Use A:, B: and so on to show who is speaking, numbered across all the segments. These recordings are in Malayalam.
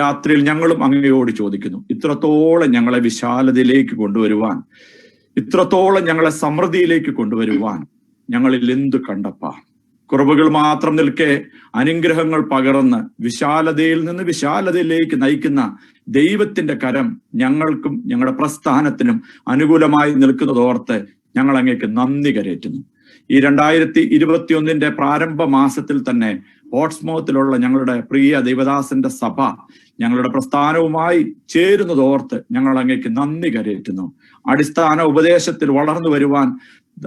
A: രാത്രിയിൽ ഞങ്ങളും അങ്ങയോട് ചോദിക്കുന്നു, ഇത്രത്തോളം ഞങ്ങളെ വിശാലതയിലേക്ക് കൊണ്ടുവരുവാൻ, ഇത്രത്തോളം ഞങ്ങളെ സമൃദ്ധിയിലേക്ക് കൊണ്ടുവരുവാൻ ഞങ്ങളിൽ എന്തു കണ്ടപ്പാ? കുറവുകൾ മാത്രം നിൽക്കെ അനുഗ്രഹങ്ങൾ പകർന്ന് വിശാലതയിൽ നിന്ന് വിശാലതയിലേക്ക് നയിക്കുന്ന ദൈവത്തിന്റെ കരം ഞങ്ങൾക്കും ഞങ്ങളുടെ പ്രസ്ഥാനത്തിനും അനുകൂലമായി നിൽക്കുന്നതോർത്ത് ഞങ്ങൾ അങ്ങേക്ക് നന്ദി കരേറ്റുന്നു. ഈ 2021 പ്രാരംഭ മാസത്തിൽ തന്നെ പോർട്സ്മൗത്തിലുള്ള ഞങ്ങളുടെ പ്രിയ ദൈവദാസന്റെ സഭ ഞങ്ങളുടെ പ്രസ്ഥാനവുമായി ചേരുന്നതോർത്ത് ഞങ്ങൾ അങ്ങേക്ക് നന്ദി കരേറ്റുന്നു. അടിസ്ഥാന ഉപദേശത്തിൽ വളർന്നു വരുവാൻ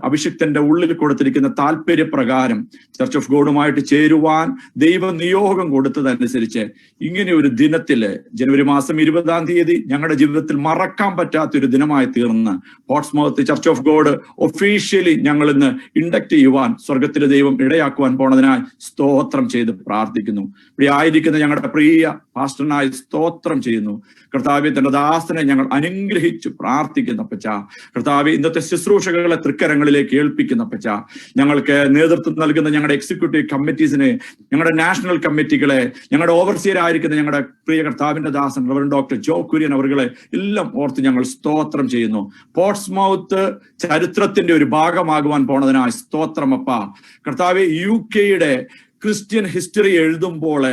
A: അഭിഷിക്തന്റെ ഉള്ളിൽ കൊടുത്തിരിക്കുന്ന താല്പര്യപ്രകാരം ചർച്ച് ഓഫ് ഗോഡുമായിട്ട് ചേരുവാൻ ദൈവ നിയോഗം കൊടുത്തതനുസരിച്ച് ഇങ്ങനെ ഒരു ദിനത്തില് ജനുവരി മാസം 20-ാം തീയതി ഞങ്ങളുടെ ജീവിതത്തിൽ മറക്കാൻ പറ്റാത്തൊരു ദിനമായി തീർന്ന് Portsmouth church of God officially ഞങ്ങൾ ഇന്ന് ഇൻഡക്ട് ചെയ്യുവാൻ സ്വർഗത്തിലെ ദൈവം ഇടയാക്കുവാൻ പോണതിനായി സ്തോത്രം ചെയ്ത് പ്രാർത്ഥിക്കുന്നു. ഇവിടെ ആയിരിക്കുന്ന ഞങ്ങളുടെ പ്രിയ പാസ്റ്ററിനായി സ്തോത്രം ചെയ്യുന്നു. കർത്താവെ, തന്റെ ദാസനെ ഞങ്ങൾ അനുഗ്രഹിച്ചു പ്രാർത്ഥിക്കുന്ന പച്ച. കർത്താവെ, ഇന്നത്തെ ശുശ്രൂഷകളെ തൃക്കരങ്ങളിലേക്ക് ഏൽപ്പിക്കുന്ന പച്ച. ഞങ്ങൾക്ക് നേതൃത്വം നൽകുന്ന ഞങ്ങളുടെ എക്സിക്യൂട്ടീവ് കമ്മിറ്റീസിനെ, ഞങ്ങളുടെ നാഷണൽ കമ്മിറ്റികളെ, ഞങ്ങളുടെ ഓവർസിയർ ആയിരിക്കുന്ന ഞങ്ങളുടെ പ്രിയ കർത്താവിന്റെ ദാസൻ റവറൻഡ് ഡോക്ടർ ജോ കുര്യൻ അവരുകളെ എല്ലാം ഓർത്ത് ഞങ്ങൾ സ്തോത്രം ചെയ്യുന്നു. പോർട്സ്മൗത്ത് ചരിത്രത്തിന്റെ ഒരു ഭാഗമാകുവാൻ പോണതിനായി സ്തോത്രമപ്പ. കർത്താവെ, UK ക്രിസ്ത്യൻ ഹിസ്റ്ററി എഴുതുമ്പോൾ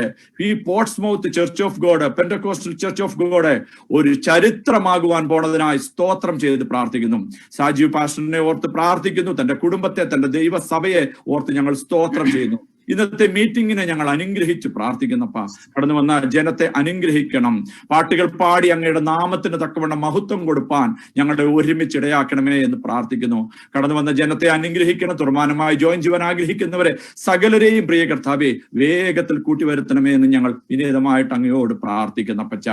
A: ഈ Portsmouth church of God, Pentecostal church of God ഒരു ചരിത്രമാകുവാൻ പോണതിനായി സ്തോത്രം ചെയ്ത് പ്രാർത്ഥിക്കുന്നു. സാജീവ് പാസ്റ്ററിനെ ഓർത്ത് പ്രാർത്ഥിക്കുന്നു. തന്റെ കുടുംബത്തെ, തന്റെ ദൈവസഭയെ ഓർത്ത് ഞങ്ങൾ സ്തോത്രം ചെയ്യുന്നു. ഇന്നത്തെ മീറ്റിങ്ങിനെ ഞങ്ങൾ അനുഗ്രഹിച്ച് പ്രാർത്ഥിക്കുന്നപ്പ. കടന്നു വന്ന ജനത്തെ അനുഗ്രഹിക്കണം. പാട്ടുകൾ പാടി അങ്ങയുടെ നാമത്തിന് തക്കവണ്ണം മഹത്വം കൊടുപ്പാൻ ഞങ്ങളുടെ ഒരുമിച്ചിടയാക്കണമേ എന്ന് പ്രാർത്ഥിക്കുന്നു. കടന്നു വന്ന ജനത്തെ അനുഗ്രഹിക്കണം. തുറമാനമായി ജോയിൻ ചെയ്യുവാൻ ആഗ്രഹിക്കുന്നവരെ സകലരെയും പ്രിയ കർത്താവെ വേഗത്തിൽ കൂട്ടിവരുത്തണമേ എന്ന് ഞങ്ങൾ വിനീതമായിട്ട് അങ്ങയോട് പ്രാർത്ഥിക്കുന്ന പച്ച.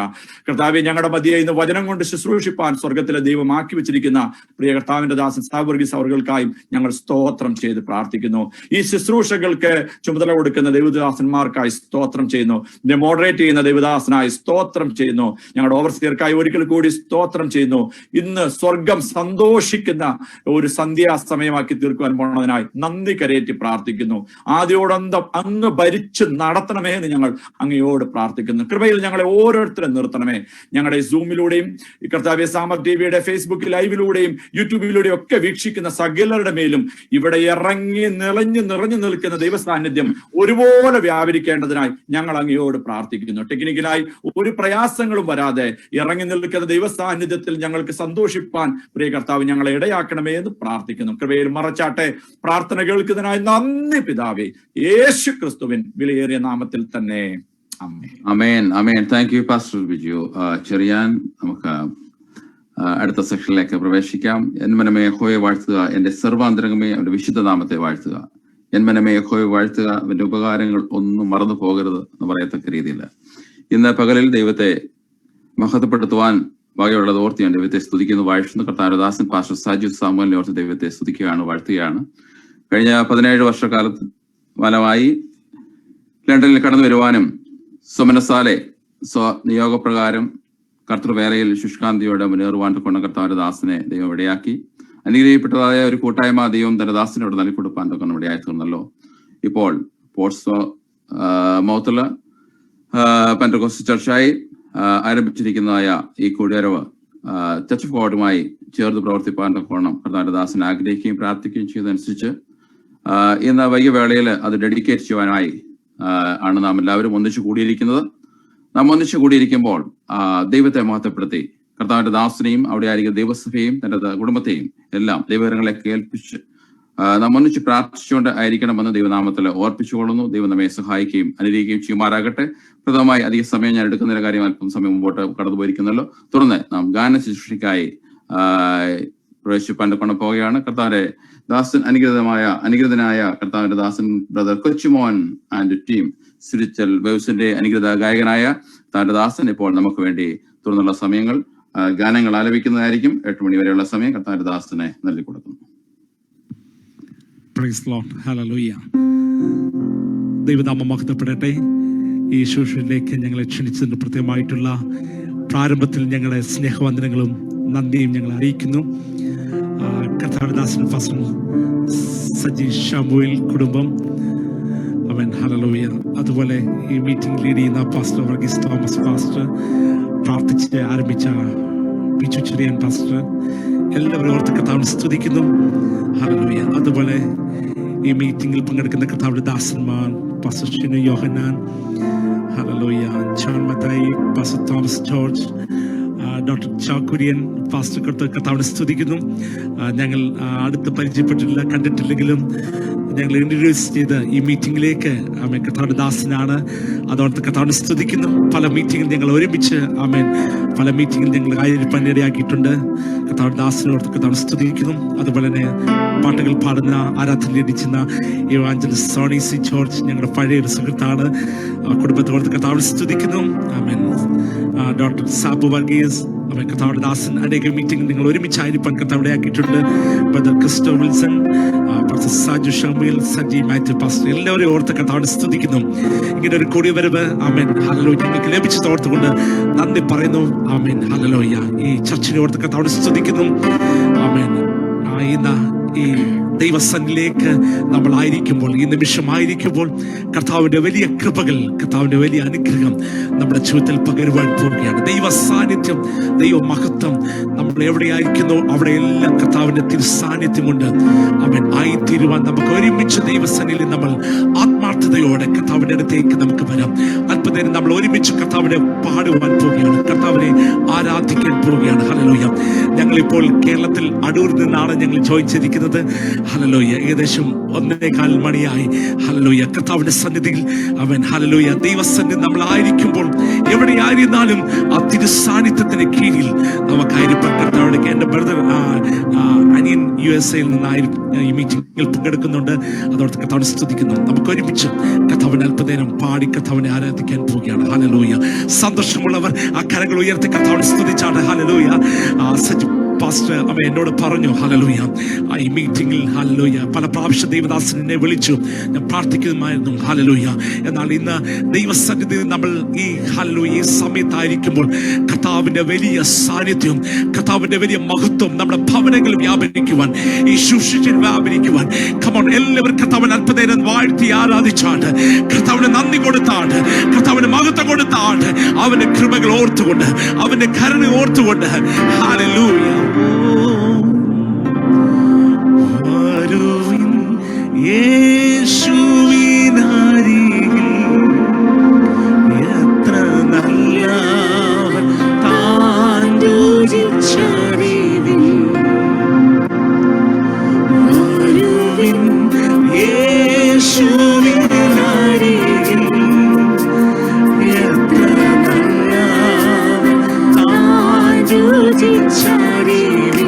A: കർത്താവെ, ഞങ്ങളുടെ മധ്യേ ഇന്ന് വചനം കൊണ്ട് ശുശ്രൂഷിപ്പാൻ സ്വർഗത്തിലെ ദൈവം ആക്കി വെച്ചിരിക്കുന്ന പ്രിയ കർത്താവിന്റെ ദാസൻ സാവർഗീസ് അവർകൾക്കായും ഞങ്ങൾ സ്തോത്രം ചെയ്ത് പ്രാർത്ഥിക്കുന്നു. ഈ ശുശ്രൂഷകൾക്ക് ചുമതല കൊടുക്കുന്ന ദൈവദാസന്മാർക്കായി സ്തോത്രം ചെയ്യുന്നു. ഇതിനെ മോഡറേറ്റ് ചെയ്യുന്ന ദൈവദാസനായി സ്തോത്രം ചെയ്യുന്നു. ഞങ്ങളുടെ ഓവർസിയർക്കായി ഒരിക്കൽ കൂടി സ്തോത്രം ചെയ്യുന്നു. ഇന്ന് സ്വർഗം സന്തോഷിക്കുന്ന ഒരു സന്ധ്യാസമയമാക്കി തീർക്കുവാൻ പോണതിനായി നന്ദി കരേറ്റി പ്രാർത്ഥിക്കുന്നു. ആദ്യോടന്തം അങ്ങ് ഭരിച്ച് നടത്തണമേ എന്ന് ഞങ്ങൾ അങ്ങയോട് പ്രാർത്ഥിക്കുന്നു. കൃപയിൽ ഞങ്ങളെ ഓരോരുത്തരും നിർത്തണമേ. ഞങ്ങളുടെ സൂമിലൂടെയും കർത്താവ്യ സാമർ ടിവിയുടെ ഫേസ്ബുക്ക് ലൈവിലൂടെയും യൂട്യൂബിലൂടെയും ഒക്കെ വീക്ഷിക്കുന്ന സകലരുടെ മേലും ഇവിടെ ഇറങ്ങി നിറഞ്ഞു നിൽക്കുന്ന ദൈവസാന്നിധ്യം ഒരുപോലെ വ്യാപരിക്കേണ്ടതിനായി ഞങ്ങൾ അങ്ങയോട് പ്രാർത്ഥിക്കുന്നു. ടെക്നിക്കലായി ഒരു പ്രയാസങ്ങളും വരാതെ ഇറങ്ങി നിൽക്കുന്ന ദൈവസാന്നിധ്യത്തിൽ ഞങ്ങൾക്ക് സന്തോഷിപ്പാൻ പ്രിയ കർത്താവ് ഞങ്ങളെ ഇടയാക്കണമേ എന്ന് പ്രാർത്ഥിക്കുന്നു. കൃപയിൽ മറച്ചാട്ടെ. പ്രാർത്ഥന കേൾക്കുന്നതിനായി നന്ദി പിതാവേ, യേശു ക്രിസ്തുവിൻ വിലയേറിയ നാമത്തിൽ തന്നെ.
B: Amen, amen. Thank you pastor Biju Cherian. നമുക്ക് അടുത്ത സെക്ഷനിലേക്ക് പ്രവേശിക്കാം. എൻ മനമേ യഹോവയെ വാഴ്ത്തുക, എന്റെ സർവാന്തരംഗമേ അവന്റെ വിശുദ്ധ നാമത്തെ വാഴ്ത്തുക. എൻ മനമേ യഹോവയെ വാഴ്ത്തുക, അവന്റെ ഉപകാരങ്ങൾ ഒന്നും മറന്നു പോകരുത് എന്ന് പറയത്തക്ക രീതിയിൽ ഇന്ന് പകലിൽ ദൈവത്തെ മഹത്വപ്പെടുത്തുവാൻ വകയുള്ളത് ഓർത്ത് ഞാൻ ദൈവത്തെ സ്തുതിക്കുന്നു, വാഴ്ത്തുന്നു. കർത്താരദാസൻ പാസ്റ്റർ സാജീവ് സാമുവലിനെ ഓർത്ത് ദൈവത്തെ സ്തുതിക്കുകയാണ്, വാഴ്ത്തുകയാണ്. കഴിഞ്ഞ 17 വർഷക്കാലത്ത് ഫലമായി ലണ്ടനിൽ കടന്നു വരുവാനും സ്വമനസാലെ നിയോഗപ്രകാരം കർത്തൃവേലയിൽ ശുഷ്കാന്തിയോടെ മുന്നേറുവാൻ കൊണ്ട് കർത്താരദാസനെ ദൈവം ഇടയാക്കി. അനുഗ്രഹിക്കപ്പെട്ടതായ ഒരു കൂട്ടായ്മ ദൈവം തന്റെ ദാസനോട് നൽകിക്കൊടുപ്പാൻ തൊക്കെ ഇടയായി തീർന്നല്ലോ. ഇപ്പോൾ പോർട്സ്മൗത്തില് പെന്റക്കോസ്റ്റ് ചർച്ചായി ആരംഭിച്ചിരിക്കുന്നതായ ഈ കൂടിയരവ് ചർച്ച് ഓഫ് ഗോഡുമായി ചേർന്ന് പ്രവർത്തിപ്പാൻ തൊക്കെ കർത്താവിന്റെ ദാസനെ ആഗ്രഹിക്കുകയും പ്രാർത്ഥിക്കുകയും ചെയ്തതനുസരിച്ച് ഇന്ന് വൈകിയ വേളയിൽ അത് ഡെഡിക്കേറ്റ് ചെയ്യുവാനായി ആണ് നാം എല്ലാവരും ഒന്നിച്ചു കൂടിയിരിക്കുന്നത്. നാം ഒന്നിച്ചു കൂടിയിരിക്കുമ്പോൾ ദൈവത്തെ മഹത്വപ്പെടുത്തി കർത്താവിന്റെ ദാസനെയും അവിടെ ആയിരിക്കുന്ന ദൈവസഭയെയും തന്റെ കുടുംബത്തെയും എല്ലാം ദൈവകരങ്ങളെ കേൾപ്പിച്ച് നാം ഒന്നിച്ച് പ്രാർത്ഥിച്ചുകൊണ്ട് ആയിരിക്കണമെന്ന് ദൈവനാമത്തിൽ ഓർപ്പിച്ചുകൊള്ളുന്നു. ദൈവം നമ്മെ സഹായിക്കുകയും അനുഗ്രഹിക്കുകയും ചെയ്യുമാറാകട്ടെ. പ്രഥമമായി അധിക സമയം ഞാൻ എടുക്കുന്നതിന്റെ കാര്യം അല്പം സമയം മുമ്പോട്ട് കടന്നുപോയിരിക്കുന്നല്ലോ. തുടർന്ന് നാം ഗാന ശുശ്രൂഷയ്ക്കായി പ്രവേശിപ്പാൻ കൊണ്ട് പോവുകയാണ്. കർത്താവിന്റെ ദാസൻ അനുഗ്രതനായ കർത്താവിന്റെ ദാസൻ brother Kochumon and team spiritual വേവ്സിന്റെ അനുഗ്രത ഗായകനായ കർത്താവിന്റെ ദാസൻ ഇപ്പോൾ നമുക്ക് വേണ്ടി തുടർന്നുള്ള സമയങ്ങൾ ഗാനങ്ങൾ ആലപിക്കുന്നതായിരിക്കും. 8 മണി വരെയുള്ള സമയം കർത്താവിന്റെ ദാസനെ നൽകി കൊടുക്കുന്നു.
C: Praise Lord, hallelujah. ദൈവനാമം മഹത്വപ്പെടട്ടെ. ഈ ശുശ്രൂഷയിലേക്ക് ഞങ്ങളെ ക്ഷണിച്ചതിന് പ്രത്യേകമായിട്ടുള്ള പ്രാരംഭത്തിൽ ഞങ്ങളെ സ്നേഹവന്ദനങ്ങളും നന്ദിയും ഞങ്ങൾ അറിയിക്കുന്നു. കർത്താവിന്റെ ദാസൻ ഫാസ്റ്റർ സജീഷ് ശാമുവേൽ കുടുംബം അവൻ ഹല്ലേലൂയ. അതുപോലെ ഈ മീറ്റിംഗ് ലീഡ് ചെയ്യുന്ന പാസ്റ്റർ വർഗീസ് തോമസ് പാസ്റ്റർ, പ്രാർത്ഥിച്ച് ആരംഭിച്ച പിച്ചു ചെറിയൻ പാസ്റ്റർ, എല്ലാവരും ഓർത്ത് കർത്താവിനെ സ്തുതിക്കുന്നു. ഹല്ലേലൂയ. അതുപോലെ ഈ മീറ്റിംഗിൽ പങ്കെടുക്കുന്ന കർത്താവിന്റെ ദാസന്മാർ, pastor Shinu Yohannan, hallelujah, John Mathai, pastor Thomas George, doctor Chakkurian pastor കർത്താവിനെ സ്തുതിക്കുന്നു. ഞങ്ങൾ അടുത്ത് പരിചയപ്പെട്ടിട്ടില്ല, കണ്ടിട്ടില്ലെങ്കിലും ഞങ്ങൾ ഇൻട്രൊഡ്യൂസ് ചെയ്ത് ഈ മീറ്റിംഗിലേക്ക് ആമേൻ കർത്താവിന്റെ ദാസനാണ്. അതോടൊത്ത് കർത്താവിനെ സ്തുതിക്കുന്നു. പല മീറ്റിംഗിൽ ഞങ്ങൾ ഒരുമിച്ച് ആമേൻ പല മീറ്റിംഗിൽ ഞങ്ങൾ ആയിരിക്കാൻ ഇടയാക്കിയിട്ടുണ്ട്. കർത്താവിന്റെ ദാസനോടത്ത് കർത്താവിനെ സ്തുതിക്കുന്നു. അതുപോലെ തന്നെ പാട്ടുകൾ പാടുന്ന, ആരാധന ലഭിക്കുന്ന ഇവാഞ്ചലിസ്റ്റ് സോണി സി ജോർജ് ഞങ്ങളുടെ പഴയ ഒരു സുഹൃത്താണ്. കുടുംബത്തോടത്ത് കർത്താവിനെ സ്തുതിക്കുന്നു. ആമേൻ. ഡോക്ടർ സാബു വർഗീസ്, അവൻ കർത്താവിന്റെ ദാസൻ, അനേക മീറ്റിംഗ് നിങ്ങൾ ഒരുമിച്ചായിരിക്കാൻ കർത്താവ് ഇടയാക്കിയിട്ടുണ്ട്. Brother Christo Wilson, pastor Saju Shameel, Saji Mathew pastor, എല്ലാവരെയും ഓർത്ത് കർത്താവിനെ സ്തുതിക്കുന്നു. ഇങ്ങനെ ഒരു കൂടിവരവ് ആമേൻ ഹല്ലേലൂയ ഞങ്ങൾക്ക് ലഭിച്ചത് ഓർത്തുകൊണ്ട് നന്ദി പറയുന്നു. Amen hallelujah. ഈ ചർച്ചിനെ ഓർത്ത് കർത്താവിനെ സ്തുതിക്കുന്നു. ആമേൻ. ഇന്ന് ഈ ദൈവസന്നിധിയിലേക്ക് നമ്മൾ ആയിരിക്കുമ്പോൾ, ഈ നിമിഷമായിരിക്കുമ്പോൾ കർത്താവിന്റെ വലിയ കൃപകൾ, കർത്താവിന്റെ വലിയ അനുഗ്രഹം നമ്മുടെ ജീവിതത്തിൽ പകരുവാൻ പോവുകയാണ്. ദൈവ സാന്നിധ്യം, ദൈവ മഹത്വം നമ്മൾ എവിടെയായിരിക്കുന്നു അവിടെയെല്ലാം കർത്താവിന്റെ തിരുസാന്നിധ്യമുണ്ട്. അവൻ ആയിത്തീരുവാൻ നമുക്ക് ഒരുമിച്ച് ദൈവസന്നിധിയിൽ നമ്മൾ ആത്മാർത്ഥതയോടെ കർത്താവിന്റെ അടുത്തേക്ക് നമുക്ക് വരാം. അല്പനേരം നമ്മൾ ഒരുമിച്ച് കർത്താവിനെ പാടുവാൻ പോവുകയാണ്, കർത്താവിനെ ആരാധിക്കാൻ പോവുകയാണ്. ഹല്ലേലൂയ. ഞങ്ങളിപ്പോൾ കേരളത്തിൽ അടൂരിൽ നിന്നാണ് ഞങ്ങൾ ജോയിൻ ചെയ്തിരിക്കുന്നത്. ഹല്ലേലൂയ. ഏകദേശം 1:15 മണിയായി. ഹല്ലേലൂയ. കർത്താവിന്റെ സന്നിധിയിൽ അവൻ ഹല്ലേലൂയ ദൈവസന്നിധി നമ്മൾ ആയിരിക്കുമ്പോൾ എവിടെയായിരുന്നാലും ആ തിരുസാന്നിധ്യത്തിന് കീഴിൽ നമുക്കായിരിക്കും. കർത്താവിലേക്ക് എന്റെ ബ്രദർ അനിയൻ USA ഈ മീറ്റിംഗിൽ പങ്കെടുക്കുന്നുണ്ട്. അതോടൊപ്പം കർത്താവിനെ സ്തുതിക്കുന്നു. നമുക്ക് ഒരുമിച്ച് കർത്താവിനെ അല്പനേരം പാടി കർത്താവിനെ ആരാധിക്കാൻ പോവുകയാണ്. ഹല്ലേലൂയ. സന്തോഷമുള്ളവർ ആ കരങ്ങൾ ഉയർത്തി കർത്താവിനെ സ്തുതിച്ചാണ്. ഹല്ലേലൂയ. സജി പാസ്റ്റർ അവ എന്നോട് പറഞ്ഞു, ഹല്ലേലൂയ, ഈ മീറ്റിംഗിൽ ഹല്ലേലൂയ പല പ്രാവശ്യം ദൈവദാസൻ എന്നെ വിളിച്ചു, ഞാൻ പ്രാർത്ഥിക്കുമായിരുന്നു. ഹല്ലേലൂയ. എന്നാൽ ഇന്ന് ദൈവസന്നിധിയിൽ നമ്മൾ ഈ ഹല്ലേലൂയ ഈ സമയത്തായിരിക്കുമ്പോൾ കർത്താവിന്റെ വലിയ സാന്നിധ്യം, കർത്താവിന്റെ വലിയ മഹത്വം നമ്മുടെ ഭവനങ്ങളിൽ വ്യാപരിക്കുവാൻ, ഈ ശുശ്രൂഷയിൽ വ്യാപരിക്കുവാൻ, കമോൺ എല്ലാവരും കർത്താവിനെ അല്പനേരം വാഴ്ത്തി ആരാധിച്ചാണ്, കർത്താവിന് നന്ദി കൊടുത്താണ്, കർത്താവിന് മഹത്വം കൊടുത്താണ്, അവന്റെ കൃപകൾ ഓർത്തുകൊണ്ട്, അവന്റെ കരുണ ഓർത്തുകൊണ്ട്. ഹല്ലേലൂയ. യേശുവിനരികിൽ എത്ര നല്ലവൻ താൻ രുചിച്ചറിവിൻ. വരുവിൻ യേശുവിനരികിൽ എത്ര നല്ലവൻ താൻ രുചിച്ചറിവിൻ.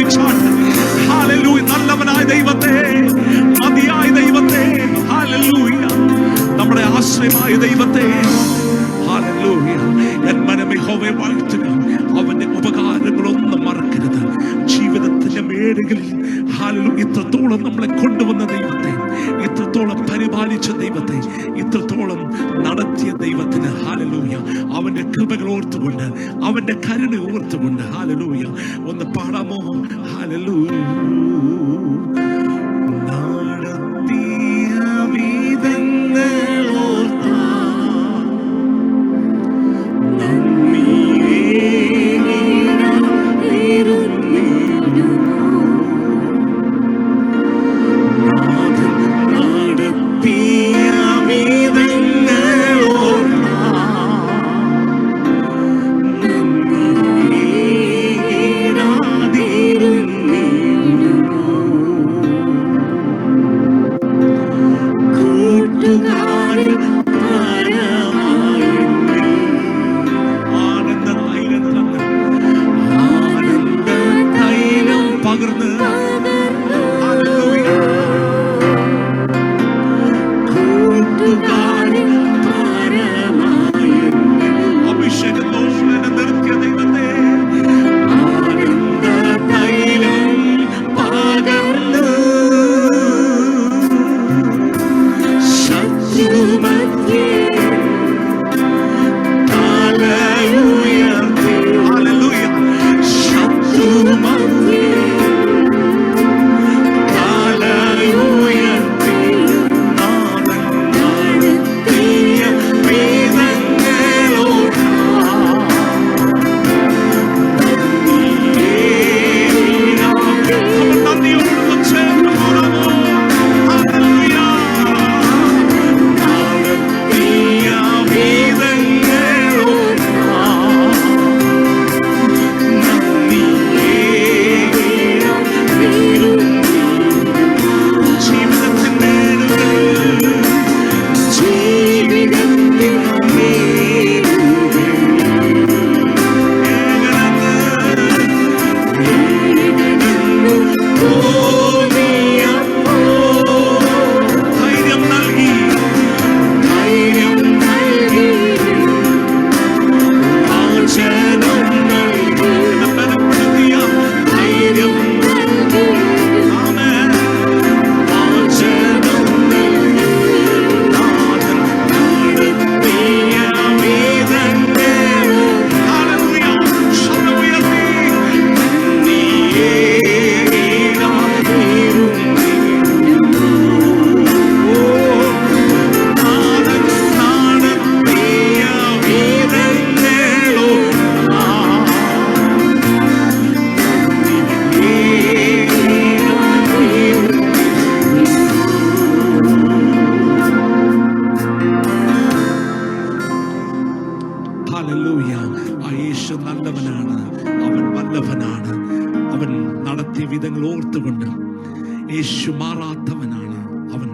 C: സ്തുതിച്ചാട്ട്. ഹല്ലേലൂയ. നല്ലവനായ ദൈവത്തെ, മതിയായ ദൈവത്തെ, ഹല്ലേലൂയ, നമ്മുടെ ആശ്രയമായ ദൈവത്തെ, ഹല്ലേലൂയ. എൻ മനമേ യഹോവയെ വാഴ്ത്തുക, അവന്റെ ഉപകാരങ്ങളൊന്നും മറക്കരുത്. ജീവിതത്തിന്റെ മേടുകളിൽ ഹല്ലേലൂയ ഇത്രത്തോളം നമ്മളെ കൊണ്ടുവന്ന ദൈവത്തെ, ഇത്രത്തോളം പരിപാലിച്ച ദൈവത്തെ, ഇത്രത്തോളം നടത്തിയ ദൈവത്തിന് ഹല്ലേലൂയ അവന്റെ കൃപകൾ ഓർത്തുകൊണ്ട്, അവന്റെ കരുണ ഓർത്തുകൊണ്ട് ഹല്ലേലൂയ ഒന്ന് പാടാമോ? ഹല്ലേലൂയ. നടത്തിയ വിധങ്ങൾ ഓർത്താൽ വിധങ്ങൾ ഓർത്തുകൊണ്ട് യേശു മാറാത്തവനാണ്, അവൻ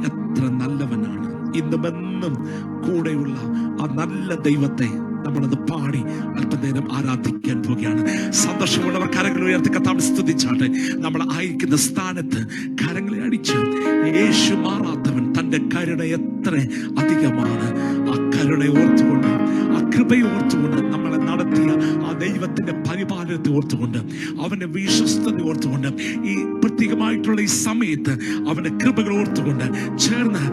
C: എത്ര നല്ലവനാണ്. ഇന്നുമെന്നും കൂടെയുള്ള ആ നല്ല ദൈവത്തെ നമ്മളത് പാടി അല്പനേരം ആരാധിക്കാൻ പോവുകയാണ്. സന്തോഷമുള്ളവർ കരങ്ങൾ ഉയർത്തി കർത്താവിനെ സ്തുതിച്ചാട്ടെ. നമ്മൾ ആയിരിക്കുന്ന സ്ഥാനത്ത് കരങ്ങളെ അടിച്ച് യേശു മാറാത്തവൻ, തന്റെ കരുണ എത്ര അധികമാണ്. ആ കരുണ ഓർത്തുകൊണ്ട്, ആ കൃപയെ ഓർത്തുകൊണ്ട്, നമ്മളെ നടത്തിയ ആ ദൈവത്തിന്റെ പരിപാലനത്തെ ഓർത്തുകൊണ്ട്, അവന്റെ വിശ്വസ്തത ഓർത്തുകൊണ്ട്, ഈ പ്രത്യേകമായിട്ടുള്ള ഈ സമയത്ത് അവന്റെ കൃപകൾ ഓർത്തുകൊണ്ട് ചേർന്ന്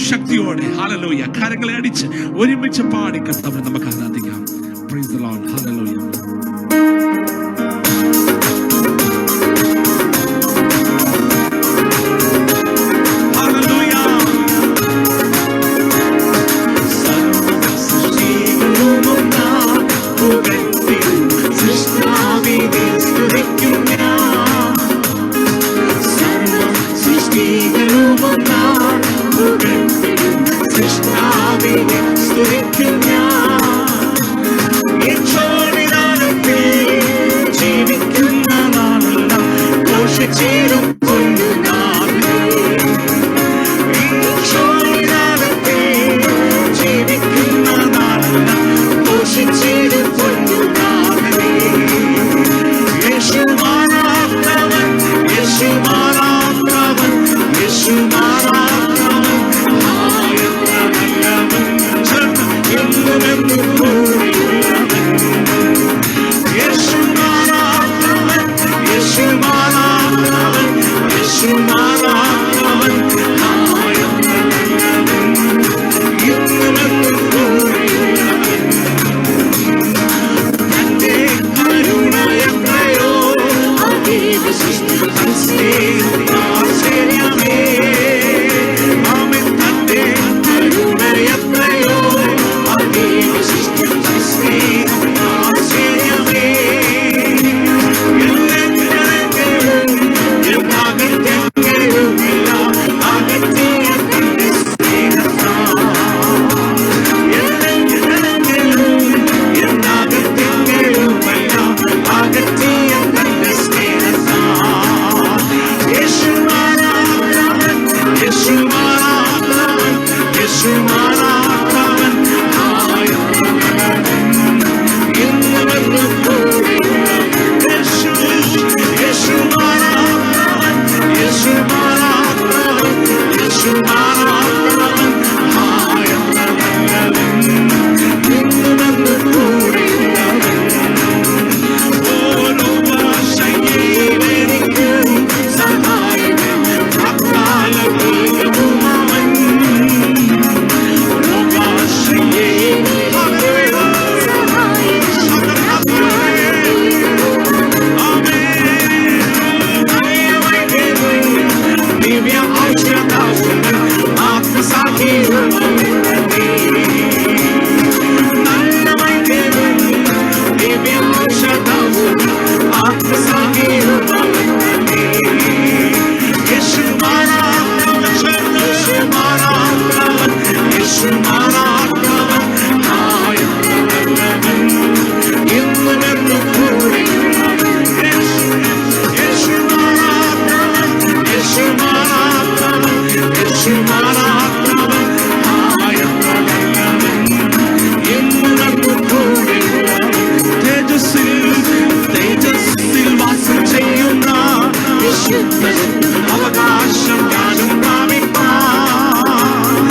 C: ശക്തിയോടെ ഹല്ലേലൂയ കരങ്ങളെ അടിച്ച് ഒരുമിച്ച് പാടി കർത്താവിനെ നമുക്ക് ആരാധിക്കാം. Praise the Lord. Hallelujah. യേശു മാറാത്ത യേശുമാറാത്തവൻ എത്ര നല്ലവൻ, എന്നും കൂടെയുള്ളവൻ, തേജസ്സിൽ വാസം ചെയ്യുന്ന വിശുദ്ധൻ, അവകാശം ഞാനും പ്രാപിപ്പാൻ.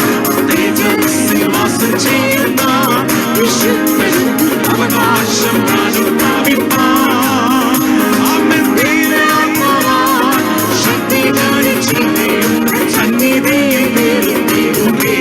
C: തേജസ്സിൽ വാസം ചെയ്യുന്ന വിശുദ്ധൻ, അവകാശം ഞാനും പ്രാപിപ്പാൻ. അവൻ ദൈവമാവാൻ ശക്തി ധരിച്ചിരിക്കും, സന്നിധിയിൽ നിൽക്കുന്നേ.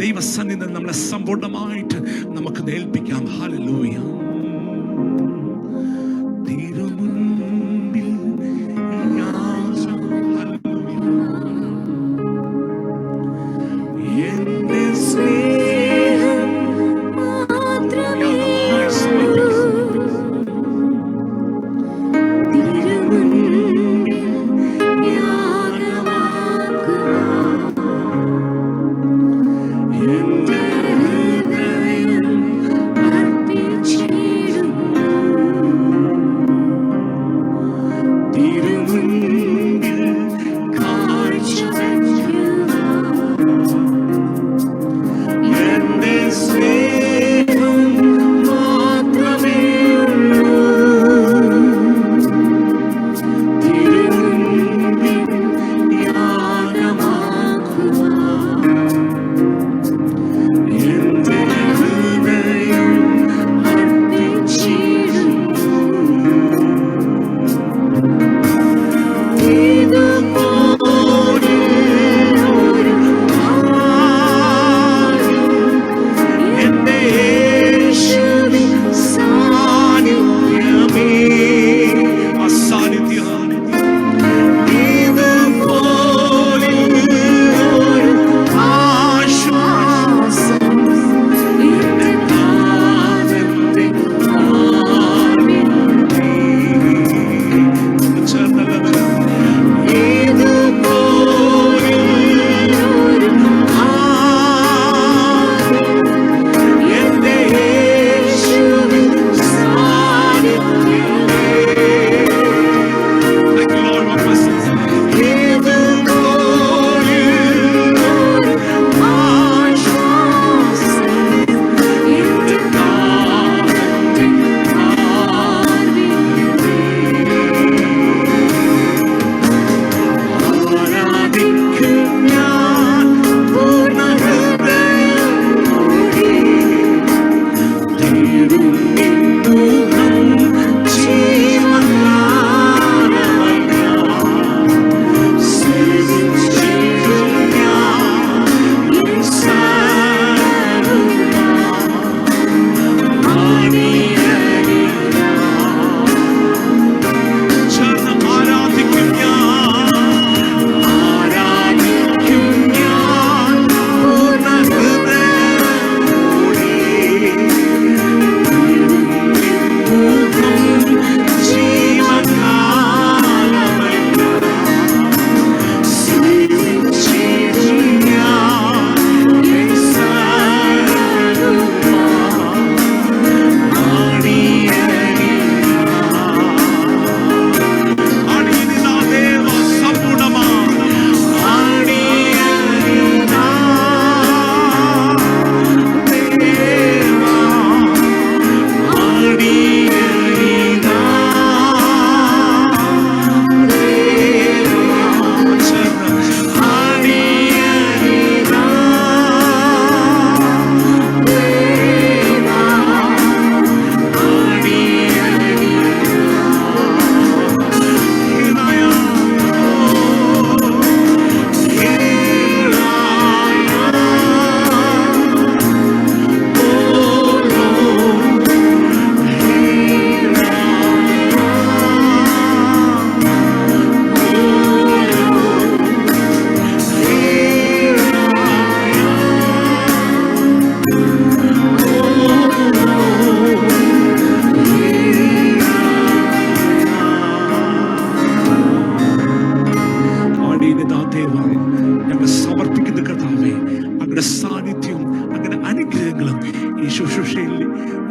D: ദൈവസന്നിധിയിൽ നമ്മളെ സമ്പൂർണ്ണമായിട്ട് നമുക്ക് ഏൽപ്പിക്കാം. ഹല്ലേലൂയ. തിരുമുൻപിൽ എന്റെ സ്നേഹം മാത്രമേ
E: Hallelujah.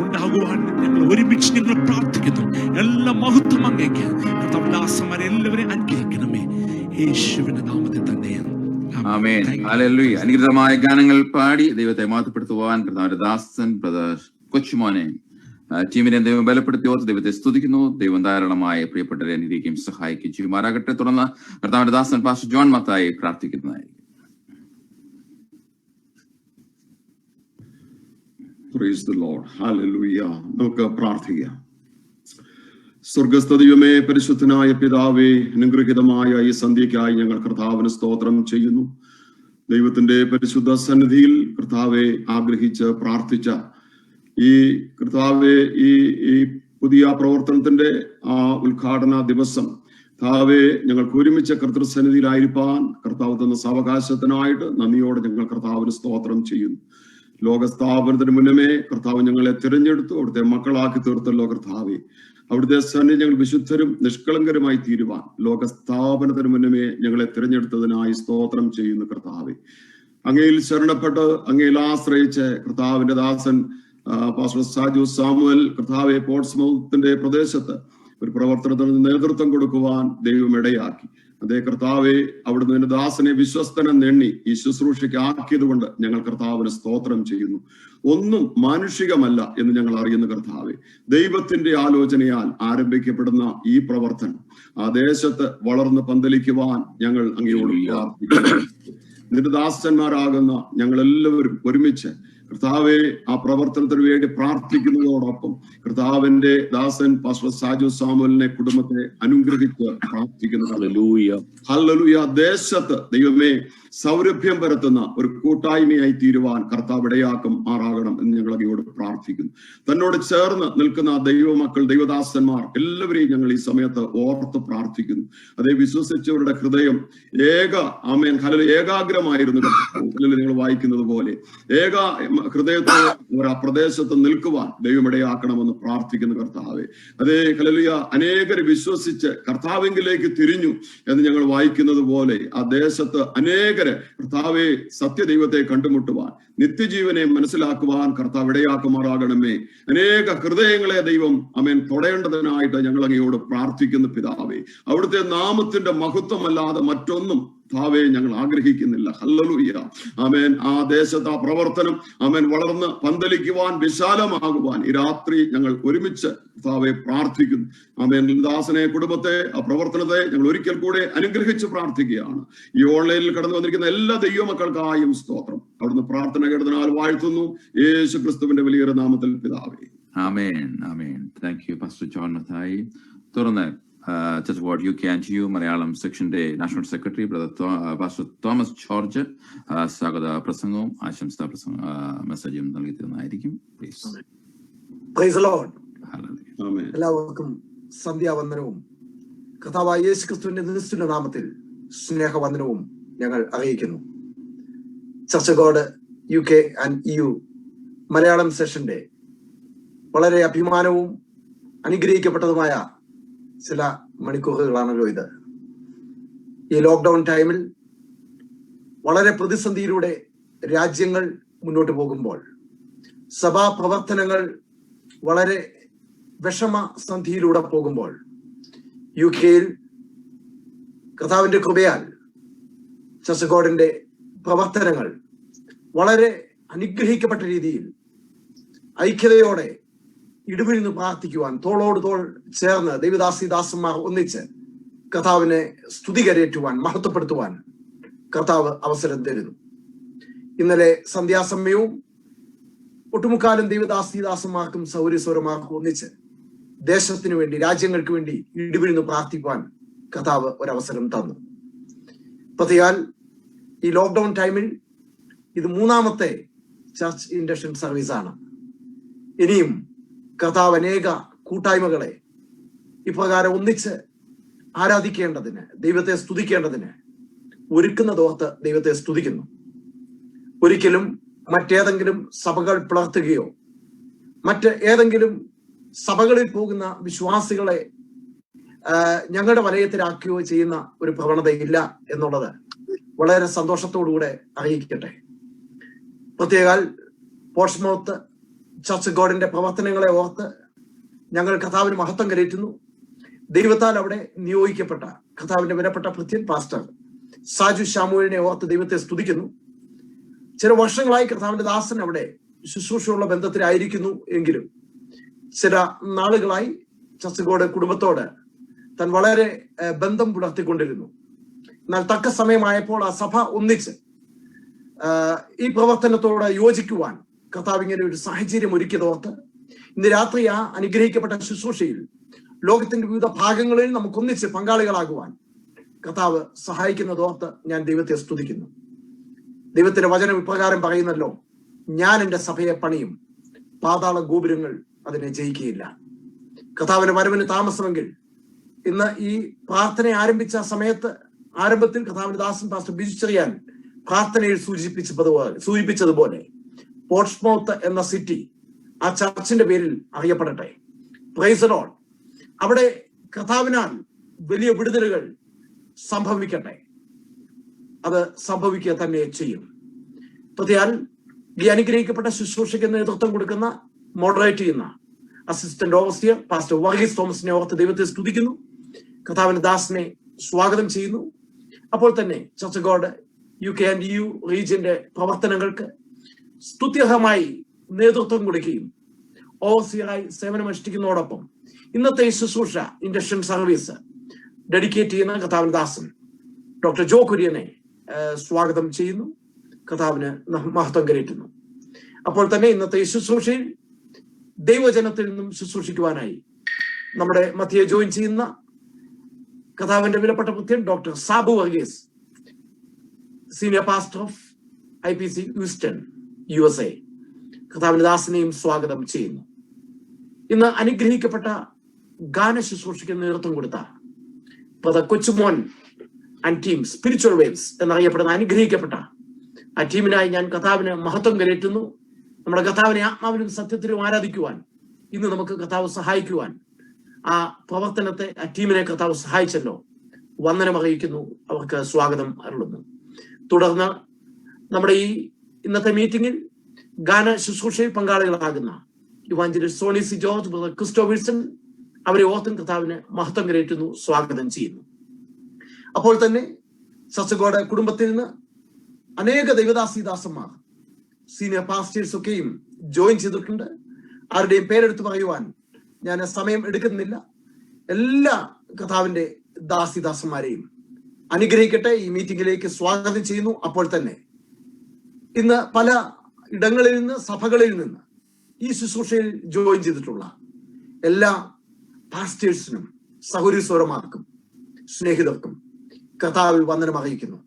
C: ഉണ്ടാകുവാൻ ഞങ്ങൾ ഒരുമിച്ച് ഞങ്ങൾ പ്രാർത്ഥിക്കുന്നു. എല്ലാ മഹത്വം അങ്ങേക്ക്. കർത്താവ് ദാസന്മാരെ എല്ലാവരെയും അനുഗ്രഹിക്കണമേ, യേശുവിന്റെ നാമത്തിൽ തന്നെ.
B: ആമേൻ. ഹല്ലേലൂയ. അനുഗ്രഹമായ ഗാനങ്ങൾ പാടി ദൈവത്തെ മഹത്വപ്പെടുത്തുവാൻ കർത്താവിന്റെ ദാസൻ ബ്രദർ കൊച്ചുമോനെ ടീമിനെ ദൈവം ബലപ്പെടുത്തി ഓർത്ത് ദൈവത്തെ സ്തുതിക്കുന്നു. ദൈവം ധാരാളമായി പ്രിയപ്പെട്ടവരെ അനുഗ്രഹിക്കുകയും സഹായിക്കുകയും ചെയ്യുമാറാകട്ടെ. തുടർന്ന് കർത്താവിന്റെ ദാസൻ പാസ്റ്റർ ജോൺ മത്തായി പ്രാർത്ഥിക്കുന്നതായിരിക്കും.
E: Praise the Lord. Hallelujah. നമുക്ക് പ്രാർത്ഥിക്കാം. സ്വർഗസ്ഥ ദൈവമേ, പരിശുദ്ധനായ പിതാവേ, അനുഗ്രഹീതമായ ഈ സന്ധ്യയ്ക്കായി ഞങ്ങൾ കർത്താവിന് സ്തോത്രം ചെയ്യുന്നു. ദൈവത്തിന്റെ പരിശുദ്ധ സന്നിധിയിൽ കർത്താവെ ആഗ്രഹിച്ച് പ്രാർത്ഥിച്ച ഈ കർത്താവെ ഈ പുതിയ പ്രവർത്തനത്തിന്റെ ഉദ്ഘാടന ദിവസം കർത്താവെ ഞങ്ങൾക്ക് ഒരുമിച്ച് കർത്തൃസന്നിധിയിലായിരിക്കാൻ കർത്താവ് തന്ന സാവകാശത്തിനായിട്ട് നന്ദിയോടെ ഞങ്ങൾ കർത്താവിന് സ്തോത്രം ചെയ്യുന്നു. ലോകസ്ഥാപനത്തിന് മുന്നമേ കർത്താവ് ഞങ്ങളെ തിരഞ്ഞെടുത്തു, അവിടുത്തെ മക്കളാക്കി തീർത്തല്ലോ കർത്താവെ. അവിടുത്തെ സന്നിധി ഞങ്ങൾ വിശുദ്ധരും നിഷ്കളങ്കരുമായി തീരുവാൻ ലോകസ്ഥാപനത്തിന് മുന്നമേ ഞങ്ങളെ തിരഞ്ഞെടുത്തതിനായി സ്തോത്രം ചെയ്യുന്നു കർത്താവെ. അങ്ങയിൽ ശരണപ്പെട്ട് അങ്ങയിൽ ആശ്രയിച്ച് കർത്താവിന്റെ ദാസൻ പാസ്റ്റർ സാജു സാമുവൽ കർത്താവെ പോർട്സ്മൗത്തിന്റെ പ്രദേശത്ത് ഒരു പ്രവർത്തനത്തിന് നേതൃത്വം കൊടുക്കുവാൻ ദൈവം ഇടയാക്കി. അതേ കർത്താവെ, അവിടുന്ന് എന്റെ ദാസനെ വിശ്വസ്തനം നെണ്ണി ഈ ശുശ്രൂഷയ്ക്ക് ആക്കിയത് കൊണ്ട് ഞങ്ങൾ കർത്താവിന് സ്തോത്രം ചെയ്യുന്നു. ഒന്നും മാനുഷികമല്ല എന്ന് ഞങ്ങൾ അറിയുന്ന കർത്താവെ, ദൈവത്തിന്റെ ആലോചനയാൽ ആരംഭിക്കപ്പെടുന്ന ഈ പ്രവർത്തനം ആ ദേശത്ത് വളർന്ന് പന്തലിക്കുവാൻ ഞങ്ങൾ അങ്ങയോട് പ്രാർത്ഥിക്കുന്നു. നിന്റെ ദാസന്മാരാകുന്ന ഞങ്ങൾ എല്ലാവരും ഒരുമിച്ച് കർത്താവെ ആ പ്രവർത്തനത്തിന് വേണ്ടി പ്രാർത്ഥിക്കുന്നതോടൊപ്പം കർത്താവിന്റെ ദാസൻ പാസ്റ്റർ സാജു സാമുവലിനെ കുടുംബത്തെ അനുഗ്രഹിച്ച് പ്രാർത്ഥിക്കുന്നു. ഹല്ലേലൂയ. ദേശത്ത് ദൈവമേ സൗരഭ്യം പരത്തുന്ന ഒരു കൂട്ടായ്മയായി തീരുവാൻ കർത്താവ് ഇടയാക്കും ആറാകണം എന്ന് ഞങ്ങൾ അങ്ങയോട് പ്രാർത്ഥിക്കുന്നു. തന്നോട് ചേർന്ന് നിൽക്കുന്ന ദൈവമക്കൾ, ദൈവദാസന്മാർ എല്ലാവരെയും ഞങ്ങൾ ഈ സമയത്ത് ഓർത്ത് പ്രാർത്ഥിക്കുന്നു. അതേ വിശ്വസിച്ചവരുടെ ഹൃദയം ഏകാഗ്രമായിരുന്നു. നിങ്ങൾ വായിക്കുന്നത് പോലെ ഹൃദയത്തോടെ അവർ ആ പ്രദേശത്ത് നിൽക്കുവാൻ ദൈവം ഇടയാക്കണമെന്ന് പ്രാർത്ഥിക്കുന്ന കർത്താവെ. അതേ ഹല്ലേലൂയ. അനേകർ വിശ്വസിച്ച് കർത്താവിലേക്ക് തിരിഞ്ഞു എന്ന് ഞങ്ങൾ വായിക്കുന്നത് പോലെ ആ ദേശത്ത് അനേകര് കർത്താവെ സത്യദൈവത്തെ കണ്ടുമുട്ടുവാൻ, നിത്യജീവനെ മനസ്സിലാക്കുവാൻ കർത്താവ് ഇടയാക്കുമാറാകണമേ. അനേക ഹൃദയങ്ങളെ ദൈവം തൊടേണ്ടതിനായിട്ട് ഞങ്ങൾ അങ്ങയോട് പ്രാർത്ഥിക്കുന്നു പിതാവേ. അവിടുത്തെ നാമത്തിന്റെ മഹത്വമല്ലാതെ മറ്റൊന്നും കർത്താവേ ഞങ്ങൾ ആഗ്രഹിക്കുന്നില്ല. ഹല്ലേലൂയ. ആമേൻ. ആ ദേശത്ത് ആ പ്രവർത്തനം വളർന്ന് പന്തലിക്കുവാൻ, വിശാലമാകുവാൻ ഈ രാത്രി ഞങ്ങൾ ഒരുമിച്ച് കർത്താവെ പ്രാർത്ഥിക്കുന്നു. ആമേൻ. ദാസനെ, കുടുംബത്തെ, ആ പ്രവർത്തനത്തെ ഞങ്ങൾ ഒരിക്കൽ കൂടെ അനുഗ്രഹിച്ച് പ്രാർത്ഥിക്കുകയാണ്. ഈ ഓൺലൈനിൽ കടന്നു വന്നിരിക്കുന്ന എല്ലാ ദൈവമക്കൾക്കായും സ്തോത്രം. അവിടുന്ന് പ്രാർത്ഥന കേട്ടതിനാൽ വാഴ്ത്തുന്നു, യേശു ക്രിസ്തുവിന്റെ വലിയ നാമത്തിൽ പിതാവേ.
B: Amen. Amen. Thank you pastor John Mathai. തുടർന്ന് Church of God UK and you Malayalam സെക്ഷന്റെ national secretary brother pastor Thomas George സ്വാഗത പ്രസംഗവും ആശംസാ മെസ്സേജും നൽകി തരുന്നതായിരിക്കും.
F: എല്ലാവർക്കും സന്ധ്യാവന്ദനവും കർത്താവായ യേശു ക്രിസ്തുവിന്റെ നിസ്തുല നാമത്തിൽ സ്നേഹവന്ദനവും ഞങ്ങൾ അറിയിക്കുന്നു. Church of God UK and EU Malayalam സെഷന്റെ വളരെ അഭിമാനവും അനുഗ്രഹിക്കപ്പെട്ടതുമായ ചില മണിക്കൂറുകളാണല്ലോ ഇത്. ഈ ലോക്ക്ഡൌൺ ടൈമിൽ വളരെ പ്രതിസന്ധിയിലൂടെ രാജ്യങ്ങൾ മുന്നോട്ട് പോകുമ്പോൾ, സഭാ പ്രവർത്തനങ്ങൾ വളരെ വിഷമസന്ധിയിലൂടെ പോകുമ്പോൾ, UK കർത്താവിന്റെ കൃപയാൽ ചർച്ച് ഗോഡിന്റെ പ്രവർത്തനങ്ങൾ വളരെ അനുഗ്രഹിക്കപ്പെട്ട രീതിയിൽ ഐക്യതയോടെ ഇടവിരുന്ന് പ്രാർത്ഥിക്കുവാൻ, തോളോട് തോൾ ചേർന്ന് ദൈവദാസിദാസന്മാർ ഒന്നിച്ച് കർത്താവിനെ സ്തുതി കരയേറ്റുവാൻ, മഹത്വപ്പെടുത്തുവാൻ കർത്താവ് അവസരം തരുന്നു. ഇന്നലെ സന്ധ്യാസമയവും ഒട്ടുമുക്കാലും ദൈവദാസിദാസന്മാർക്കും സൗരസ്വരമാർക്കും ഒന്നിച്ച് ദേശത്തിന് വേണ്ടി, രാജ്യങ്ങൾക്ക് വേണ്ടി ഇടവിരുന്ന് പ്രാർത്ഥിക്കുവാൻ കർത്താവ് ഒരവസരം തന്നു. പ്രത്യേകാൽ ഈ ലോക്ക്ഡൌൺ ടൈമിൽ ഇത് 3ാമത്തെ ചർച്ച് ഇൻഡക്ഷൻ സർവീസ് ആണ്. ഇനിയും കർത്താവ് അനേക കൂട്ടായ്മകളെ ഇപ്രകാരം ഒന്നിച്ച് ആരാധിക്കേണ്ടതിന്, ദൈവത്തെ സ്തുതിക്കേണ്ടതിന് ഒരുക്കുന്നതോർത്ത് ദൈവത്തെ സ്തുതിക്കുന്നു. ഒരിക്കലും മറ്റേതെങ്കിലും സഭകൾ പിളർത്തുകയോ മറ്റ് ഏതെങ്കിലും സഭകളിൽ പോകുന്ന വിശ്വാസികളെ ഞങ്ങളുടെ വലയത്തിലാക്കുകയോ ചെയ്യുന്ന ഒരു പ്രവണതയില്ല എന്നുള്ളത് വളരെ സന്തോഷത്തോടുകൂടെ അറിയിക്കട്ടെ. പ്രത്യേകാൽ പോർട്സ്മൗത്ത് ചർച്ച് ഗോഡിന്റെ പ്രവർത്തനങ്ങളെ ഓർത്ത് ഞങ്ങൾ കർത്താവിന് മഹത്വം കരയറ്റുന്നു. ദൈവത്താൽ അവിടെ നിയോഗിക്കപ്പെട്ട കർത്താവിന്റെ വിലപ്പെട്ട ഭൃത്യൻ പാസ്റ്റർ സാജു ശാമുവിനെ ഓർത്ത് ദൈവത്തെ സ്തുതിക്കുന്നു. ചില വർഷങ്ങളായി കർത്താവിന്റെ ദാസൻ അവിടെ ശുശ്രൂഷയുള്ള ബന്ധത്തിലായിരിക്കുന്നു എങ്കിലും ചില നാളുകളായി ചർച്ച് ഗോഡ് കുടുംബത്തോട് താൻ വളരെ ബന്ധം പുലർത്തിക്കൊണ്ടിരുന്നു. എന്നാൽ തക്ക സമയമായപ്പോൾ ആ സഭ ഒന്നിച്ച് ഈ പ്രവർത്തനത്തോട് യോജിക്കുവാൻ കർത്താവ് ഇങ്ങനെ ഒരു സാഹചര്യം ഒരുക്കിയതോർത്ത് ഇന്ന് രാത്രി ആ അനുഗ്രഹിക്കപ്പെട്ട ശുശ്രൂഷയിൽ ലോകത്തിന്റെ വിവിധ ഭാഗങ്ങളിൽ നമുക്കൊന്നിച്ച് പങ്കാളികളാകുവാൻ കർത്താവ് സഹായിക്കുന്നതോർത്ത് ഞാൻ ദൈവത്തെ സ്തുതിക്കുന്നു. ദൈവത്തിന്റെ വചനം ഇപ്രകാരം പറയുന്നല്ലോ, ഞാൻ എൻ്റെ സഭയെ പണിയും, പാതാള ഗോപുരങ്ങൾ അതിനെ ജയിക്കുകയില്ല. കർത്താവിന്റെ വരവിന് താമസമെങ്കിൽ ഇന്ന് ഈ പ്രാർത്ഥന ആരംഭിച്ച സമയത്ത് ആരംഭത്തിൽ കർത്താവിന്റെ ദാസൻ പാസ്റ്റർ ബിജു ചെറിയാൻ പ്രാർത്ഥനയിൽ സൂചിപ്പിച്ചതുപോലെ പോർട്സ്മൗത്ത് എന്ന സിറ്റി ആ ചർച്ചിന്റെ പേരിൽ അറിയപ്പെടട്ടെ. Praise the Lord. അവിടെ കർത്താവിനാൽ വലിയ വിടുതലുകൾ സംഭവിക്കട്ടെ. അത് സംഭവിക്കുക തന്നെ ചെയ്യും. പ്രതിയാൽ ഈ അനുഗ്രഹിക്കപ്പെട്ട ശുശ്രൂഷയ്ക്ക് നേതൃത്വം കൊടുക്കുന്ന മോഡറേറ്റ് ചെയ്യുന്ന അസിസ്റ്റന്റ് ഓവർസിയർ പാസ്റ്റർ വർഗീസ് തോമസിനെ ഓർത്ത് ദൈവത്തെ സ്തുതിക്കുന്നു. കർത്താവിന്റെ ദാസനെ സ്വാഗതം ചെയ്യുന്നു. അപ്പോൾ തന്നെ church God UK and EU റീജിയന്റെ പ്രവർത്തനങ്ങൾക്ക് സ്തുത്യർഹമായി നേതൃത്വം കൊടുക്കുകയും ഓവർസിയറായി സേവനമനുഷ്ഠിക്കുന്നതോടൊപ്പം ഇന്നത്തെ ശുശ്രൂഷ ഇൻഡക്ഷൻ സർവീസ് ഡെഡിക്കേറ്റ് ചെയ്യുന്ന കർത്താവിന്റെ ദാസൻ ഡോക്ടർ ജോ കുര്യനെ സ്വാഗതം ചെയ്യുന്നു. കർത്താവിന് മഹത്വം കരയറ്റുന്നു. അപ്പോൾ തന്നെ ഇന്നത്തെ ശുശ്രൂഷയിൽ ദൈവജനത്തിൽ നിന്നും ശുശ്രൂഷിക്കുവാനായി നമ്മുടെ മധ്യയെ ജോയിൻ ചെയ്യുന്ന കർത്താവിന്റെ വിലപ്പെട്ട പുത്രൻ doctor Sabu Varghese, senior pastor of IPC Houston USA, കർത്താവിന്റെ ദാസനെയും സ്വാഗതം ചെയ്യുന്നു. ഇന്ന് അനുഗ്രഹിക്കപ്പെട്ട ഗാന ശുശ്രൂഷയ്ക്ക് നേതൃത്വം കൊടുത്ത കൊച്ചുമോൻ ആൻഡ് ടീം സ്പിരിച്വൽ വേവ്സ് എന്നറിയപ്പെടുന്ന അനുഗ്രഹിക്കപ്പെട്ട ആ ടീമിനായി ഞാൻ കർത്താവിന് മഹത്വം കരയറ്റുന്നു. നമ്മുടെ കർത്താവിനെ ആത്മാവിനും സത്യത്തിലും ആരാധിക്കുവാൻ ഇന്ന് നമുക്ക് കർത്താവ് സഹായിക്കുവാൻ ആ പ്രവർത്തനത്തെ ആ ടീമിനെ കർത്താവ് സഹായിച്ചല്ലോ. വന്ദനം അറിയിക്കുന്നു, അവർക്ക് സ്വാഗതം അരുളുന്നു. തുടർന്ന് നമ്മുടെ ഈ ഇന്നത്തെ മീറ്റിംഗിൽ ഗാന ശുശ്രൂഷയിൽ പങ്കാളികളാകുന്ന evangelist Sony C George, brother Christo Wilson, അവരെ ഓർത്തും കർത്താവിന് മഹത്വം കരയറ്റുന്നു, സ്വാഗതം ചെയ്യുന്നു. അപ്പോൾ തന്നെ ചർച്ച് ഗോഡ് കുടുംബത്തിൽ നിന്ന് അനേക ദൈവദാസിദാസന്മാർ സീനിയർ പാസ്റ്റേഴ്സ് ഒക്കെയും ജോയിൻ ചെയ്തിട്ടുണ്ട്. ആരുടെയും പേരെടുത്ത് പറയുവാൻ ഞാൻ സമയം എടുക്കുന്നില്ല. എല്ലാ കർത്താവിന്റെ ദാസിദാസന്മാരെയും അനുഗ്രഹിക്കട്ടെ. ഈ മീറ്റിംഗിലേക്ക് സ്വാഗതം ചെയ്യുന്നു. അപ്പോൾ തന്നെ ഇന്ന് പല ഇടങ്ങളിൽ നിന്ന്, സഭകളിൽ നിന്ന് ഈ ശുശ്രൂഷയിൽ ജോയിൻ ചെയ്തിട്ടുള്ള എല്ലാ പാസ്റ്റേഴ്സിനും സഹോദരീസഹോദരന്മാർക്കും സ്നേഹിതർക്കും കർത്താവിൽ വന്ദനം അറിയിക്കുന്നു.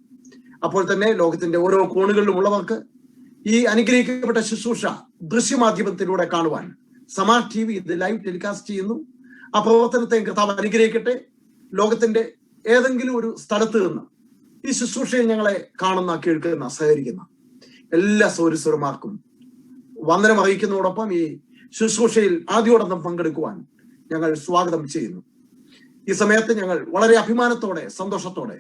F: അപ്പോൾ തന്നെ ലോകത്തിന്റെ ഓരോ കോണുകളിലും ഉള്ളവർക്ക് ഈ അനുഗ്രഹിക്കപ്പെട്ട ശുശ്രൂഷ ദൃശ്യമാധ്യമത്തിലൂടെ കാണുവാൻ സമാർ TV ഇത് ലൈവ് ടെലികാസ്റ്റ് ചെയ്യുന്നു. ആ പ്രവർത്തനത്തെ കർത്താവ് അനുഗ്രഹിക്കട്ടെ. ലോകത്തിന്റെ ഏതെങ്കിലും ഒരു സ്ഥലത്ത് നിന്ന് ഈ ശുശ്രൂഷയിൽ ഞങ്ങളെ കാണുന്ന, കേൾക്കുന്ന, സഹകരിക്കുന്ന എല്ലാ സഹോദരീസഹോദരന്മാർക്കും വന്ദനം അറിയിക്കുന്നതോടൊപ്പം ഈ ശുശ്രൂഷയിൽ ആദ്യോടൊപ്പം പങ്കെടുക്കുവാൻ ഞങ്ങൾ സ്വാഗതം ചെയ്യുന്നു. ഈ സമയത്ത് ഞങ്ങൾ വളരെ അഭിമാനത്തോടെ, സന്തോഷത്തോടെ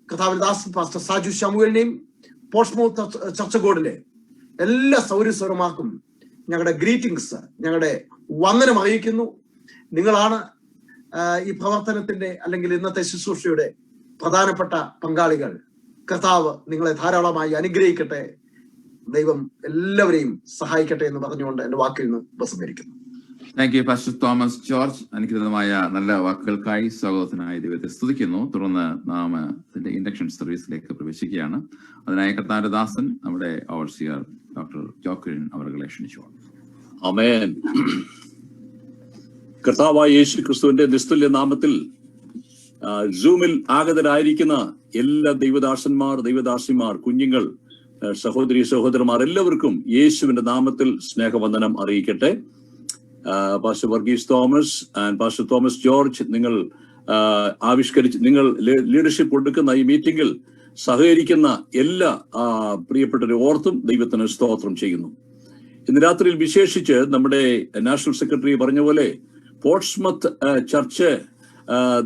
F: കർത്താവിന്റെ ദാസൻ പാസ്റ്റർ സാജു ശാമുവേലിനെയും പോർട്സ്മൗത്ത് ചർച്ച് ഗോഡിലെ എല്ലാ സഹോദരീസഹോദരന്മാർക്കും ഞങ്ങളുടെ ഗ്രീറ്റിംഗ്സ്, ഞങ്ങളുടെ വന്ദനം അറിയിക്കുന്നു. നിങ്ങളാണ് ഈ പ്രവർത്തനത്തിന്റെ അല്ലെങ്കിൽ ഇന്നത്തെ ശുശ്രൂഷയുടെ പ്രധാനപ്പെട്ട പങ്കാളികൾ. കർത്താവ് നിങ്ങളെ ധാരാളമായി അനുഗ്രഹിക്കട്ടെ. ദൈവം എല്ലാവരെയും സഹായിക്കട്ടെ എന്ന് പറഞ്ഞുകൊണ്ട് എന്റെ വാക്കിൽ നിന്ന് ഉപസംഹരിക്കുന്നു.
B: Thank you pastor Thomas George. അനുഗ്രഹീതമായ നല്ല വാക്കുകൾക്കായി സ്വാഗതത്തിനായി ദൈവത്തെ സ്തുതിക്കുന്നു. തുടർന്ന് നാം ഇതിന്റെ ഇൻഡക്ഷൻ സർവീസിലേക്ക് പ്രവേശിക്കുകയാണ്. അതിനായി കർത്താവിന്റെ ദാസൻ നമ്മുടെ ഓവർസിയർ ഡോക്ടർ ജോക്കുര്യൻ അവരെ ക്ഷണിച്ചു.
G: ആമേൻ. കർത്താവായ യേശു ക്രിസ്തുവിന്റെ നിസ്തുല്യ നാമത്തിൽ സൂമിൽ ആഗതരായിരിക്കുന്ന എല്ലാ ദൈവദാസന്മാർ, ദൈവദാസിമാർ, കുഞ്ഞുങ്ങൾ, സഹോദരി സഹോദരന്മാർ എല്ലാവർക്കും യേശുവിന്റെ നാമത്തിൽ സ്നേഹവന്ദനം അറിയിക്കട്ടെ. Pastor Varghese Thomas and pastor Thomas George, നിങ്ങൾ നിങ്ങൾ ലീഡർഷിപ്പ് കൊടുക്കുന്ന ഈ മീറ്റിംഗിൽ സഹകരിക്കുന്ന എല്ലാ പ്രിയപ്പെട്ടവരെ ഓർത്തും ദൈവത്തിന് സ്തോത്രം ചെയ്യുന്നു. ഇന്ന് രാത്രിയിൽ വിശേഷിച്ച് നമ്മുടെ നാഷണൽ സെക്രട്ടറി പറഞ്ഞ പോലെ പോർട്സ്മത്ത് ചർച്ച്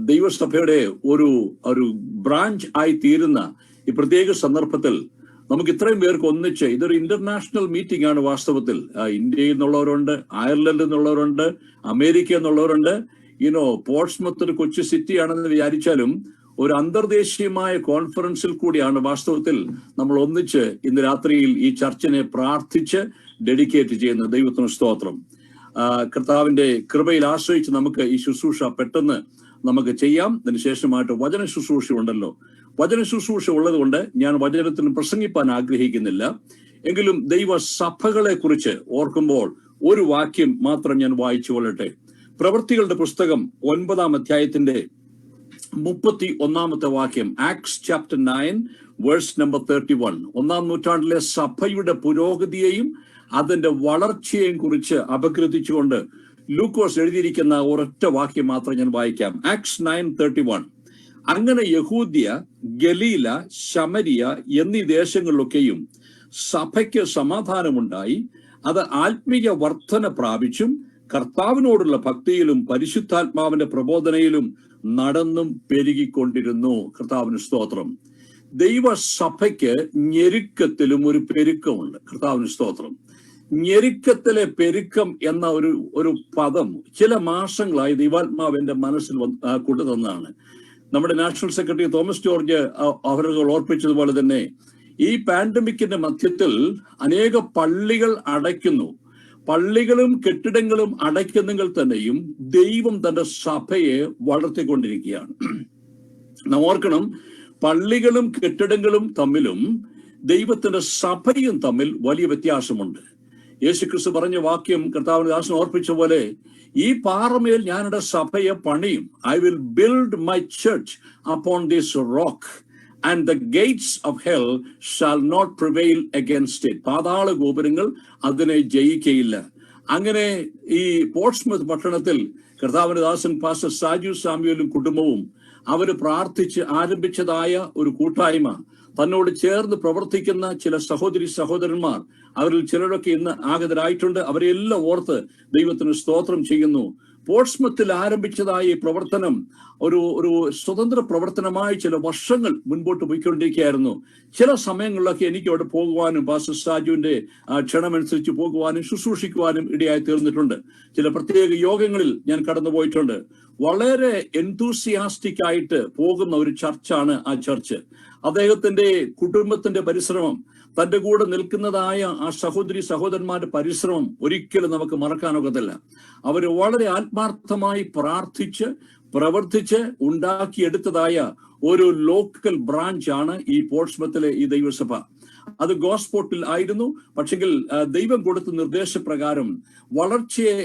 G: ദൈവസഭയുടെ ഒരു ബ്രാഞ്ച് ആയി തീരുന്ന ഈ പ്രത്യേക സന്ദർഭത്തിൽ നമുക്ക് ഇത്രയും പേർക്ക് ഒന്നിച്ച് ഇതൊരു ഇന്റർനാഷണൽ മീറ്റിംഗ് ആണ് വാസ്തവത്തിൽ. ഇന്ത്യയിൽ നിന്നുള്ളവരുണ്ട്, അയർലൻഡിൽ നിന്നുള്ളവരുണ്ട്, അമേരിക്ക എന്നുള്ളവരുണ്ട്. പോർട്സ്മത്ത് ഒരു കൊച്ചു സിറ്റി ആണെന്ന് വിചാരിച്ചാലും ഒരു അന്തർദേശീയമായ കോൺഫറൻസിൽ കൂടിയാണ് വാസ്തവത്തിൽ നമ്മൾ ഒന്നിച്ച് ഇന്ന് രാത്രിയിൽ ഈ ചർച്ചിനെ പ്രാർത്ഥിച്ച് ഡെഡിക്കേറ്റ് ചെയ്യുന്നത്. ദൈവത്തിന് സ്തോത്രം. കർത്താവിന്റെ കൃപയിൽ ആശ്രയിച്ച് നമുക്ക് ഈ ശുശ്രൂഷ പെട്ടെന്ന് നമുക്ക് ചെയ്യാം. അതിനുശേഷമായിട്ട് വചന ശുശ്രൂഷ ഉണ്ടല്ലോ. വചന ശുശ്രൂഷ ഉള്ളത് കൊണ്ട് ഞാൻ വചനത്തിന് പ്രസംഗിപ്പാൻ ആഗ്രഹിക്കുന്നില്ല. എങ്കിലും ദൈവ സഭകളെ കുറിച്ച് ഓർക്കുമ്പോൾ ഒരു വാക്യം മാത്രം ഞാൻ വായിച്ചു കൊള്ളട്ടെ. പ്രവൃത്തികളുടെ പുസ്തകം 9-ാം അധ്യായത്തിന്റെ 31-ാമത്തെ വാക്യം. Acts chapter 9 verse number 31. 1-ാം നൂറ്റാണ്ടിലെ സഭയുടെ പുരോഗതിയെയും അതിന്റെ വളർച്ചയെയും കുറിച്ച് അപഗ്രഥിച്ചുകൊണ്ട് ലൂക്കോസ് എഴുതിയിരിക്കുന്ന ഒരൊറ്റ വാക്യം മാത്രം ഞാൻ വായിക്കാം. ആക്ട്സ് 9:31. അങ്ങനെ യഹൂദ്യ, ഗലീല, ശമരിയ എന്നീ ദേശങ്ങളിലൊക്കെയും സഭയ്ക്ക് സമാധാനമുണ്ടായി. അത് ആത്മീയ വർധന പ്രാപിച്ചും കർത്താവിനോടുള്ള ഭക്തിയിലും പരിശുദ്ധാത്മാവിന്റെ പ്രബോധനയിലും നടന്നും പെരുകിക്കൊണ്ടിരുന്നു. കർത്താവിന് സ്തോത്രം. ദൈവസഭയ്ക്ക് ഞെരുക്കത്തിലും ഒരു പെരുക്കമുണ്ട്. കർത്താവിന് സ്തോത്രം. ഞെരുക്കത്തിലെ പെരുക്കം എന്ന ഒരു പദം ചില മാസങ്ങളായി ദൈവാത്മാവ് എന്റെ മനസ്സിൽ കൊണ്ടുതന്നാണ്. നമ്മുടെ നാഷണൽ സെക്രട്ടറി തോമസ് ജോർജ് അവരുകൾ ഓർപ്പിച്ചതുപോലെ തന്നെ ഈ പാൻഡമിക്കിന്റെ മധ്യത്തിൽ അനേക പള്ളികൾ അടയ്ക്കുന്നു. പള്ളികളും കെട്ടിടങ്ങളും അടയ്ക്കുന്നെങ്കിൽ തന്നെയും ദൈവം തന്റെ സഭയെ വളർത്തിക്കൊണ്ടിരിക്കുകയാണ്. നാം ഓർക്കണം, പള്ളികളും കെട്ടിടങ്ങളും തമ്മിലും ദൈവത്തിന്റെ സഭയും തമ്മിൽ വലിയ വ്യത്യാസമുണ്ട്. യേശുക്രിസ്തു പറഞ്ഞ വാക്യം കർത്താവിന്റെ ദാസൻ ഓർപ്പിച്ച പോലെ, ഈ പാറമേൽ ഞാൻ എൻ്റെ സഭയെ പണിയും. I will build my church upon this rock and the gates of hell shall not prevail against it. പാതാള ഗോപുരങ്ങൾ അതിനെ ജയിക്കയില്ല. അങ്ങനെ ഈ പോർട്സ്മത്ത് പട്ടണത്തിൽ കർത്താവിന്റെ ദാസൻ പാസ്റ്റർ സാജു സാമുവേലും കുടുംബവും അവര് പ്രാർത്ഥിച്ച് ആരംഭിച്ചതായ ഒരു കൂട്ടായ്മ, തന്നോട് ചേർന്ന് പ്രവർത്തിക്കുന്ന ചില സഹോദരന്മാർ, അവരിൽ ചിലരൊക്കെ ഇന്ന് ആഗതരായിട്ടുണ്ട്. അവരെല്ലാം ഓർത്ത് ദൈവത്തിന് സ്തോത്രം ചെയ്യുന്നു. പോർട്സ്മത്തിൽ ആരംഭിച്ചതായ ഈ പ്രവർത്തനം ഒരു സ്വതന്ത്ര പ്രവർത്തനമായി ചില വർഷങ്ങൾ മുൻപോട്ട് പോയിക്കൊണ്ടിരിക്കുകയായിരുന്നു. ചില സമയങ്ങളിലൊക്കെ എനിക്ക് അവിടെ പോകുവാനും പാസ്റ്റർ സാജുവിന്റെ ക്ഷണമനുസരിച്ച് പോകുവാനും ശുശ്രൂഷിക്കുവാനും ഇടയായി തീർന്നിട്ടുണ്ട്. ചില പ്രത്യേക യോഗങ്ങളിൽ ഞാൻ കടന്നു പോയിട്ടുണ്ട്. വളരെ എൻതൂസിയാസ്റ്റിക് ആയിട്ട് പോകുന്ന ഒരു ചർച്ചാണ് ആ ചർച്ച്. അദ്ദേഹത്തിന്റെ കുടുംബത്തിന്റെ പരിശ്രമം, തന്റെ കൂടെ നിൽക്കുന്നതായ ആ സഹോദരന്മാരുടെ പരിശ്രമം ഒരിക്കലും നമുക്ക് മറക്കാനൊക്കത്തില്ല. അവര് വളരെ ആത്മാർത്ഥമായി പ്രാർത്ഥിച്ച് പ്രവർത്തിച്ച് ഉണ്ടാക്കിയെടുത്തതായ ഒരു ലോക്കൽ ബ്രാഞ്ചാണ് ഈ പോർട്സ്മത്തിലെ ഈ ദൈവസഭ. അത് ഗോസ്പോർട്ടിൽ ആയിരുന്നു. പക്ഷെങ്കിൽ ദൈവം കൊടുത്ത നിർദ്ദേശപ്രകാരം വളർച്ചയെ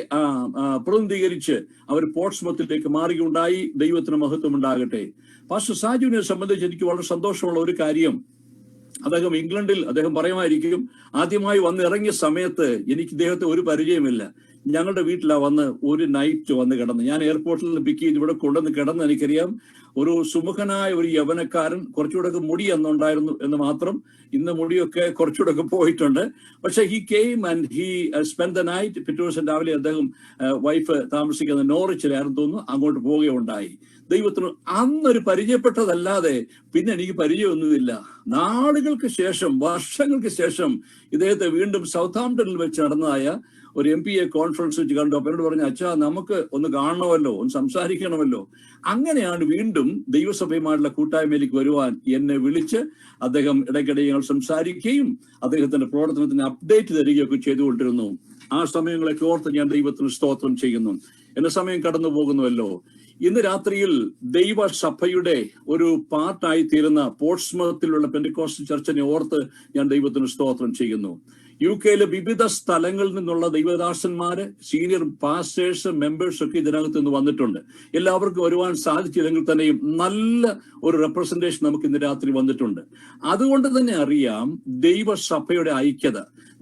G: പ്രതിനിധീകരിച്ച് അവർ പോർട്സ്മത്തിലേക്ക് മാറുകയുണ്ടായി. ദൈവത്തിന് മഹത്വം ഉണ്ടാകട്ടെ. പാസ്റ്റർ സാജുവിനെ സംബന്ധിച്ച് എനിക്ക് വളരെ സന്തോഷമുള്ള ഒരു കാര്യം, അദ്ദേഹം ഇംഗ്ലണ്ടിൽ അദ്ദേഹം പറയുമായിരിക്കും, ആദ്യമായി വന്നിറങ്ങിയ സമയത്ത് എനിക്ക് ഇദ്ദേഹത്തെ ഒരു പരിചയമില്ല. ഞങ്ങളുടെ വീട്ടിലാണ് വന്ന് ഒരു നൈറ്റ് വന്ന് കിടന്ന്, ഞാൻ എയർപോർട്ടിൽ നിന്ന് പിക്ക് ചെയ്ത് ഇവിടെ കൊണ്ടുവന്ന് കിടന്ന് എനിക്കറിയാം. ഒരു സുമുഖനായ ഒരു യവനക്കാരൻ, കുറച്ചുകൂടെ മുടി അന്നുണ്ടായിരുന്നു എന്ന് മാത്രം. ഇന്ന് മുടിയൊക്കെ കുറച്ചുകൂടെ പോയിട്ടുണ്ട്. പക്ഷെ he came and he spend the night. പിറ്റേ ദിവസം രാവിലെ അദ്ദേഹം വൈഫ് താമസിക്കുന്ന നോറിച്ചിലായിരുന്നു തോന്നുന്നു, അങ്ങോട്ട് പോവുകയുണ്ടായി. ദൈവത്തിന് അന്നൊരു പരിചയപ്പെട്ടതല്ലാതെ പിന്നെ എനിക്ക് പരിചയമൊന്നുമില്ല. നാളുകൾക്ക് ശേഷം, വർഷങ്ങൾക്ക് ശേഷം ഇദ്ദേഹത്തെ വീണ്ടും സൗത്താംപ്ടണിൽ വെച്ച് നടന്നതായ ഒരു MPA കോൺഫറൻസ് വെച്ച് കണ്ടു. അപ്പൊ എന്നോട് പറഞ്ഞു, അച്ഛാ നമുക്ക് ഒന്ന് കാണണമല്ലോ, ഒന്ന് സംസാരിക്കണമല്ലോ. അങ്ങനെയാണ് വീണ്ടും ദൈവസഭയുമായിട്ടുള്ള കൂട്ടായ്മയിലേക്ക് വരുവാൻ എന്നെ വിളിച്ച് അദ്ദേഹം ഇടയ്ക്കിടെ ഞങ്ങൾ സംസാരിക്കുകയും അദ്ദേഹത്തിന്റെ പ്രവർത്തനത്തിന് അപ്ഡേറ്റ് തരികയൊക്കെ ചെയ്തുകൊണ്ടിരുന്നു. ആ സമയങ്ങളൊക്കെ ഓർത്ത് ഞാൻ ദൈവത്തിന് സ്തോത്രം ചെയ്യുന്നു. എന്റെ സമയം കടന്നു പോകുന്നുവല്ലോ. ഇന്ന് രാത്രിയിൽ ദൈവസഭയുടെ ഒരു പാർട്ടായി തീരുന്ന പോർട്സ്മത്തിലുള്ള പെന്തിക്കോസ്റ്റൽ ചർച്ചിനെ ഓർത്ത് ഞാൻ ദൈവത്തിന് സ്തോത്രം ചെയ്യുന്നു. UK വിവിധ സ്ഥലങ്ങളിൽ നിന്നുള്ള ദൈവദാസന്മാര്, സീനിയർ പാസ്റ്റേഴ്സ്, മെമ്പേഴ്സ് ഒക്കെ ഇതിനകത്ത് നിന്ന് വന്നിട്ടുണ്ട്. എല്ലാവർക്കും വരുവാൻ സാധിച്ചില്ലെങ്കിൽ തന്നെയും നല്ല ഒരു റെപ്രസെന്റേഷൻ നമുക്ക് ഇന്ന് രാത്രി വന്നിട്ടുണ്ട്. അതുകൊണ്ട് തന്നെ അറിയാം ദൈവസഭയുടെ ഐക്യത,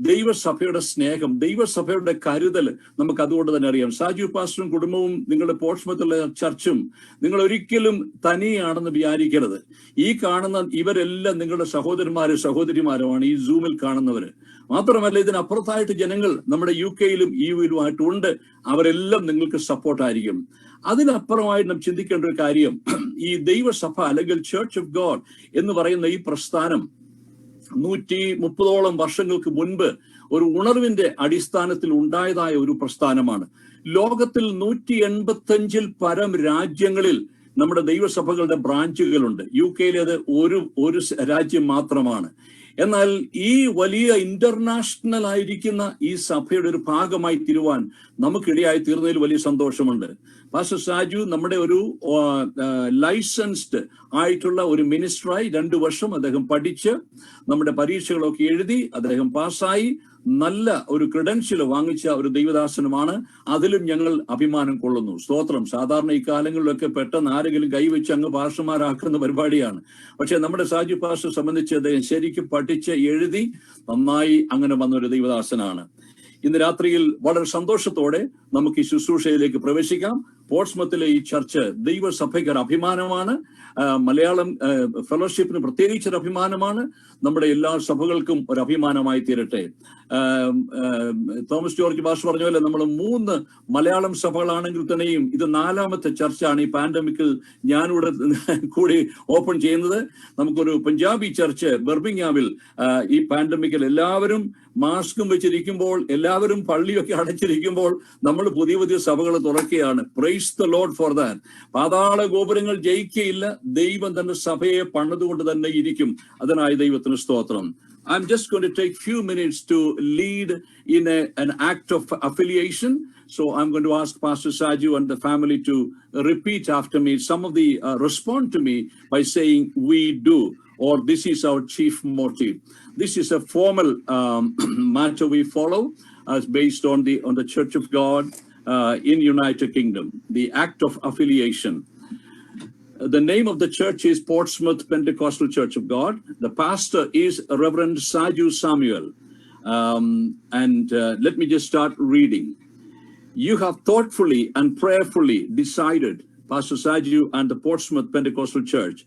G: ദൈവസഭയുടെ സ്നേഹം, ദൈവസഭയുടെ കരുതൽ നമുക്ക് അതുകൊണ്ട് തന്നെ അറിയാം. സാജു പാസ്റ്ററും കുടുംബവും നിങ്ങളുടെ പോർട്സ്മത്തുള്ള ചർച്ചും നിങ്ങൾ ഒരിക്കലും തനിയാണെന്ന് വിചാരിക്കരുത്. ഈ കാണുന്ന ഇവരെല്ലാം നിങ്ങളുടെ സഹോദരന്മാരും സഹോദരിമാരുമാണ്, ഈ സൂമിൽ കാണുന്നവര്. മാത്രമല്ല ഇതിനപ്പുറത്തായിട്ട് ജനങ്ങൾ നമ്മുടെ UK EU ഉണ്ട്. അവരെല്ലാം നിങ്ങൾക്ക് സപ്പോർട്ടായിരിക്കും. അതിനപ്പുറമായിട്ട് നാം ചിന്തിക്കേണ്ട ഒരു കാര്യം, ഈ ദൈവസഭ അല്ലെങ്കിൽ ചർച്ച് ഓഫ് ഗോഡ് എന്ന് പറയുന്ന ഈ പ്രസ്ഥാനം 130 വർഷങ്ങൾക്ക് മുൻപ് ഒരു ഉണർവിന്റെ അടിസ്ഥാനത്തിൽ ഉണ്ടായതായ ഒരു പ്രസ്ഥാനമാണ്. ലോകത്തിൽ 185 പരം രാജ്യങ്ങളിൽ നമ്മുടെ ദൈവസഭകളുടെ ബ്രാഞ്ചുകളുണ്ട്. UK അത് ഒരു രാജ്യം മാത്രമാണ്. എന്നാൽ ഈ വലിയ ഇന്റർനാഷണൽ ആയിരിക്കുന്ന ഈ സഭയുടെ ഒരു ഭാഗമായി തീരുവാൻ നമുക്കിടയായി തീർന്നതിൽ വലിയ സന്തോഷമുണ്ട്. പാസ്റ്റർ സാജു നമ്മുടെ ഒരു ലൈസൻസ്ഡ് ആയിട്ടുള്ള ഒരു മിനിസ്റ്ററായി 2 വർഷം അദ്ദേഹം പഠിച്ച് നമ്മുടെ പരീക്ഷകളൊക്കെ എഴുതി അദ്ദേഹം പാസ്സായി നല്ല ഒരു ക്രെഡൻഷ്യൽ വാങ്ങിച്ച ഒരു ദൈവദാസനുമാണ്. അതിലും ഞങ്ങൾ അഭിമാനം കൊള്ളുന്നു. സ്തോത്രം. സാധാരണ ഈ കാലങ്ങളിലൊക്കെ പെട്ടെന്ന് ആരെങ്കിലും കൈവച്ച് അങ്ങ് പാസ്റ്റർമാരാക്കുന്ന പരിപാടിയാണ്. പക്ഷെ നമ്മുടെ സാജു പാസ്റ്റർ സംബന്ധിച്ച് അദ്ദേഹം ശരിക്കും പഠിച്ച് എഴുതി നന്നായി അങ്ങനെ വന്നൊരു ദൈവദാസനാണ്. ഇന്ന് രാത്രിയിൽ വളരെ സന്തോഷത്തോടെ നമുക്ക് ഈ ശുശ്രൂഷയിലേക്ക് പ്രവേശിക്കാം. പോർട്സ്മത്തിലെ ഈ ചർച്ച് ദൈവസഭയ്ക്ക് ഒരു അഭിമാനമാണ്. മലയാളം ഫെലോഷിപ്പിന് പ്രത്യേകിച്ചൊരു അഭിമാനമാണ്. നമ്മുടെ എല്ലാ സഭകൾക്കും ഒരു അഭിമാനമായി തീരട്ടെ. തോമസ് ജോർജ് ഭാഷ പറഞ്ഞ പോലെ നമ്മൾ 3 മലയാളം സഭകളാണെങ്കിൽ തന്നെയും ഇത് 4ാമത്തെ ചർച്ചാണ് ഈ പാൻഡമിക്കിൽ ഞാനിവിടെ കൂടി ഓപ്പൺ ചെയ്യുന്നത്. നമുക്കൊരു പഞ്ചാബി ചർച്ച് ബർമിംഗ്ഹാമിൽ ഈ പാൻഡമിക്കിൽ എല്ലാവരും മാസ്കും വെച്ചിരിക്കുമ്പോൾ, എല്ലാവരും പള്ളിയൊക്കെ അടച്ചിരിക്കുമ്പോൾ നമ്മൾ പുതിയ പുതിയ സഭകൾ തുറക്കുകയാണ്. Praise the Lord for that. പാതാള ഗോപുരങ്ങൾ ജയിക്കയില്ല, ദൈവം തന്റെ സഭയെ പണിതുകൊണ്ട് തന്നെ ഇരിക്കും. അതിനായി ദൈവത്തിന് സ്തോത്രം. I'm just going to take few minutes to lead in an act of affiliation. So I'm going to ask Pastor Saju and the family to repeat after me. Some of the respond to me by saying we do, or this is our chief motive. This is a formal matter we follow as based on the Church of God in United Kingdom, the act of affiliation. The name of the church is Portsmouth Pentecostal Church of God. The pastor is Reverend Saju Samuel. Let me just start reading. You have thoughtfully and prayerfully decided, Pastor Saju and the Portsmouth Pentecostal Church,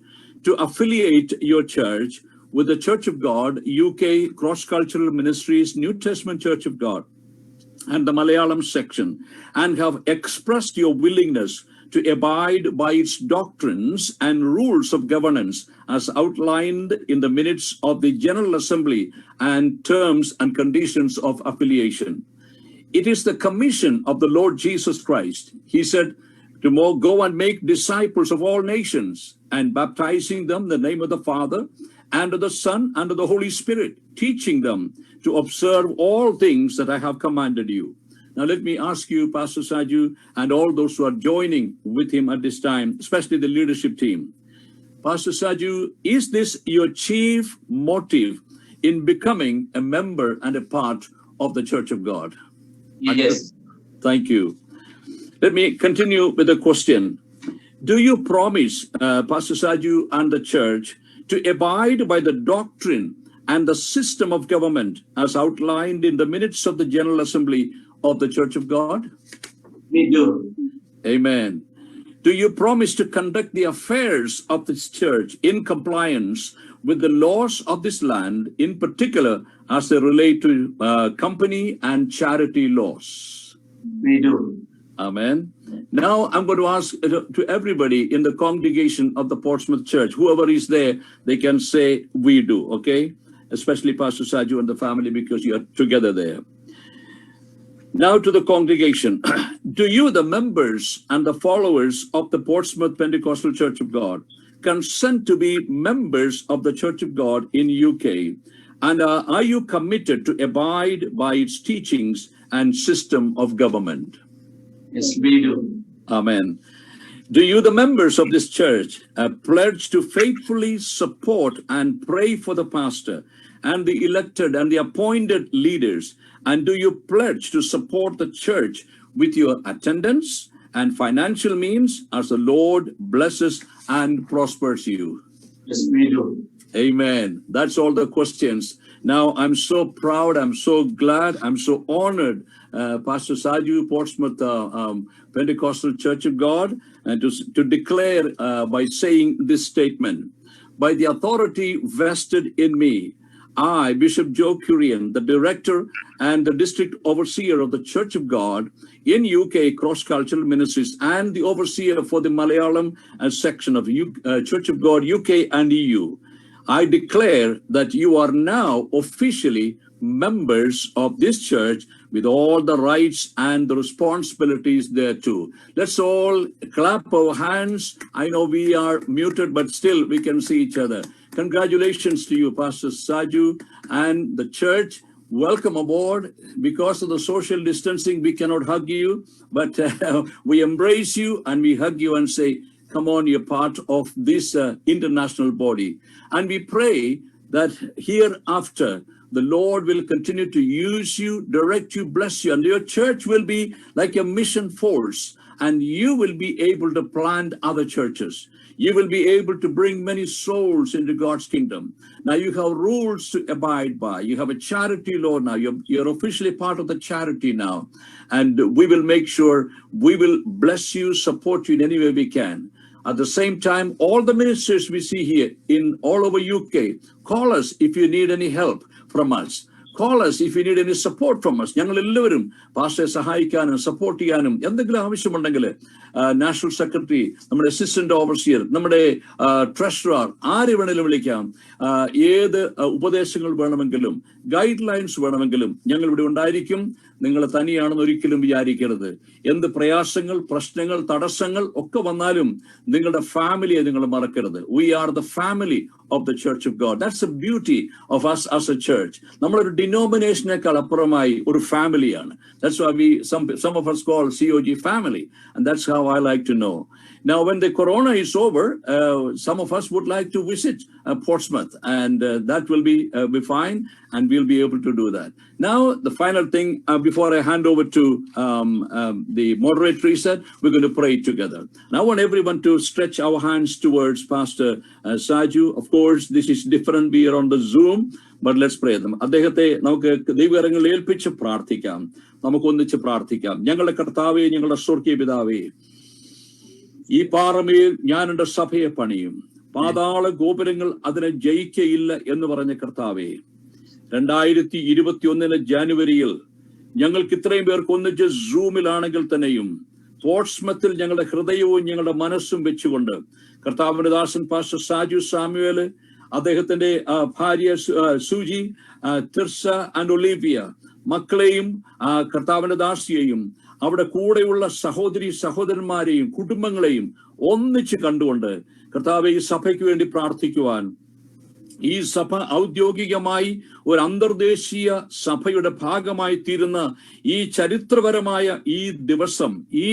G: to affiliate your church with the Church of God, UK Cross-Cultural Ministries, New Testament Church of God, and the Malayalam section, and have expressed your willingness to abide by its doctrines and rules of governance as outlined in the minutes of the General Assembly and terms and conditions of affiliation. It is the commission of the Lord Jesus Christ. He said, "Tomorrow go and make disciples of all nations and baptizing them in the name of the Father and of the Son and of the Holy Spirit, teaching them to observe all things that I have commanded you." Now, let me ask you, Pastor Saju, and all those who are joining with him at this time, especially the leadership team. Pastor Saju, is this your chief motive in becoming a member and a part of the Church of God?
H: Yes.
G: Thank you. Let me continue with the question. Do you promise, Pastor Saju and the church, to abide by the doctrine and the system of government as outlined in the minutes of the General Assembly of the Church of God?
H: We do.
G: Amen. Do you promise to conduct the affairs of this church in compliance with the laws of this land, in particular as they relate to company and charity laws?
H: We do.
G: Amen. Now I'm going to ask to everybody in the congregation of the Portsmouth Church, whoever is there, they can say we do, okay? Especially Pastor Saju and the family, because you are together there. Now to the congregation. Do you, the members and the followers of the Portsmouth Pentecostal Church of God, consent to be members of the Church of God in UK? And are you committed to abide by its teachings and system of government?
H: Yes, we do.
G: Amen. Do you, the members of this church, pledge to faithfully support and pray for the pastor and the elected and the appointed leaders? And do you pledge to support the church with your attendance and financial means as the Lord blesses and prospers you?
H: Yes, we do.
G: Amen. That's all the questions. Now, I'm so proud, I'm so glad, I'm so honored, Pastor Saju, Portsmouth Pentecostal Church of God, and to declare by saying this statement. By the authority vested in me, I, Bishop Joe Kurian, the director and the district overseer of the Church of God in UK Cross-Cultural Ministries and the overseer for the Malayalam section of Church of God UK and EU, I declare that you are now officially members of this church with all the rights and the responsibilities thereto. Let's all clap our hands. I know we are muted, but still we can see each other. Congratulations to you, Pastor Saju and the church. Welcome aboard. Because of the social distancing, we cannot hug you, but we embrace you and we hug you and say, come on, you're part of this international body. And we pray that hereafter, the Lord will continue to use you, direct you, bless you, and your church will be like a mission force, and you will be able to plant other churches. You will be able to bring many souls into God's kingdom. Now you have rules to abide by. You have a charity law now. You're officially part of the charity now. And we will make sure we will bless you, support you in any way we can. At the same time, all the ministers we see here in all over UK, call us if you need any help from us. Call us if you need any support from us. ഞങ്ങൾ എല്ലാവരും പാസ്റ്ററെ സഹായിക്കാനും സപ്പോർട്ട് ചെയ്യാനും എന്തെങ്കിലും ആവശ്യമുണ്ടെങ്കിൽ നാഷണൽ സെക്രട്ടറി, നമ്മുടെ അസിസ്റ്റന്റ് ഓവർസിയർ, നമ്മുടെ ട്രഷറർ, ആര് വേണമെങ്കിലും വിളിക്കാം. ഏത് ഉപദേശങ്ങൾ വേണമെങ്കിലും ഗൈഡ് ലൈൻസ് വേണമെങ്കിലും ഞങ്ങൾ ഇവിടെ ഉണ്ടായിരിക്കും. നിങ്ങൾ തനിയാണെന്ന് ഒരിക്കലും വിചാരിക്കരുത്. എന്ത് പ്രയാസങ്ങൾ, പ്രശ്നങ്ങൾ, തടസ്സങ്ങൾ ഒക്കെ വന്നാലും നിങ്ങളുടെ ഫാമിലിയെ നിങ്ങൾ മറക്കരുത്. We are the family of the Church of God. That's the beauty of us as a church. നമ്മളൊരു ഡിനോമിനേഷനേക്കാൾ അപ്പുറമായി ഒരു ഫാമിലിയാണ്. That's why some of us call COG family, and that's how I like to know. Now, when the corona is over, some of us would like to visit Portsmouth, and that will be fine, and we'll be able to do that. Now, the final thing, before I hand over to the moderator, he said, we're going to pray together. And I want everyone to stretch our hands towards Pastor Saju. Of course, this is different. We are on the Zoom, but let's pray them. അദ്ദേഹത്തെ നമുക്ക് ദൈവകരങ്ങളിൽ ഏൽപ്പിച്ച് പ്രാർത്ഥിക്കാം. നമുക്കൊന്നിച്ച് പ്രാർത്ഥിക്കാം. ഞങ്ങളുടെ കർത്താവേ, ഞങ്ങളുടെ സ്വർഗീയ പിതാവേ, ഈ പാറമേൽ ഞാൻ എൻ്റെ സഭയെ പണിയും, പാതാള ഗോപുരങ്ങൾ അതിനെ ജയിക്കയില്ല എന്ന് പറഞ്ഞ കർത്താവേ, 2021 ജാനുവരിയിൽ ഞങ്ങൾക്ക് ഇത്രയും പേർക്ക് ഒന്നിച്ച് സൂമിലാണെങ്കിൽ തന്നെയും പോർട്സ്മത്തിൽ ഞങ്ങളുടെ ഹൃദയവും ഞങ്ങളുടെ മനസ്സും വെച്ചുകൊണ്ട് കർത്താവിന്റെ ദാസൻ പാസ്റ്റർ സാജു സാമുവേല്, അദ്ദേഹത്തിന്റെ ഭാര്യ സൂജി, തിർസ ആൻഡ് ഒലീവിയ, മക്കളെയും കർത്താവിന്റെ ദാസിയെയും അവിടെ കൂടെയുള്ള സഹോദരി സഹോദരന്മാരെയും കുടുംബങ്ങളെയും ഒന്നിച്ച് കണ്ടുകൊണ്ട് കർത്താവെ ഈ സഭയ്ക്ക് വേണ്ടി പ്രാർത്ഥിക്കുവാൻ, ഈ സഭ ഔദ്യോഗികമായി ഒരു അന്തർദേശീയ സഭയുടെ ഭാഗമായി തീരുന്ന ഈ ചരിത്രപരമായ ഈ ദിവസം, ഈ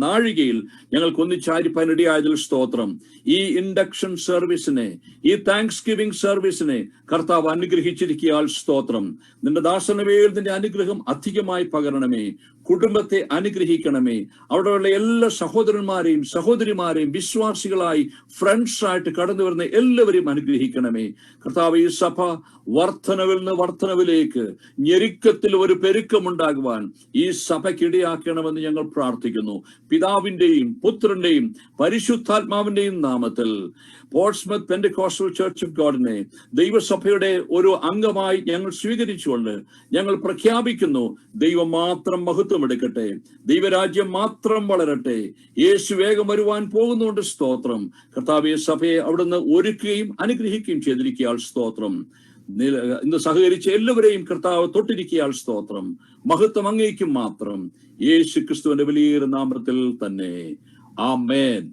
G: നാഴികയിൽ ഞങ്ങൾക്ക് ഒന്നിച്ചായിരിക്കാനിടയായതിൽ സ്തോത്രം. ഈ ഇൻഡക്ഷൻ സർവീസിനെ, ഈ താങ്ക്സ് ഗിവിംഗ് സർവീസിനെ കർത്താവ് അനുഗ്രഹിച്ചിരിക്കയാൽ സ്തോത്രം. നിന്റെ ദാസനവേൽ നിന്റെ അനുഗ്രഹം അധികമായി പകരണമേ. കുടുംബത്തെ അനുഗ്രഹിക്കണമേ. അവിടെയുള്ള എല്ലാ സഹോദരന്മാരെയും സഹോദരിമാരെയും വിശ്വാസികളായി ഫ്രണ്ട്സായിട്ട് കടന്നു വരുന്ന എല്ലാവരെയും അനുഗ്രഹിക്കണമേ. കർത്താവ്, ഈ സഭ വർധനവിൽ നിന്ന് വർധനവിലേക്ക്, ഞെരുക്കത്തിൽ ഒരു പെരുക്കമുണ്ടാകുവാൻ ഈ സഭയ്ക്കിടയാക്കണമെന്ന് ഞങ്ങൾ പ്രാർത്ഥിക്കുന്നു. പിതാവിന്റെയും പുത്രന്റെയും പരിശുദ്ധാത്മാവിന്റെയും നാമത്തിൽ പോർട്സ്മത്ത് പെന്റക്കോസ്റ്റൽ ചർച്ച് ഓഫ് ഗോഡിനെ ദൈവസഭയുടെ ഒരു അംഗമായി ഞങ്ങൾ സ്വീകരിച്ചുകൊണ്ട് ഞങ്ങൾ പ്രഖ്യാപിക്കുന്നു, ദൈവം മാത്രം മഹത്വം എടുക്കട്ടെ, ദൈവരാജ്യം മാത്രം വളരട്ടെ. യേശു വേഗം വരുവാൻ പോകുന്നുണ്ട്. സ്തോത്രം. കർത്താവെ, സഭയെ അവിടുന്ന് ഒരുക്കുകയും അനുഗ്രഹിക്കുകയും ചെയ്തിരിക്കയാൽ സ്തോത്രം. ഇന്ന് സഹകരിച്ച എല്ലാവരെയും കർത്താവ് തൊട്ടിരിക്കയാൽ സ്തോത്രം. മഹത്വം അങ്ങേക്കും മാത്രം. യേശു ക്രിസ്തുവിന്റെ വലിയ നാമത്തിൽ തന്നെ. ആമേൻ,